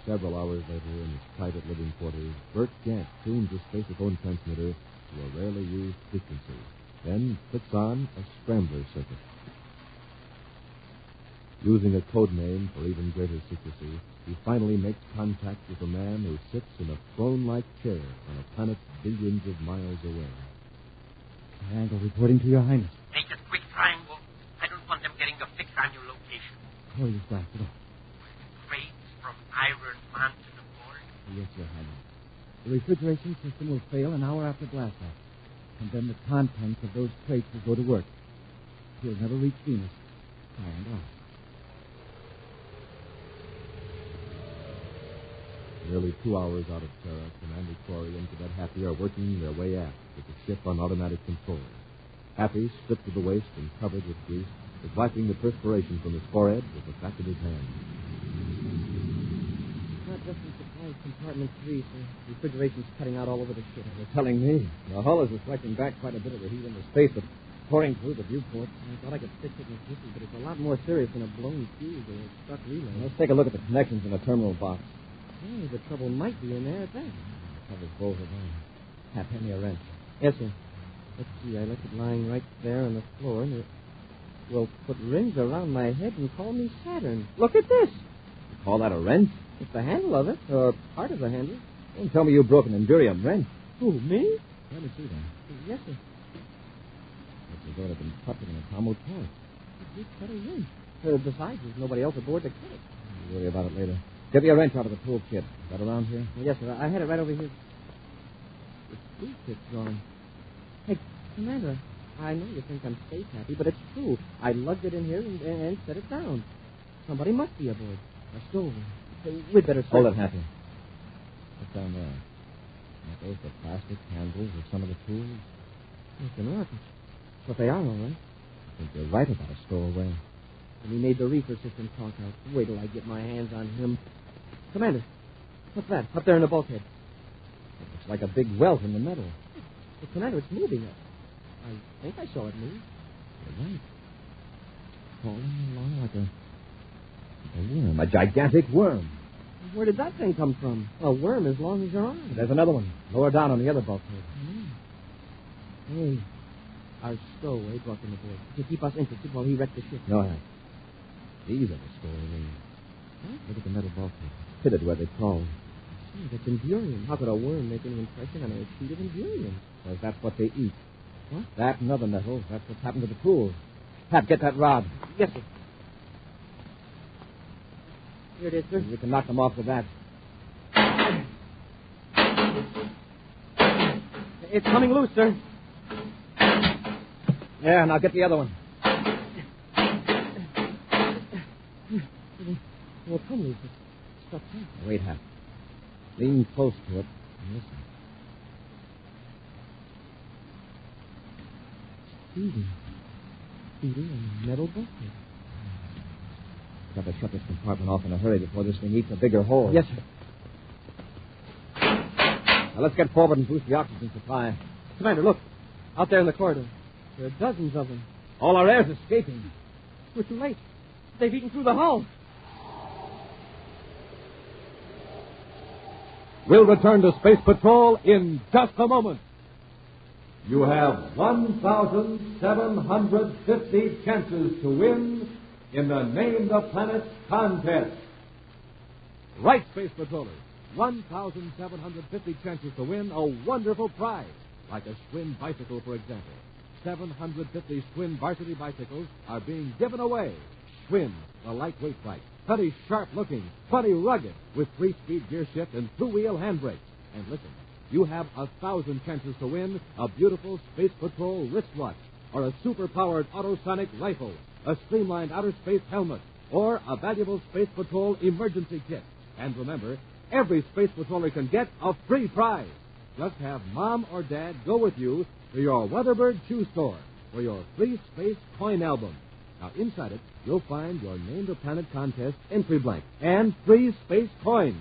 Several hours later, in his private living quarters, Bert Gant tunes his spaceophone transmitter to a rarely used frequency, then puts on a scrambler circuit. Using a code name for even greater secrecy, he finally makes contact with a man who sits in a throne-like chair on a planet billions of miles away. Triangle reporting to Your Highness. Make it quick, Triangle. I don't want them getting a fix on your location. Corey's blasted off. Crates from Iron Mountain aboard. Yes, Your Highness. The refrigeration system will fail an hour after blast-off, and then the contents of those crates will go to work. He'll never reach Venus. Triangle. Nearly 2 hours out of Terra, Commander Corey and Cadet Happy are working their way aft with the ship on automatic control. Happy, stripped to the waist and covered with grease, is wiping the perspiration from his forehead with the back of his hand. Not just in supply compartment 3, sir. Refrigeration's cutting out all over the ship. They're telling me. The hull is reflecting back quite a bit of the heat into space, but pouring through the viewport. I thought I could fix it in a jiffy, but it's a lot more serious than a blown fuse or a stuck relay. Let's take a look at the connections in the terminal box. Hey, the trouble might be in there at that. Covers both of them. Have hand me a wrench. Yes, sir. Let's see, I left it lying right there on the floor, and it will put rings around my head and call me Saturn. Look at this. You call that a wrench? It's the handle of it, or part of the handle. Don't tell me you broke an Endurium wrench. Who, me? Let me see that. Yes, sir. It's as though it had been cut with an atomo toy. It did cut a wrench. Besides, there's nobody else aboard to cut it. We'll worry about it later. Get me a wrench out of the toolkit. Is that around here? Yes, sir. I had it right over here. The toolkit's gone. Hey, Commander, I know you think I'm space happy, but it's true. I lugged it in here and set it down. Somebody must be aboard. A stover. We'd better... Hold it, Happy. What's down there? Are those the plastic handles of some of the tools? It's an orifice. But they are all right. I think you're right about a stowaway. And he made the reefer system talk out. Wait till I get my hands on him. Commander, what's that? Up there in the bulkhead. It looks like a big welt in the metal. But, Commander, it's moving. I think I saw it move. You're right. Crawling along like a worm. A gigantic worm. Where did that thing come from? A worm as long as your arm. There's another one. Lower down on the other bulkhead. Hey, our stowaway brought them aboard to keep us interested while he wrecked the ship. No, Hank. These are the stowaways. Huh? Look at the metal bulkhead. Pitted where they crawled. Hey, that's Endurium. How could a worm make any impression on a sheet of Endurium? Because that's what they eat. What? That and other metals. That's what's happened to the tools. Hap, get that rod. Yes, sir. Here it is, sir. You can knock them off with that. It's coming loose, sir. Yeah, now get the other one. Well, come loose. It's stuck tight. Wait, Hap. Lean close to it and listen. Feeding a metal bucket. Got to shut this compartment off in a hurry before this thing eats a bigger hole. Yes, sir. Now let's get forward and boost the oxygen supply. Commander, look. Out there in the corridor. There are dozens of them. All our air's escaping. We're too late. They've eaten through the hull. We'll return to Space Patrol in just a moment. You have 1,750 chances to win in the Name the Planet contest. Right, Space Patrollers. 1,750 chances to win a wonderful prize, like a Schwinn bicycle, for example. 750 Schwinn varsity bicycles are being given away. Schwinn, the lightweight bike, plenty sharp-looking, plenty rugged, with 3-speed gear shift and 2-wheel handbrakes. And listen, you have 1,000 chances to win a beautiful Space Patrol wristwatch, or a super-powered autosonic rifle, a streamlined outer space helmet, or a valuable Space Patrol emergency kit. And remember, every Space Patroller can get a free prize. Just have Mom or Dad go with you to your Weatherbird shoe store for your free space coin album. Now, inside it, you'll find your Name the Planet contest entry blank and 3 space coins.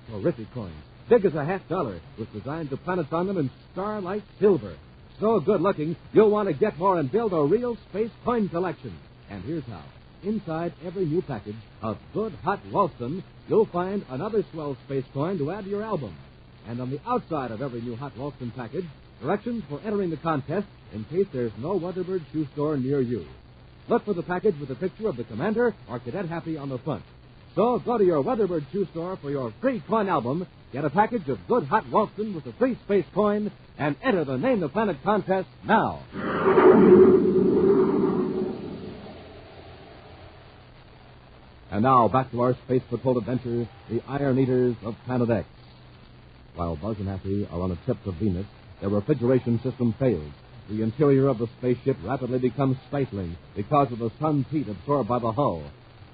Terrific coins. Big as a $50, with designs of planets on them in starlight silver. So good-looking, you'll want to get more and build a real space coin collection. And here's how. Inside every new package of good hot Ralston, you'll find another swell space coin to add to your album. And on the outside of every new hot Ralston package, directions for entering the contest in case there's no Weatherbird shoe store near you. Look for the package with a picture of the Commander or Cadet Happy on the front. So go to your Weatherbird shoe store for your free coin album, get a package of good hot Ralston with a free space coin, and enter the Name the Planet contest now. And now, back to our Space Patrol adventure, the Iron Eaters of Planet X. While Buzz and Happy are on a trip to Venus, their refrigeration system fails. The interior of the spaceship rapidly becomes stifling because of the sun's heat absorbed by the hull.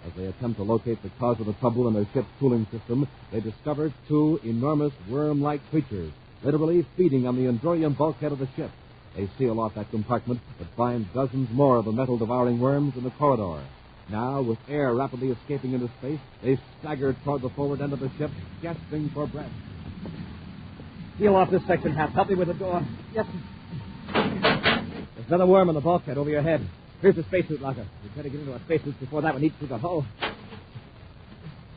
As they attempt to locate the cause of the trouble in their ship's cooling system, they discover 2 enormous worm-like creatures, literally feeding on the endurium bulkhead of the ship. They seal off that compartment, but find dozens more of the metal-devouring worms in the corridor. Now, with air rapidly escaping into space, they stagger toward the forward end of the ship, gasping for breath. Seal off this section, Hap. Help me with the door. Yes, sir. There's another worm on the bulkhead over your head. Here's the spacesuit locker. We'd better get into our spacesuits before that one eats through the hull.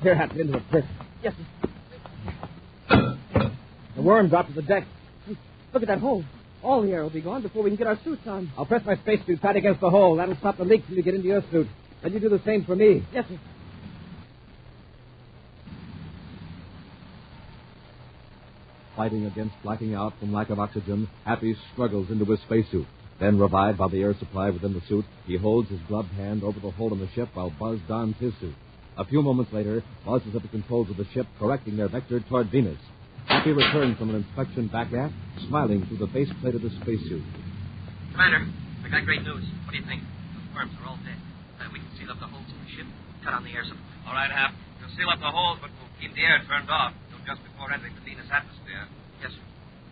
Here, Hap, get into it quick. Yes, sir. The worm dropped to the deck. Hey, look at that hole. All the air will be gone before we can get our suits on. I'll press my spacesuit tight against the hole. That'll stop the leak till you get into your suit. Then you do the same for me. Yes, sir. Fighting against blacking out from lack of oxygen, Happy struggles into his spacesuit. Then, revived by the air supply within the suit, he holds his gloved hand over the hole in the ship while Buzz dons his suit. A few moments later, Buzz is at the controls of the ship, correcting their vector toward Venus. Happy returns from an inspection back aft, smiling through the faceplate of his spacesuit. Commander, I got great news. What do you think? Those worms are all dead. We can seal up the holes in the ship, cut on the air supply. All right, Hap. We'll seal up the holes, but we'll keep the air turned off until just before entering the Venus atmosphere. Yes, sir.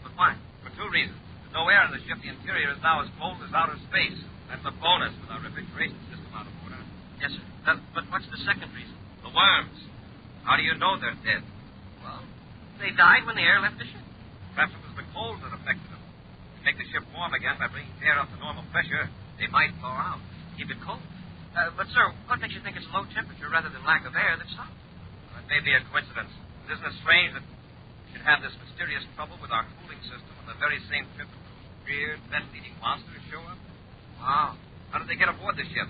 But why? For 2 reasons. There's no air in the ship. The interior is now as cold as outer space. That's a bonus with our refrigeration system out of order. Yes, sir. But what's the second reason? The worms. How do you know they're dead? Well, they died when the air left the ship. Perhaps it was the cold that affected them. To make the ship warm again by bringing the air up to normal pressure, they might thaw out. Keep it cold. But, sir, what makes you think it's low temperature rather than lack of air that stopped? Well, it may be a coincidence. But isn't it strange that we should have this mysterious trouble with our cooling system on the very same trip that those weird, meth-eating monsters show up? Wow. How did they get aboard the ship?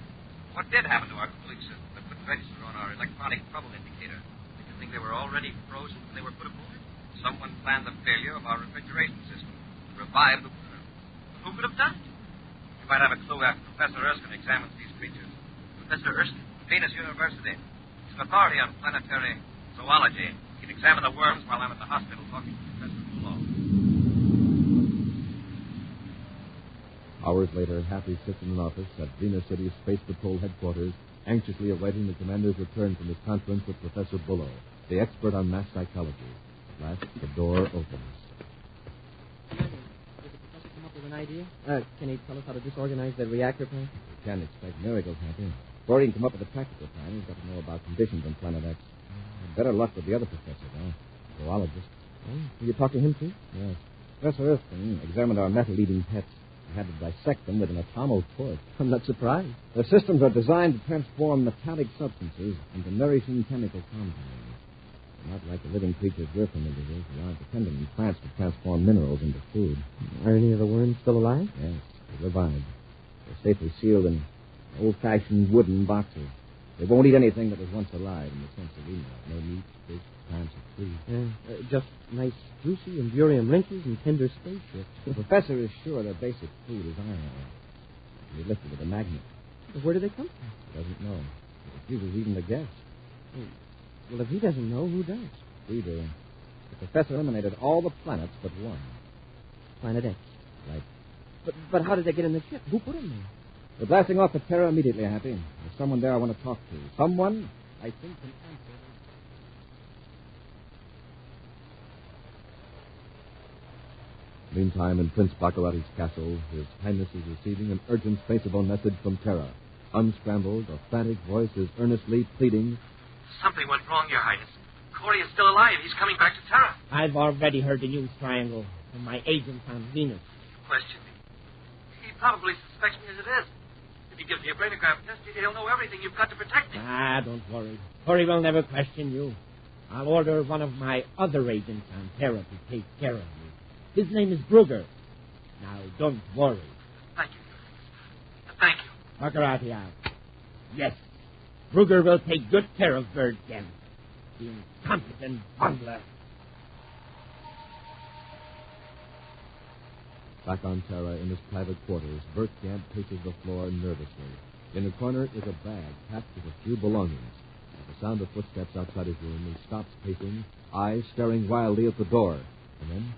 What did happen to our cooling system that couldn't register on our electronic trouble indicator? Did you think they were already frozen when they were put aboard? Someone planned the failure of our refrigeration system to revive the worm. Who could have done it? You might have a clue after Professor Erskine examines these creatures. Professor Erskine? Venus University. He's an authority on planetary zoology. He can examine the worms while I'm at the hospital talking to Professor Bulow. Hours later, Happy sits in an office at Venus City Space Patrol headquarters, anxiously awaiting the commander's return from his conference with Professor Bulow, the expert on mass psychology. At last, the door opens. Commander, did the professor come up with an idea? Can he tell us how to disorganize the reactor plant? We can't expect miracles, Happy. Before he can come up with a practical plan, he's got to know about conditions on Planet X. Better luck with the other professor, though. Zoologist. Oh, will you talk to him, too? Yes. Professor Erskine examined our metal-eating pets. He had to dissect them with an atomo torch. I'm not surprised. The systems are designed to transform metallic substances into nourishing chemical compounds. Not like the living creatures we're familiar with. We aren't dependent on plants to transform minerals into food. Are any of the worms still alive? Yes, they revived. They're safely sealed in old-fashioned wooden boxes. They won't eat anything that was once alive in the sense that we know. No meat, fish, plants, or trees. Just nice, juicy endurium wrenches and tender spaceships. The professor is sure their basic food is iron. He lifted with a magnet. Where do they come from? He doesn't know. He refuses even to guess. Well, if he doesn't know, who does? We do. The professor eliminated all the planets but one. Planet X. Right. But how did they get in the ship? Who put them there? We're blasting off the Terra immediately, Happy. There's someone there I want to talk to. Someone I think can answer. Meantime, in Prince Baccarati's castle, His Highness is receiving an urgent spaceable message from Terra. Unscrambled, a frantic voice is earnestly pleading. Something went wrong, Your Highness. Corey is still alive. He's coming back to Terra. I've already heard the news, Triangle, from my agent on Venus. Question me. He probably suspects me as it is. If he gives me a brainograph test, he'll know everything. You've got to protect me. Don't worry. Corey will never question you. I'll order one of my other agents on Terra to take care of you. His name is Brugger. Now, don't worry. Thank you. Thank you. Baccarati out. Yes, Brugger will take good care of Bird Gant, the incompetent bungler. Back on Terra in his private quarters, Bert Gant paces the floor nervously. In a corner is a bag packed with a few belongings. At the sound of footsteps outside his room, he stops pacing, eyes staring wildly at the door. And then...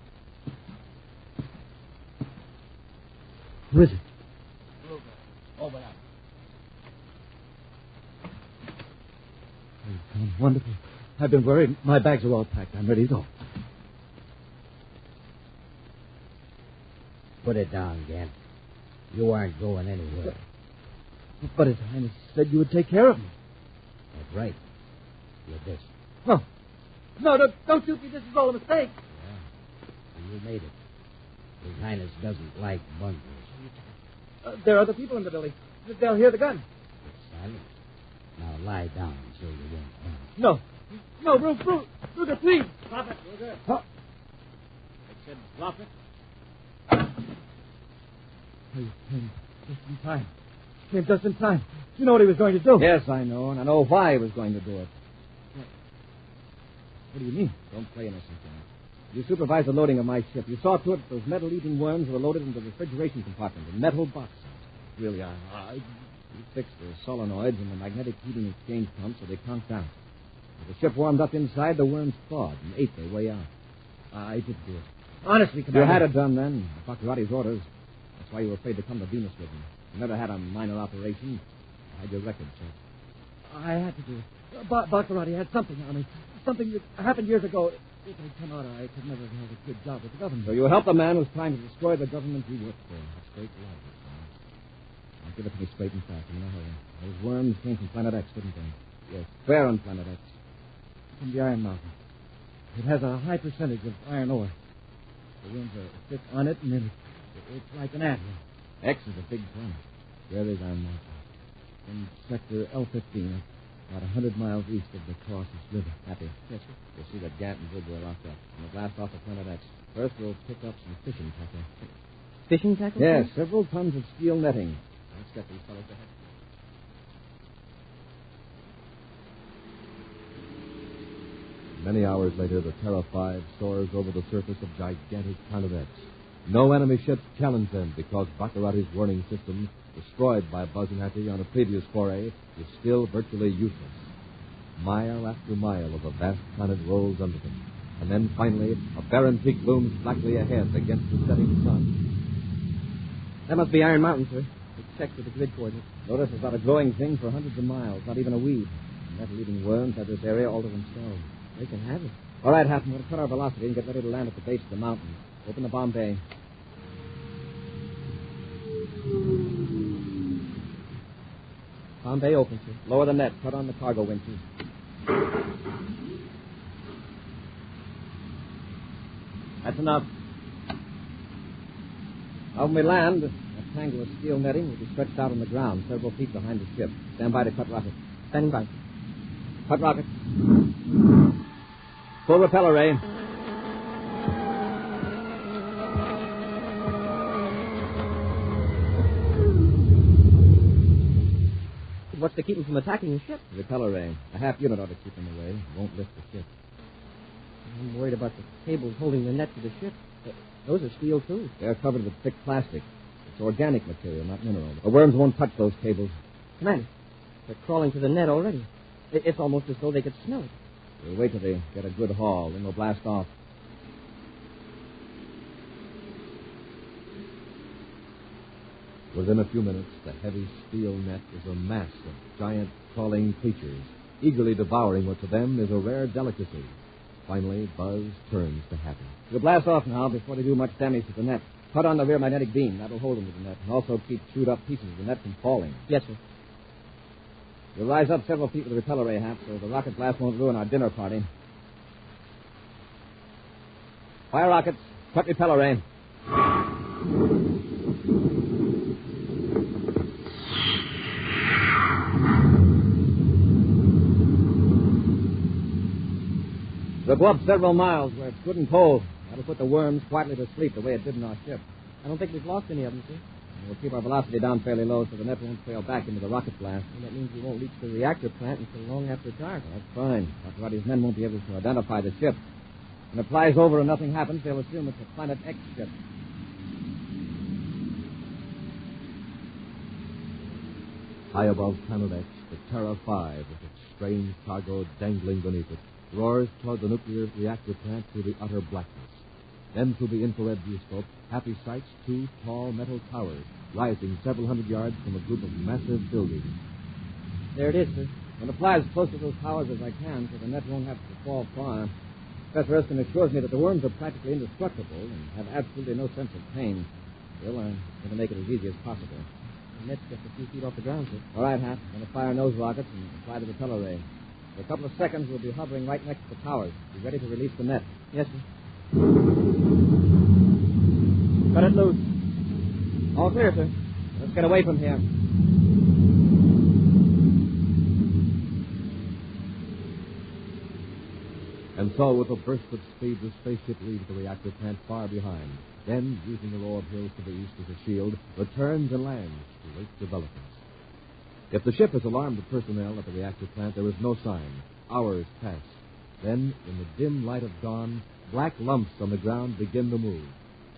Who is it? Over there. Oh, Tom, wonderful. I've been worried. My bags are all packed. I'm ready to go. Put it down, Gant. You aren't going anywhere. But His Highness said you would take care of me. That's right. With this. No. No, don't shoot me. This is all a mistake. Yeah. You made it. His Highness doesn't like bunglers. There are other people in the building. They'll hear the gun. It's silent. Now lie down so you won't panic. No. No, Brugger, please. Drop it, Brugger. Huh? I said drop it. He came just in time. Came just in time. You know what he was going to do. Yes, I know, and I know why he was going to do it. What do you mean? Don't play innocent, Gant. You supervised the loading of my ship. You saw to it that those metal-eating worms were loaded into the refrigeration compartment in metal boxes. Really, you fixed the solenoids and the magnetic heating exchange pump so they conked out. As the ship warmed up inside, the worms thawed and ate their way out. I did do it. Honestly, Commander. You had it done then. Baccarati's orders. That's why you were afraid to come to Venus with me. You never had a minor operation. I had your record checked. I had to do it. Baccarati had something on me. Something that happened years ago. If it had come out, I could never have held a good job with the government. So you helped a man who's trying to destroy the government you worked for. That's great logic, son. Now give it to me straight and fast. I'm in a hurry. Those worms came from Planet X, didn't they? Yes. Where on Planet X? From the Iron Mountain. It has a high percentage of iron ore. The worms are thick on it, and then it's like an atom. X is a big planet. Where is Iron Mountain? In sector L15, about 100 miles east of the Colossus River. Happy? Yes, sir. You'll see that Gant and Brugger are locked up. And we'll blast off the Planet X. First, we'll pick up some fishing tackle. Fishing tackle? Yes, several tons of steel netting. Let's get these fellows ahead. Many hours later, the Terra 5 soars over the surface of gigantic Planet X. No enemy ships challenge them because Baccarati's warning system, destroyed by Buzz and Happy on a previous foray, is still virtually useless. Mile after mile of the vast planet rolls under them. And then, finally, a barren peak looms blackly ahead against the setting sun. That must be Iron Mountain, sir. It's checked with the grid coordinates. Notice it's not a growing thing for hundreds of miles, not even a weed. The metal-eating worms have this area all to themselves. They can have it. All right, Hatton, we'll cut our velocity and get ready to land at the base of the mountain. Open the bomb bay. Bomb bay open, sir. Lower the net. Cut on the cargo winches. That's enough. Now, when we land, a tangle of steel netting will be stretched out on the ground several feet behind the ship. Stand by to cut rocket. Standing by. Cut rocket. Full repeller ray. What's to keep them from attacking the ship? Repeller ray. A half unit ought to keep them away. Won't lift the ship. I'm worried about the cables holding the net to the ship. Those are steel, too. They're covered with thick plastic. It's organic material, not mineral. The worms won't touch those cables. Commander, they're crawling to the net already. It's almost as though they could smell it. We'll wait till they get a good haul, then we'll blast off. Within a few minutes, the heavy steel net is a mass of giant crawling creatures, eagerly devouring what to them is a rare delicacy. Finally, Buzz turns to Happy. We'll blast off now before they do much damage to the net. Cut on the rear magnetic beam. That'll hold them to the net, and also keep chewed up pieces of the net from falling. Yes, sir. You'll rise up several feet with the repeller ray, Hap, so the rocket blast won't ruin our dinner party. Fire rockets. Cut repeller ray. We'll go up several miles where it's good and cold. That'll put the worms quietly to sleep the way it did in our ship. I don't think we've lost any of them, sir. We'll keep our velocity down fairly low so the net won't trail back into the rocket blast. And that means we won't reach the reactor plant until long after dark. That's fine. Dr. men won't be able to identify the ship. When it flies over and nothing happens, they'll assume it's a Planet X ship. High above Planet X, the Terra 5, with its strange cargo dangling beneath it, roars toward the nuclear reactor plant through the utter blackness. Then through the infrared viewscope, Happy sights two tall metal towers rising several hundred yards from a group of massive buildings. There it is, sir. I'm going to fly as close to those towers as I can so the net won't have to fall far. Professor Erskine assures me that the worms are practically indestructible and have absolutely no sense of pain. Still, I'm going to make it as easy as possible. The net's just a few feet off the ground, sir. All right, Hap. I'm going to fire nose rockets and apply the repeller ray. For a couple of seconds, we'll be hovering right next to the towers. Be ready to release the net. Yes, sir. Cut it loose. All clear, sir. Let's get away from here. And so, with a burst of speed, the spaceship leaves the reactor plant far behind. Then, using the row of hills to the east as a shield, returns and lands to wait developments. If the ship has alarmed the personnel at the reactor plant, there is no sign. Hours pass. Then, in the dim light of dawn, black lumps on the ground begin to move.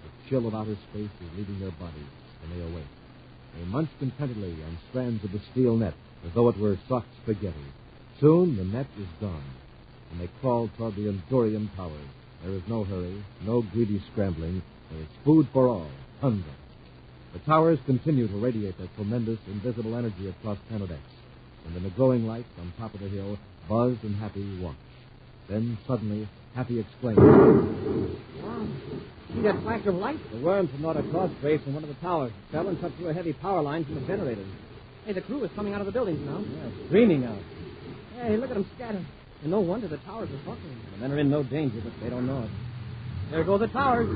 The chill of outer space is leaving their bodies, and they awake. They munch contentedly on strands of the steel net, as though it were soft spaghetti. Soon, the net is gone, and they crawl toward the Endurian towers. There is no hurry, no greedy scrambling. There is food for all, hunger. The towers continue to radiate their tremendous, invisible energy across Planet X. And in the glowing lights on top of the hill, Buzz and Happy watch. Then, suddenly, Happy exclaims, Wow. See that flash of light? The worm from North cross trace in one of the towers. It fell and cut through a heavy power line from the generators. Hey, the crew is coming out of the buildings now. Yeah, screaming out. Hey, look at them scatter. And no wonder the towers are buckling. The men are in no danger, but they don't know it. There go the towers.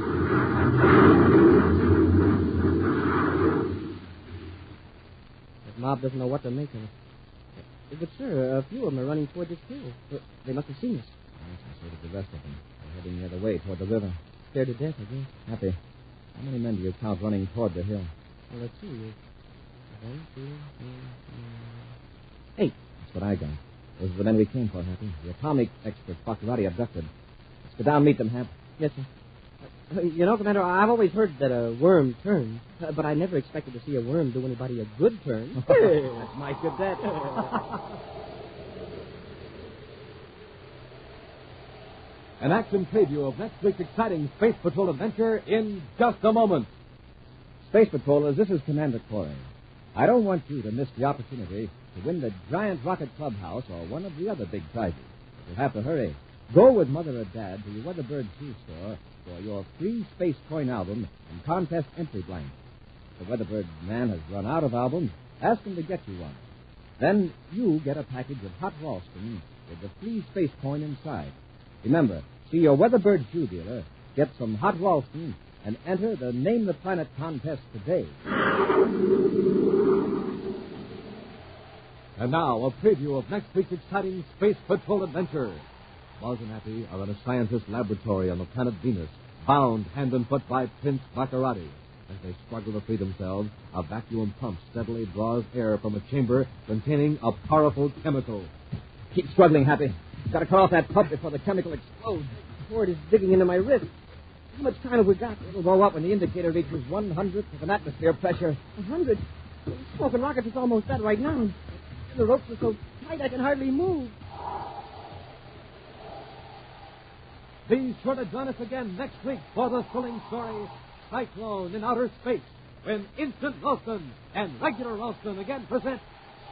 That mob doesn't know what to make of it. But, sir, a few of them are running toward this hill. They must have seen us. Yes, so did the rest of them. They're heading the other way, toward the river. Scared to death, I guess. Happy, how many men do you count running toward the hill? Well, let's see. 1, 2, 3, 8. That's what I got. Those are the men we came for, Happy. The atomic expert, Baccarati, abducted. Let's go down and meet them, Hap. Yes, sir. You know, Commander, I've always heard that a worm turns, but I never expected to see a worm do anybody a good turn. That's my good bet. An action preview of next week's exciting Space Patrol adventure in just a moment. Space Patrollers, this is Commander Corey. I don't want you to miss the opportunity to win the Giant Rocket Clubhouse or one of the other big prizes. You'll have to hurry. Go with Mother or Dad to your Weatherbird shoe store for your free Space Coin album and contest entry blank. If the Weatherbird man has run out of albums, ask him to get you one. Then you get a package of hot Ralston with the free Space Coin inside. Remember, see your Weatherbird shoe dealer, get some hot Ralston, and enter the Name the Planet contest today. And now, a preview of next week's exciting Space Patrol adventure. Buzz and Happy are in a scientist's laboratory on the planet Venus, bound hand and foot by Prince Baccarati. As they struggle to free themselves, a vacuum pump steadily draws air from a chamber containing a powerful chemical. Keep struggling, Happy. You've got to cut off that pump before the chemical explodes. The cord is digging into my wrist. How much time have we got? It'll go up when the indicator reaches 1/100th of an atmosphere pressure. 100? Smoking rockets is almost that right now. The ropes are so tight I can hardly move. Be sure to join us again next week for the thrilling story, Cyclone in Outer Space, when Instant Ralston and Regular Ralston again present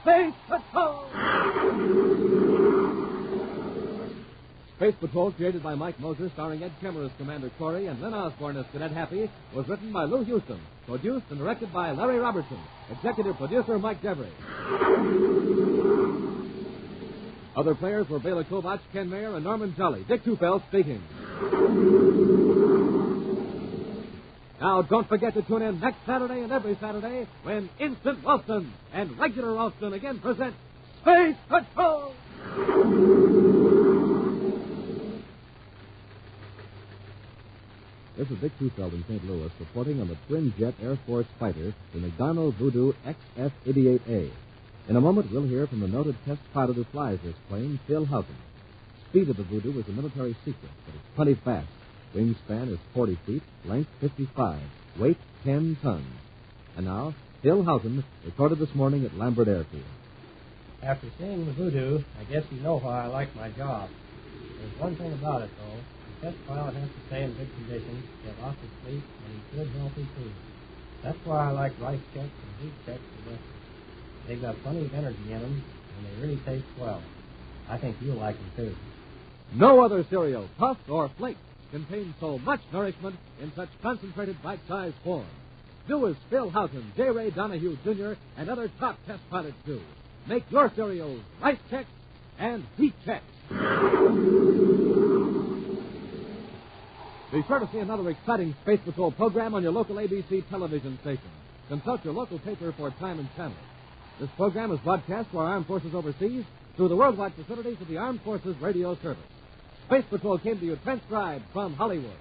Space Patrol! Space Patrol, created by Mike Moser, starring Ed Kemmer as Commander Corey and Len Osborne as Cadet Happy, was written by Lou Houston, produced and directed by Larry Robertson, executive producer Mike Devery. Other players were Bela Kovac, Ken Mayer, and Norman Jolly. Dick Tufel speaking. Now, don't forget to tune in next Saturday and every Saturday when Instant Ralston and Regular Ralston again present Space Patrol! This is Dick Tufeld in St. Louis reporting on the twin-jet Air Force fighter, the McDonnell Voodoo XF-88A. In a moment, we'll hear from the noted test pilot who flies this plane, Phil Houghton. Speed of the Voodoo is a military secret, but it's plenty fast. Wingspan is 40 feet, length 55, weight 10 tons. And now, Phil Houghton recorded this morning at Lambert Airfield. After seeing the Voodoo, I guess you know why I like my job. There's one thing about it, though. The test pilot has to stay in good condition, get lots of sleep, and eat good, healthy food. That's why I like rice checks and wheat checks the best. They've got plenty of energy in them, and they really taste well. I think you'll like them, too. No other cereal, puffed or flaked, contains so much nourishment in such concentrated bite-sized form. Do as Phil Houghton, J. Ray Donahue, Jr., and other top test pilots do. Make your cereals rice checks and wheat checks. Be sure to see another exciting Space Patrol program on your local ABC television station. Consult your local paper for time and channel. This program is broadcast to our armed forces overseas through the worldwide facilities of the Armed Forces Radio Service. Space Patrol came to you transcribed from Hollywood.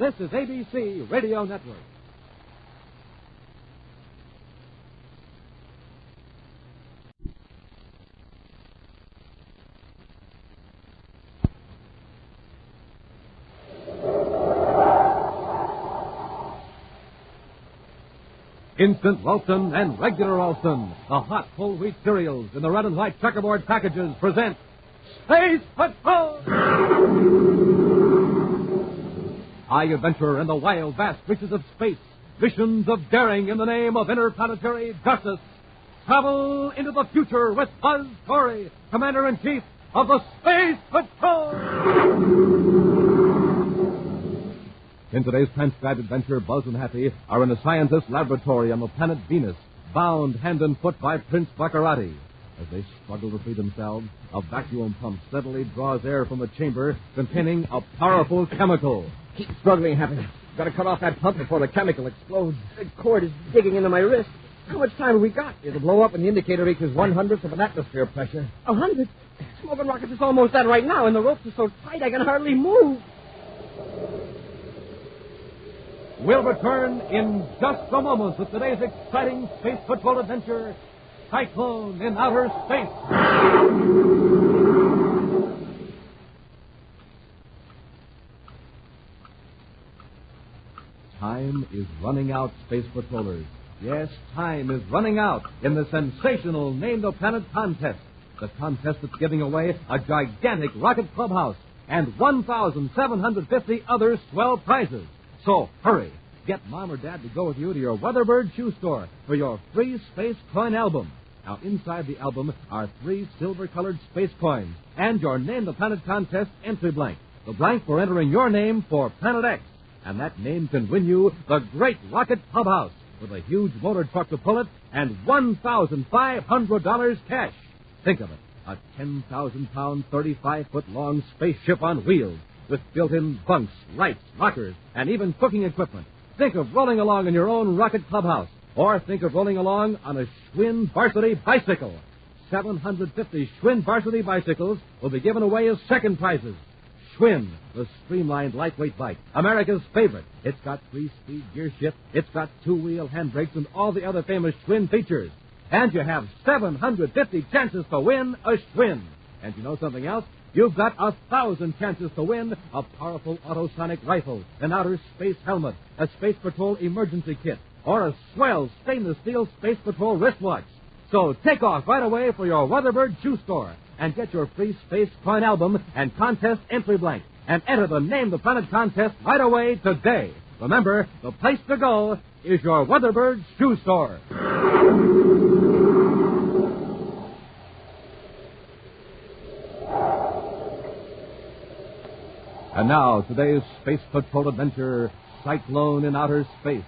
This is ABC Radio Network. Instant Ralston and Regular Ralston, the hot whole wheat cereals in the red and white checkerboard packages, present Space Patrol! High adventure in the wild, vast reaches of space. Missions of daring in the name of interplanetary justice. Travel into the future with Buzz Corey, Commander-in-Chief of the Space Patrol! In today's transcribed adventure, Buzz and Happy are in a scientist's laboratory on the planet Venus, bound hand and foot by Prince Baccarati. As they struggle to free themselves, a vacuum pump steadily draws air from a chamber containing a powerful chemical. Keep struggling, Happy. Got to cut off that pump before the chemical explodes. The cord is digging into my wrist. How much time have we got? It'll blow up when the indicator reaches 1/100th of an atmosphere pressure. 100? Smoking rockets is almost that right now, and the ropes are so tight I can hardly move. We'll return in just a moment with today's exciting Space Patrol adventure, Cyclone in Outer Space. Time is running out, Space Patrollers. Yes, time is running out in the sensational Name the Planet contest. The contest that's giving away a gigantic rocket clubhouse and 1,750 other swell prizes. So, hurry. Get Mom or Dad to go with you to your Weatherbird shoe store for your free space coin album. Now, inside the album are 3 silver-colored space coins and your Name the Planet contest entry blank. The blank for entering your name for Planet X. And that name can win you the Great Rocket Clubhouse with a huge motor truck to pull it and $1,500 cash. Think of it. A 10,000-pound, 35-foot-long spaceship on wheels with built-in bunks, lights, lockers, and even cooking equipment. Think of rolling along in your own rocket clubhouse, or think of rolling along on a Schwinn varsity bicycle. 750 Schwinn varsity bicycles will be given away as second prizes. Schwinn, the streamlined lightweight bike, America's favorite. It's got 3-speed gear shift, it's got 2-wheel handbrakes, and all the other famous Schwinn features. And you have 750 chances to win a Schwinn. And you know something else? You've got 1,000 chances to win a powerful autosonic rifle, an outer space helmet, a Space Patrol emergency kit, or a swell stainless steel Space Patrol wristwatch. So take off right away for your Weatherbird shoe store and get your free space coin album and contest entry blank and enter the Name the Planet contest right away today. Remember, the place to go is your Weatherbird shoe store. And now, today's Space Patrol adventure, Cyclone in Outer Space.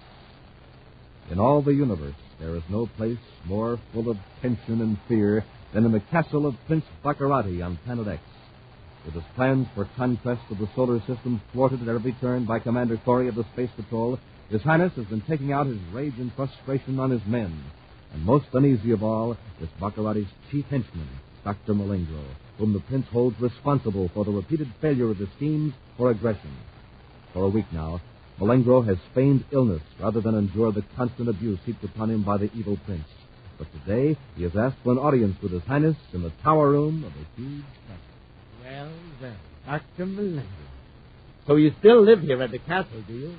In all the universe, there is no place more full of tension and fear than in the castle of Prince Baccarati on Planet X. With his plans for conquest of the solar system thwarted at every turn by Commander Corey of the Space Patrol, His Highness has been taking out his rage and frustration on his men. And most uneasy of all is Baccarati's chief henchman, Dr. Malengro, whom the Prince holds responsible for the repeated failure of his schemes for aggression. For a week now, Malengro has feigned illness rather than endure the constant abuse heaped upon him by the evil Prince. But today, he has asked for an audience with His Highness in the tower room of a huge castle. Well, Dr. Malengro. So you still live here at the castle, do you?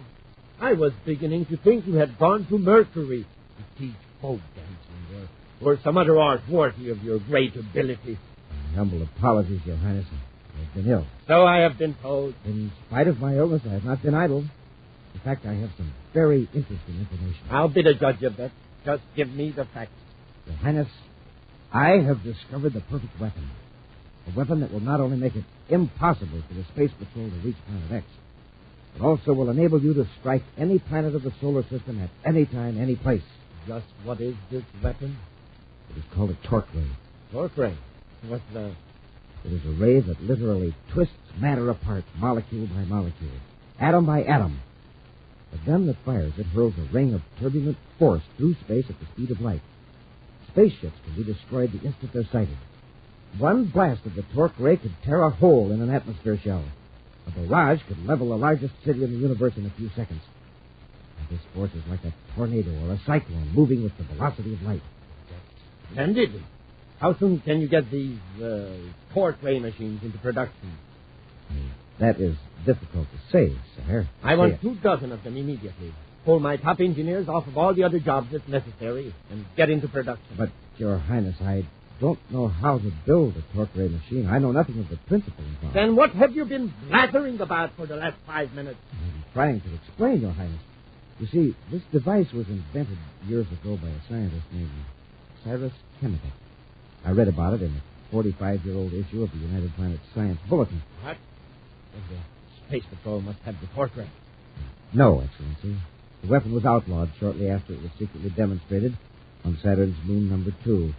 I was beginning to think you had gone to Mercury to teach folk dancing or some other art worthy of your great ability. Humble apologies, Your Highness. I've been ill. So I have been told. In spite of my illness, I have not been idle. In fact, I have some very interesting information. I'll be the judge of that. Just give me the facts. Your Highness, I have discovered the perfect weapon. A weapon that will not only make it impossible for the Space Patrol to reach Planet X, but also will enable you to strike any planet of the solar system at any time, any place. Just what is this weapon? It is called a torque ray. Torque ray? What's that? It is a ray that literally twists matter apart, molecule by molecule, atom by atom. The gun that fires it hurls a ring of turbulent force through space at the speed of light. Spaceships can be destroyed the instant they're sighted. One blast of the torque ray could tear a hole in an atmosphere shell. A barrage could level the largest city in the universe in a few seconds. And this force is like a tornado or a cyclone moving with the velocity of light. Splendid. How soon can you get these torque ray machines into production? That is difficult to say, sir. I want 24 of them immediately. Pull my top engineers off of all the other jobs if necessary and get into production. But, Your Highness, I don't know how to build a torque ray machine. I know nothing of the principle involved. Then what have you been blathering about for the last 5 minutes? I'm trying to explain, Your Highness. You see, this device was invented years ago by a scientist named Cyrus Kennebec. I read about it in a 45-year-old issue of the United Planets Science Bulletin. What? Well, the Space Patrol must have the torque ray. No, Excellency. The weapon was outlawed shortly after it was secretly demonstrated on Saturn's moon number 2.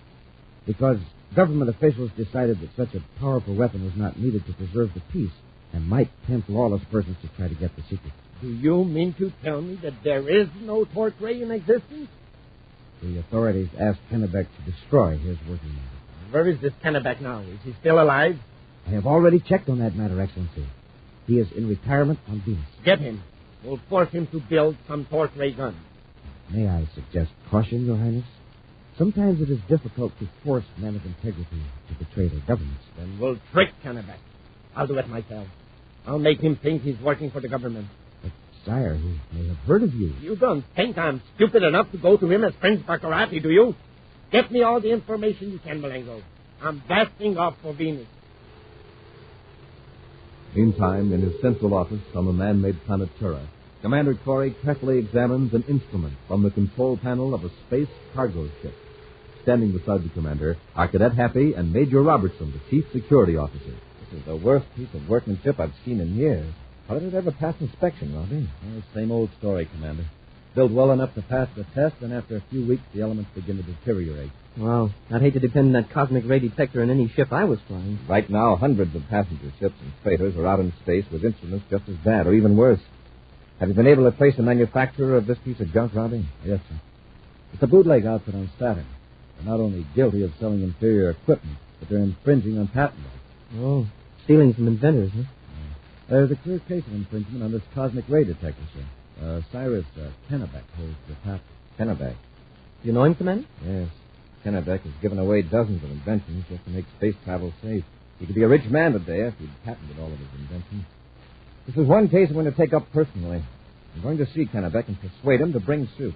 Because government officials decided that such a powerful weapon was not needed to preserve the peace and might tempt lawless persons to try to get the secret. Do you mean to tell me that there is no torque ray in existence? The authorities asked Kennebec to destroy his working model. Where is this Kennebec now? Is he still alive? I have already checked on that matter, Excellency. He is in retirement on Venus. Get him. We'll force him to build some torque ray gun. May I suggest caution, Your Highness? Sometimes it is difficult to force men of integrity to betray their governments. Then we'll trick Kennebec. I'll do it myself. I'll make him think he's working for the government. But, sire, he may have heard of you. You don't think I'm stupid enough to go to him as Prince Baccarati, do you? Get me all the information you can, Malengo. I'm blasting off for Venus. Meantime, in his central office on the man-made planet Terra, Commander Corey carefully examines an instrument from the control panel of a space cargo ship. Standing beside the commander are Cadet Happy and Major Robertson, the chief security officer. This is the worst piece of workmanship I've seen in years. How did it ever pass inspection, Robbie? Well, same old story, Commander. Built well enough to pass the test, and after a few weeks, the elements begin to deteriorate. Well, I'd hate to depend on that cosmic ray detector in any ship I was flying. Right now, hundreds of passenger ships and freighters are out in space with instruments just as bad, or even worse. Have you been able to trace the manufacturer of this piece of junk, Robbie? Yes, sir. It's a bootleg outfit on Saturn. They're not only guilty of selling inferior equipment, but they're infringing on patent law. Oh, stealing from inventors, huh? There's a clear case of infringement on this cosmic ray detector, sir. Cyrus Kennebec holds the patent. Kennebec? You know him, Commander? Yes. Kennebec has given away dozens of inventions just to make space travel safe. He could be a rich man today if he'd patented all of his inventions. This is one case I'm going to take up personally. I'm going to see Kennebec and persuade him to bring suit.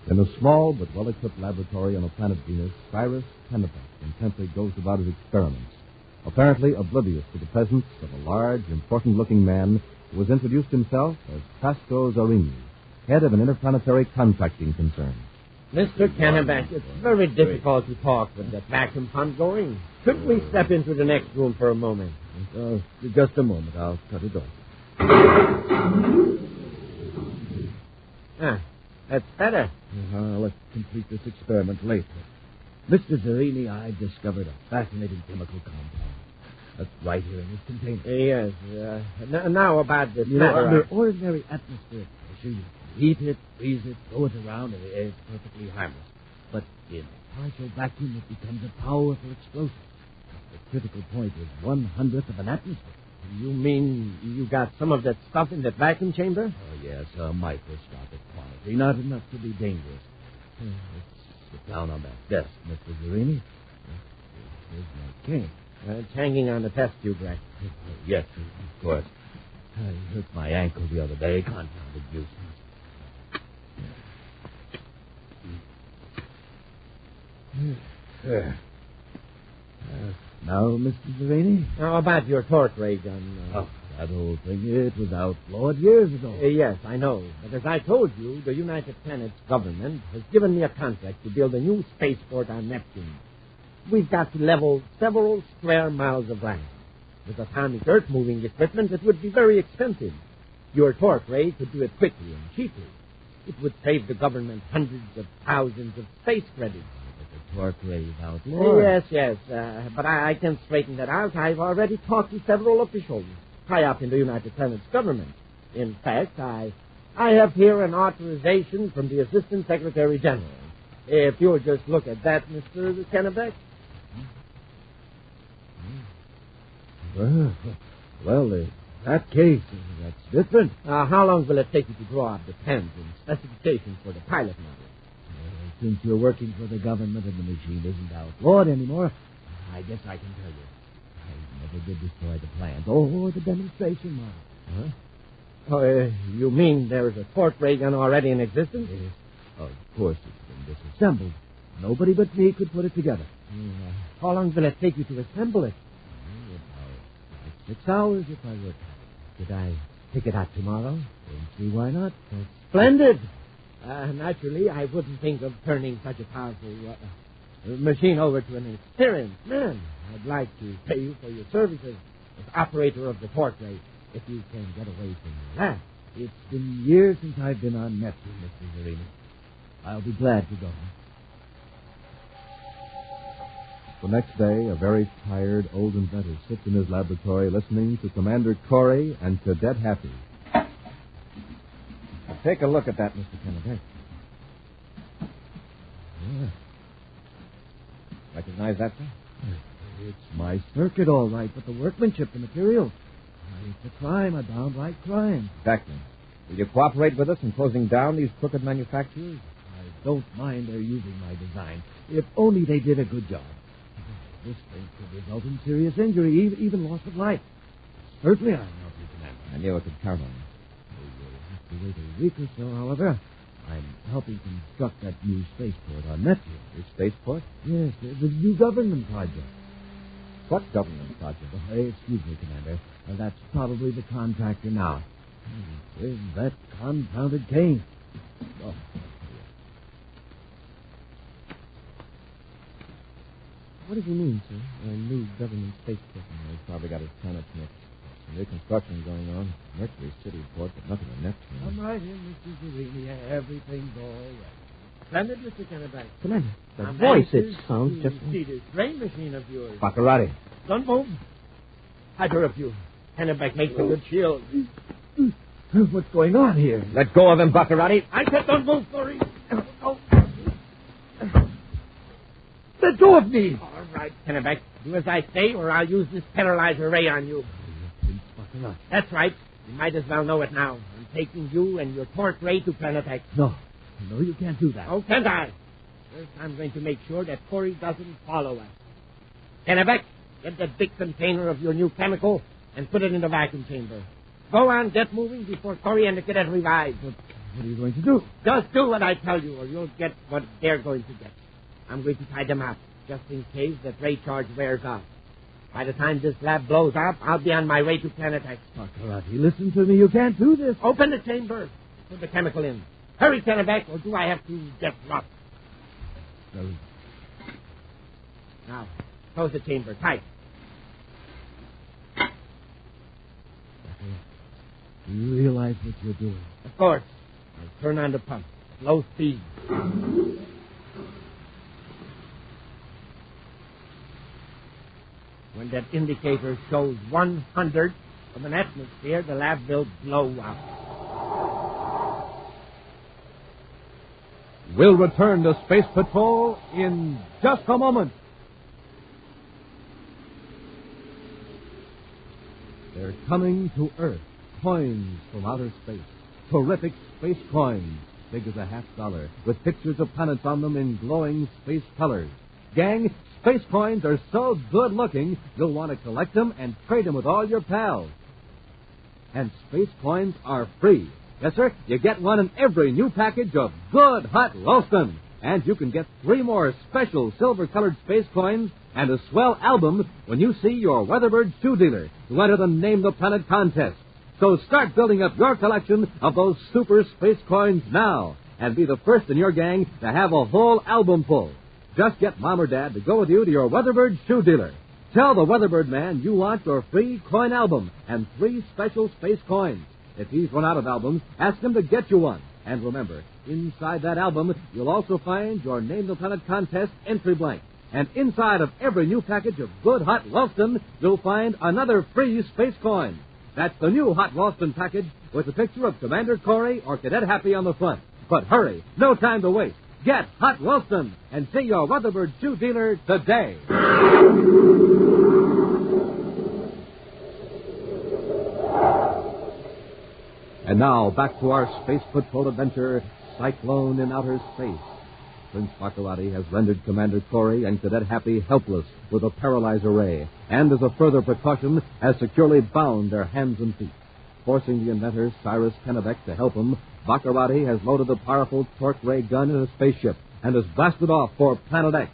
In a small but well-equipped laboratory on the planet Venus, Cyrus Kennebec intently goes about his experiments, apparently oblivious to the presence of a large, important-looking man who has introduced himself as Pasco Zarini, head of an interplanetary contracting concern. Mr. Kennebec, it's very difficult to talk with that vacuum pump going. Could we step into the next room for a moment? Just a moment. I'll cut it off. Ah, that's better. Let's complete this experiment later. Mr. Zerini, I've discovered a fascinating chemical compound. That's right here in this container. Yes. Now about this You know, matter. under ordinary atmospheric pressure, you heat it, freeze it, throw it around, and it's perfectly harmless. But in partial vacuum, it becomes a powerful explosive. The critical point is 1/100th of an atmosphere. You mean you got some of that stuff in that vacuum chamber? Oh, yes, a microscopic quantity. Not enough to be dangerous. Let's sit down on that desk, Mr. Zerini. Here's my cane. It's hanging on the test tube rack. Yes, of course. I hurt my ankle the other day. Confounded nuisance. There. Now, Mr. Zerini? How about your torque ray gun? That whole thing, it was outlawed years ago. Yes, I know. But as I told you, the United Planets government has given me a contract to build a new spaceport on Neptune. We've got to level several square miles of land. With atomic earth-moving equipment, it would be very expensive. Your torque ray could do it quickly and cheaply. It would save the government hundreds of thousands of space credits. But the torque ray is outlawed. Yes. But I can straighten that out. I've already talked to several officials high up in the United Planets government. In fact, I have here an authorization from the Assistant Secretary General. If you'll just look at that, Mr. Kennebec. Well, in that case, that's different. How long will it take you to draw up the plans and specifications for the pilot model? Since you're working for the government and the machine isn't outlawed anymore, I guess I can tell you. I never did destroy the plans or the demonstration model. Huh? You mean there's a torque ray gun already in existence? Yes. Of course, it's been disassembled. Nobody but me could put it together. How long will it take you to assemble it? About 6 hours if I would. Did I pick it out tomorrow? Don't see why not. Splendid. Naturally, I wouldn't think of turning such a powerful machine over to an experienced man. I'd like to pay you for your services as operator of the torque ray, if you can get away from that. It's been years since I've been on Neptune, Mr. Zerini. I'll be glad to go. The next day, a very tired old inventor sits in his laboratory listening to Commander Corey and Cadet Happy. Take a look at that, Mr. Kennedy. Yeah. Recognize that, sir? It's my circuit, all right, but the workmanship, the material. It's a crime, a downright crime. Exactly. Will you cooperate with us in closing down these crooked manufacturers? I don't mind their using my design, if only they did a good job. This thing could result in serious injury, even loss of life. Certainly I'll help you, Commander. I knew I could count on you. You'll have to wait a week or so, however. I'm helping construct that new spaceport on Neptune. Your spaceport? Yes, the new government project. What government project? Excuse me, Commander. That's probably the contractor now. Where's that confounded cane? Oh. What does he mean, sir? A new government spaceport. He's probably got his planets mixed. Some new construction going on. Mercury City port, but nothing on Neptune. Come right in, Mr. Zerini. Everything's all right. Splendid, Mr. Kennebec. Commander, the voice, it sounds just... See this brain machine of yours. Baccarati. Don't move. Either of you. Kennebec makes a good shield. What's going on here? Let go of him, Baccarati. I said don't move, Corey. Oh. Let go of me. All right, Kennebec. Do as I say, or I'll use this paralyzer ray on you. That's right. You might as well know it now. I'm taking you and your torque ray to Planet X. No, you can't do that. Oh, can't I? First, I'm going to make sure that Corey doesn't follow us. Kennebec, get that big container of your new chemical and put it in the vacuum chamber. Go on, get moving before Corey and the cadet revive. What are you going to do? Just do what I tell you, or you'll get what they're going to get. I'm going to tie them up, just in case that ray charge wears off. By the time this lab blows up, I'll be on my way to Planet X. Baccarati, listen to me. You can't do this. Open the chamber. Put the chemical in. Hurry, Kennebec, or do I have to get rough? No. Now, close the chamber tight. Do you realize what you're doing? Of course. I'll turn on the pump. slow speed. When that indicator shows 100 of an atmosphere, the lab will blow out. We'll return to Space Patrol in just a moment. They're coming to Earth. Coins from outer space. Terrific space coins, big as a $50, with pictures of planets on them in glowing space colors. Gang, space coins are so good looking, you'll want to collect them and trade them with all your pals. And space coins are free. Yes, sir, you get one in every new package of good hot Ralston. And you can get 3 more special silver-colored space coins and a swell album when you see your Weatherbird shoe dealer to enter the Name the Planet contest. So start building up your collection of those super space coins now and be the first in your gang to have a whole album full. Just get Mom or Dad to go with you to your Weatherbird shoe dealer. Tell the Weatherbird man you want your free coin album and 3 special space coins. If he's run out of albums, ask him to get you one. And remember, inside that album, you'll also find your Name the Planet contest entry blank. And inside of every new package of good hot Ralston, you'll find another free space coin. That's the new hot Ralston package with a picture of Commander Corey or Cadet Happy on the front. But hurry, no time to waste. Get hot Ralston and see your Weatherbird shoe dealer today. And now, back to our Space Patrol adventure, Cyclone in Outer Space. Prince Baccarati has rendered Commander Corey and Cadet Happy helpless with a paralyzer ray, and as a further precaution, has securely bound their hands and feet. Forcing the inventor, Cyrus Kennebec, to help him, Baccarati has loaded a powerful torque ray gun in a spaceship and has blasted off for Planet X.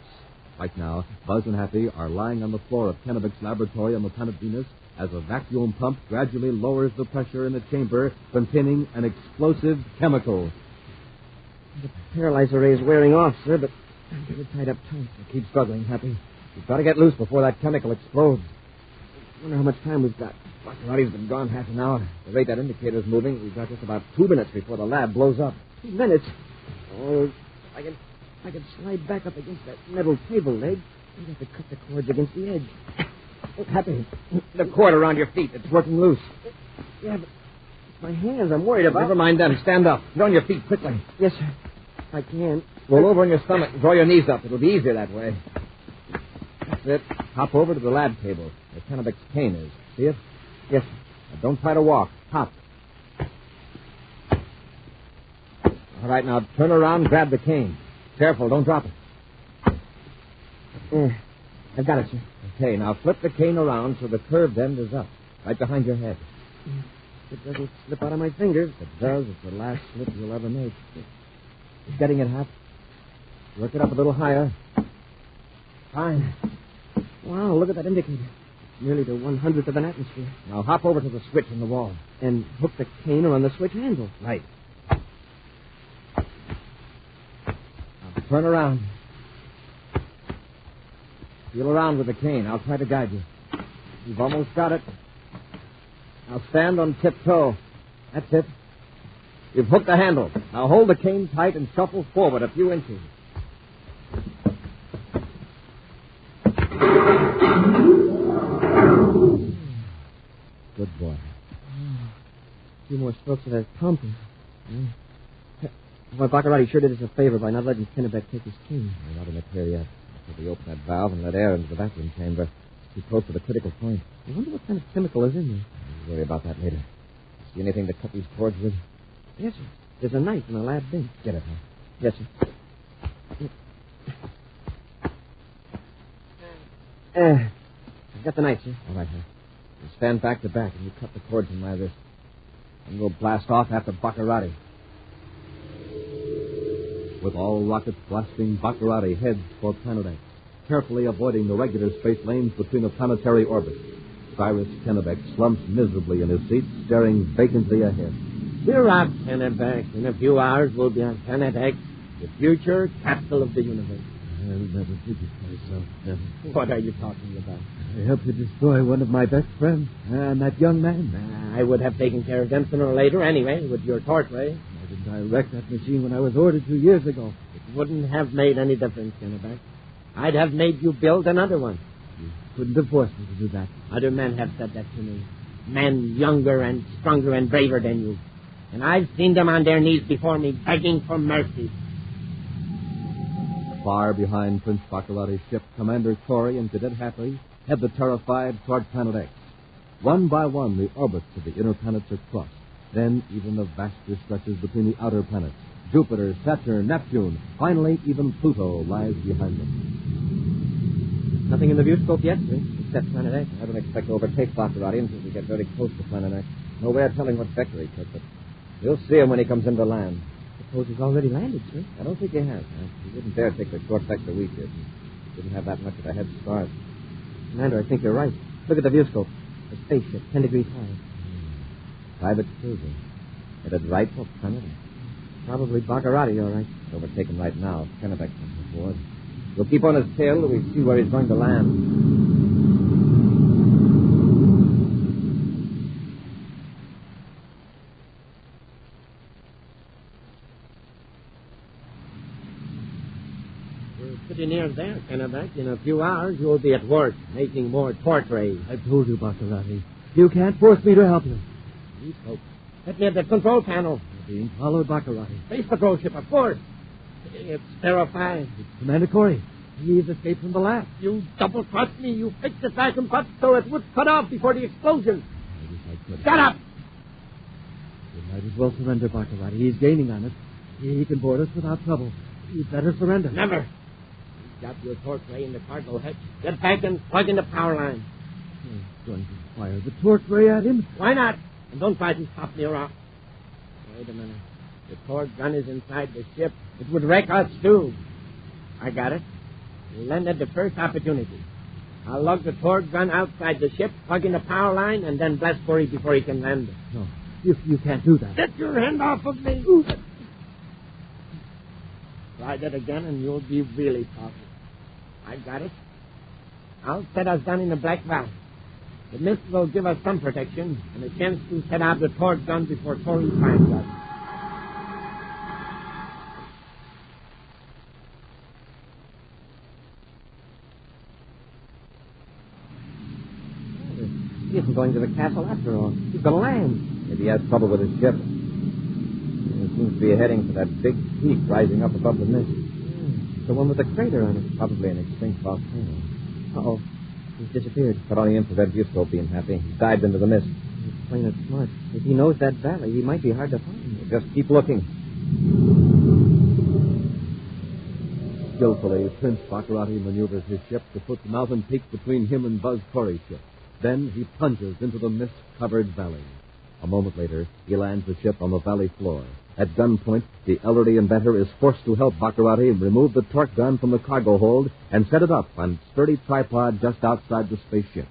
Right now, Buzz and Happy are lying on the floor of Kennebec's laboratory on the planet Venus as a vacuum pump gradually lowers the pressure in the chamber containing an explosive chemical. The paralyzer ray is wearing off, sir, but I'm getting tied up tight. Keep struggling, Happy. You've got to get loose before that chemical explodes. I wonder how much time we've got. Baccarati's been gone half an hour. The rate that indicator's moving, we've got just about 2 minutes before the lab blows up. 2 minutes? Oh, I can slide back up against that metal table leg. I'd have to cut the cords against the edge. Oh, Happy, the cord around your feet. It's working loose. Yeah, but it's my hands I'm worried about. Never mind them. Stand up. Get on your feet quickly. Yes, sir. I can. Roll over on your stomach and draw your knees up. It'll be easier that way. That's it. Hop over to the lab table where Kennebec's cane is. See it? Yes, sir. Now, don't try to walk. Hop. All right, now turn around and grab the cane. Careful, don't drop it. I've got it, sir. Okay, now flip the cane around so the curved end is up, right behind your head. It doesn't slip out of my fingers. If it does, it's the last slip you'll ever make. Just getting it, Hap. Work it up a little higher. Fine. Wow, look at that indicator. It's nearly the 100th of an atmosphere. Now hop over to the switch in the wall. And hook the cane around the switch handle. Right. Now turn around. Feel around with the cane. I'll try to guide you. You've almost got it. Now stand on tiptoe. That's it. You've hooked the handle. Now hold the cane tight and shuffle forward a few inches. Good boy. A few more strokes of that pump. Well, Baccarati sure did us a favor by not letting Kennebec take his cane. We're not in it here yet. So we open that valve and let air into the vacuum chamber. Too close to the critical point. I wonder what kind of chemical is in there. We'll worry about that later. See anything to cut these cords with? Yes, sir. There's a knife in the lab bench. Get it, huh? Yes, sir. I've got the knife, sir. All right, huh? You stand back to back and you cut the cords in my wrist. And we'll blast off after Baccarati. With all rockets blasting, Baccarati heads for Planet X, carefully avoiding the regular space lanes between the planetary orbits. Cyrus Kennebec slumps miserably in his seat, staring vacantly ahead. Cheer up, Kennebec. In a few hours, we'll be on Planet X, the future capital of the universe. I'll never forget myself, never. What are you talking about? I helped to destroy one of my best friends, and that young man. I would have taken care of them sooner or later anyway, with your torch ray. Why didn't I wreck that machine when I was ordered 2 years ago? It wouldn't have made any difference, Kennebec. I'd have made you build another one. You couldn't have forced me to do that. Other men have said that to me. Men younger and stronger and braver than you. And I've seen them on their knees before me begging for mercy. Far behind Prince Baccarati's ship, Commander Corey and Cadet Happy head the Terra 5 toward Planet X. One by one, the orbits of the inner planets are crossed. Then even the vaster stretches between the outer planets. Jupiter, Saturn, Neptune. Finally, even Pluto lies behind them. Nothing in the viewscope yet, except Planet X. I don't expect to overtake Baccarati until we get very close to Planet X. No way of telling what vector he took, but we'll see him when he comes into land. Suppose he's already landed, sir. I don't think he has. He wouldn't dare take the short vector we did. He didn't have that much of a head start. Commander, I think you're right. Look at the viewscope. The spaceship, 10 degrees high. Private cruiser. Headed right for Planet X. Probably Baccarati, all right. It's overtaken right now. Kennebec comes aboard. We'll keep on his tail till we see where he's going to land. Pretty near there, Kennebec. In a few hours, you'll be at work, making more torch rays. I've told you, Baccarati. You can't force me to help you. Please, folks. Let me at the control panel. You're being followed, Baccarati. Space patrol ship, of course. It's Terra 5. It's Commander Corey. He's escaped from the lab. You double-crossed me. You fixed the vacuum pump so it would cut off before the explosion. I wish I could. Shut up! You might as well surrender, Baccarati. He's gaining on us. He can board us without trouble. You'd better surrender. Never. Got your torch ray in the cargo hatch. Get back and plug in the power line. You're going to fire the torch ray at him? Why not? And don't try to stop me around. Wait a minute. The torch gun is inside the ship. It would wreck us, too. I got it. Land at the first opportunity. I'll lug the torch gun outside the ship, plug in the power line, and then blast Corey before he can land it. No, you can't do that. Get your hand off of me. Try that again, and you'll be really talking. I got it. I'll set us down in the Black Valley. The mist will give us some protection and a chance to set out the torch gun before Corey finds us. He isn't going to the castle after all. He's going to land. Maybe he has trouble with his ship. He seems to be heading for that big peak rising up above the mist. The one with the crater on it. Probably an extinct volcano. Uh-oh. He's disappeared. Put on the infrared viewscope, being happy. He dived into the mist. He's playing it smart. If he knows that valley, he might be hard to find. Just keep looking. Skillfully, Prince Baccarati maneuvers his ship to put the mountain peak between him and Buzz Corey's ship. Then he plunges into the mist-covered valley. A moment later, he lands the ship on the valley floor. At gunpoint, the elderly inventor is forced to help Baccarati remove the torque gun from the cargo hold and set it up on a sturdy tripod just outside the spaceship.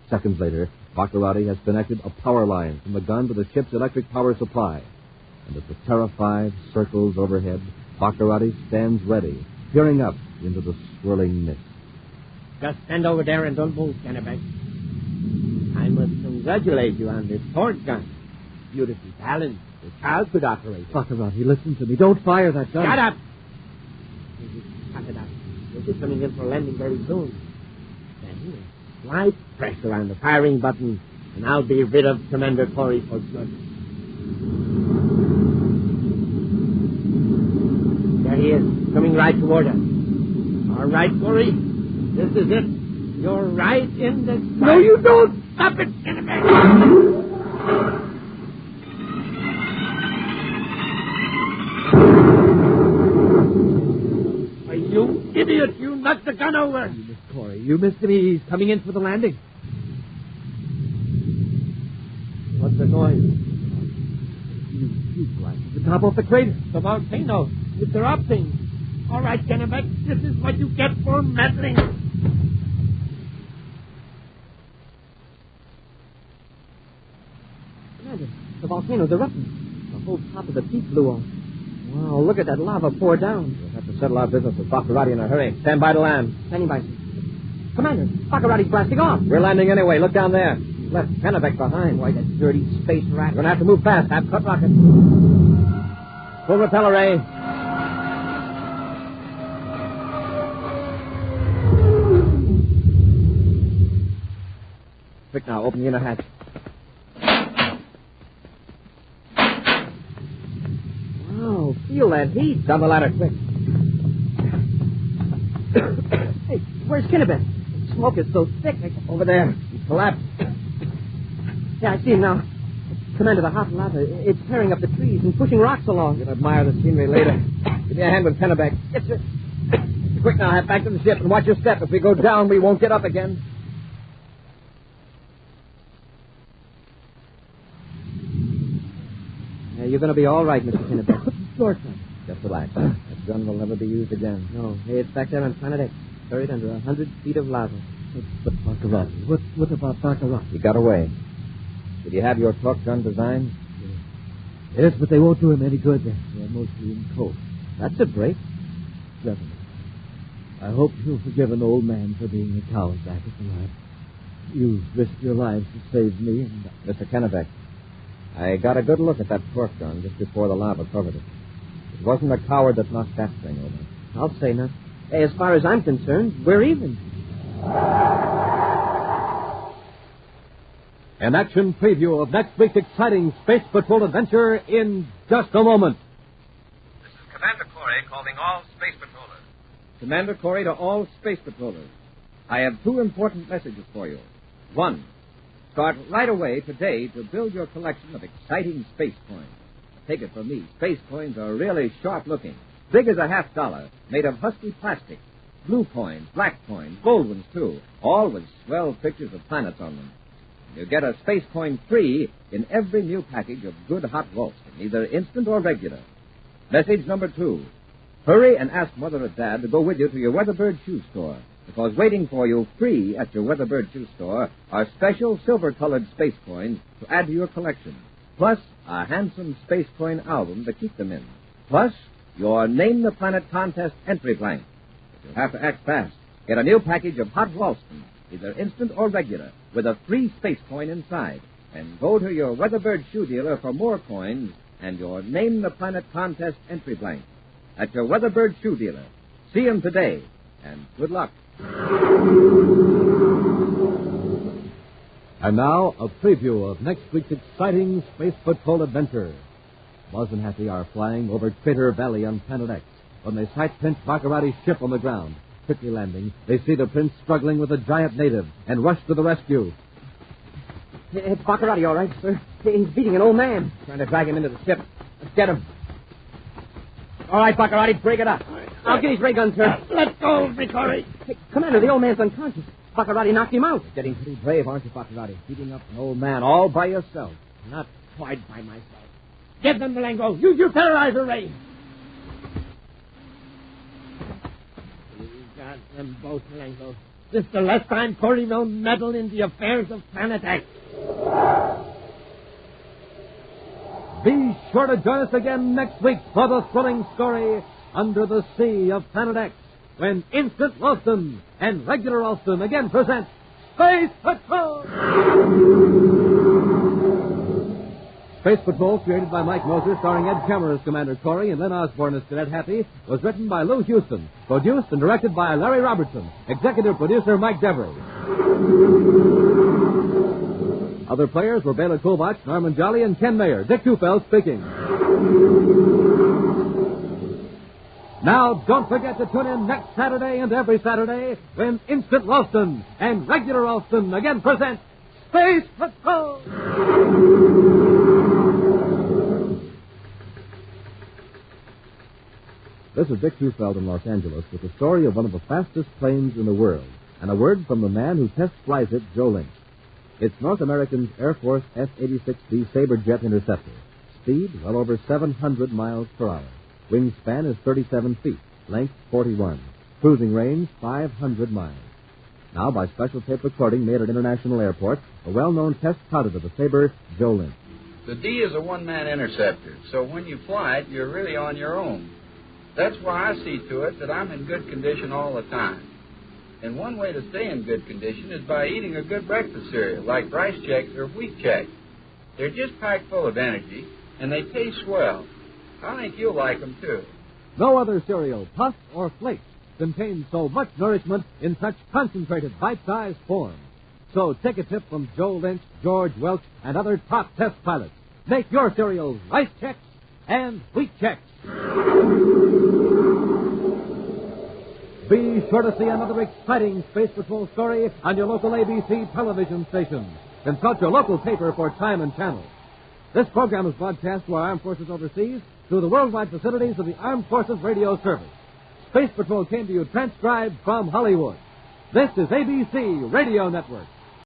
Seconds later, Baccarati has connected a power line from the gun to the ship's electric power supply. And as the Terra 5 circles overhead, Baccarati stands ready, peering up into the swirling mist. Just stand over there and don't move, Kennebec. I must congratulate you on this torch gun. Beautifully balanced. A child could operate it. Baccarati, listen to me. Don't fire that gun. Shut up! Cut it out. We'll be coming in for landing very soon. Then slight pressure on the firing button, and I'll be rid of Commander Corey for good. There he is, coming right toward us. All right, Corey. This is it. You're right in the... No, you don't! Stop it, Kennebec! You idiot! You knocked the gun over! You missed Corey. You missed him. He's coming in for the landing. What's the noise? You blasted the top off the crater. The volcano. It's erupting. All right, Kennebec. This is what you get for meddling. Commander, the volcano's erupting. The whole top of the peak blew off. Wow, look at that lava pour down. We'll have to settle our business with Baccarati in a hurry. Stand by to land. Standing by. Commander, Baccarati's blasting off. We're landing anyway. Look down there. He's left Kennebec behind. Why, that dirty space rat. We're going to have to move fast. Have cut rockets. Full repeller ray. Quick now, open the inner hatch. Wow, feel that heat. Down the ladder, quick. Hey, where's Kennebec? Smoke is so thick. Over there. He's collapsed. Yeah, I see him now. Commander, the hot lava, it's tearing up the trees and pushing rocks along. You can admire the scenery later. Give me a hand with Kennebec. Yes, sir. Quick now, head back to the ship and watch your step. If we go down, we won't get up again. You're going to be all right, Mr. Kennebec. Sure, sir. Just relax. That gun will never be used again. No, it's back there on Planet X, buried under 100 feet of lava. But Baccarati, what about Baccarati? He got away. Did you have your torque gun designed? Yes, but they won't do him any good. They're mostly in coke. That's a break. Gentlemen, I hope you'll forgive an old man for being a coward back at the lab. You risked your lives to save me, and... Mr. Kennebec, I got a good look at that torque gun just before the lava covered it. It wasn't a coward that knocked that thing over. I'll say not. As far as I'm concerned, we're even. An action preview of next week's exciting Space Patrol adventure in just a moment. This is Commander Corey calling all Space Patrollers. Commander Corey to all Space Patrollers. I have two important messages for you. One, start right away today to build your collection of exciting space coins. Take it from me, space coins are really sharp-looking, big as a $50, made of husky plastic. Blue coins, black coins, gold ones, too, all with swell pictures of planets on them. You get a space coin free in every new package of good hot Ralston, either instant or regular. Message number 2. Hurry and ask Mother or Dad to go with you to your Weatherbird shoe store, because waiting for you free at your Weatherbird shoe store are special silver-colored space coins to add to your collection, plus a handsome space coin album to keep them in, plus your Name the Planet contest entry blank. But you'll have to act fast. Get a new package of hot Ralston, either instant or regular, with a free space coin inside. And go to your Weatherbird shoe dealer for more coins and your Name the Planet contest entry blank. At your Weatherbird shoe dealer. See him today, and good luck. And now, a preview of next week's exciting Space Patrol adventure. Buzz and Happy are flying over Crater Valley on Planet X when they sight Prince Baccarati's ship on the ground. Quickly landing, they see the prince struggling with a giant native and rush to the rescue. It's Baccarati, all right, sir. He's beating an old man. Trying to drag him into the ship. Let's get him. All right, Baccarati, break it up. I'll get his ray gun, sir. Let go, Baccarati. Hey, Commander, the old man's unconscious. Baccarati knocked him out. You're getting pretty brave, aren't you, Baccarati? Beating up an old man all by yourself. Not quite by myself. Get them, Malengo. Use your terrorizer ray. You got them both, Malengo. This is the last time Corey will meddle in the affairs of Planet X. Be sure to join us again next week for the thrilling story Under the Sea of Planet X, when Instant Ralston and Regular Ralston again present Space Patrol! Space Patrol, created by Mike Moser, starring Ed Kemmer as Commander Corey and Len Osborne as Cadet Happy, was written by Lou Houston, produced and directed by Larry Robertson, executive producer Mike Devery. Other players were Bela Kovach, Norman Jolly, and Ken Mayer. Dick Tufeld speaking. Now, don't forget to tune in next Saturday and every Saturday when Instant Ralston and Regular Ralston again present Space Patrol! This is Dick Tufeld in Los Angeles with the story of one of the fastest planes in the world, and a word from the man who test flies it, Joe Lynch. It's North American's Air Force F-86B Sabre Jet Interceptor. Speed, well over 700 miles per hour. Wingspan is 37 feet. Length, 41. Cruising range, 500 miles. Now, by special tape recording made at international airports, a well-known test pilot of the Sabre, Joe Lynch. The D is a one-man interceptor, so when you fly it, you're really on your own. That's why I see to it that I'm in good condition all the time. And one way to stay in good condition is by eating a good breakfast cereal, like Rice Chex or Wheat Chex. They're just packed full of energy, and they taste swell. I think you'll like them, too. No other cereal, puff or flake, contains so much nourishment in such concentrated bite-sized form. So take a tip from Joe Lynch, George Welch, and other top test pilots. Make your cereals Rice Chex and Wheat Chex. Be sure to see another exciting Space Patrol story on your local ABC television station. Consult your local paper for time and channel. This program is broadcast to our armed forces overseas through the worldwide facilities of the Armed Forces Radio Service. Space Patrol came to you transcribed from Hollywood. This is ABC Radio Network.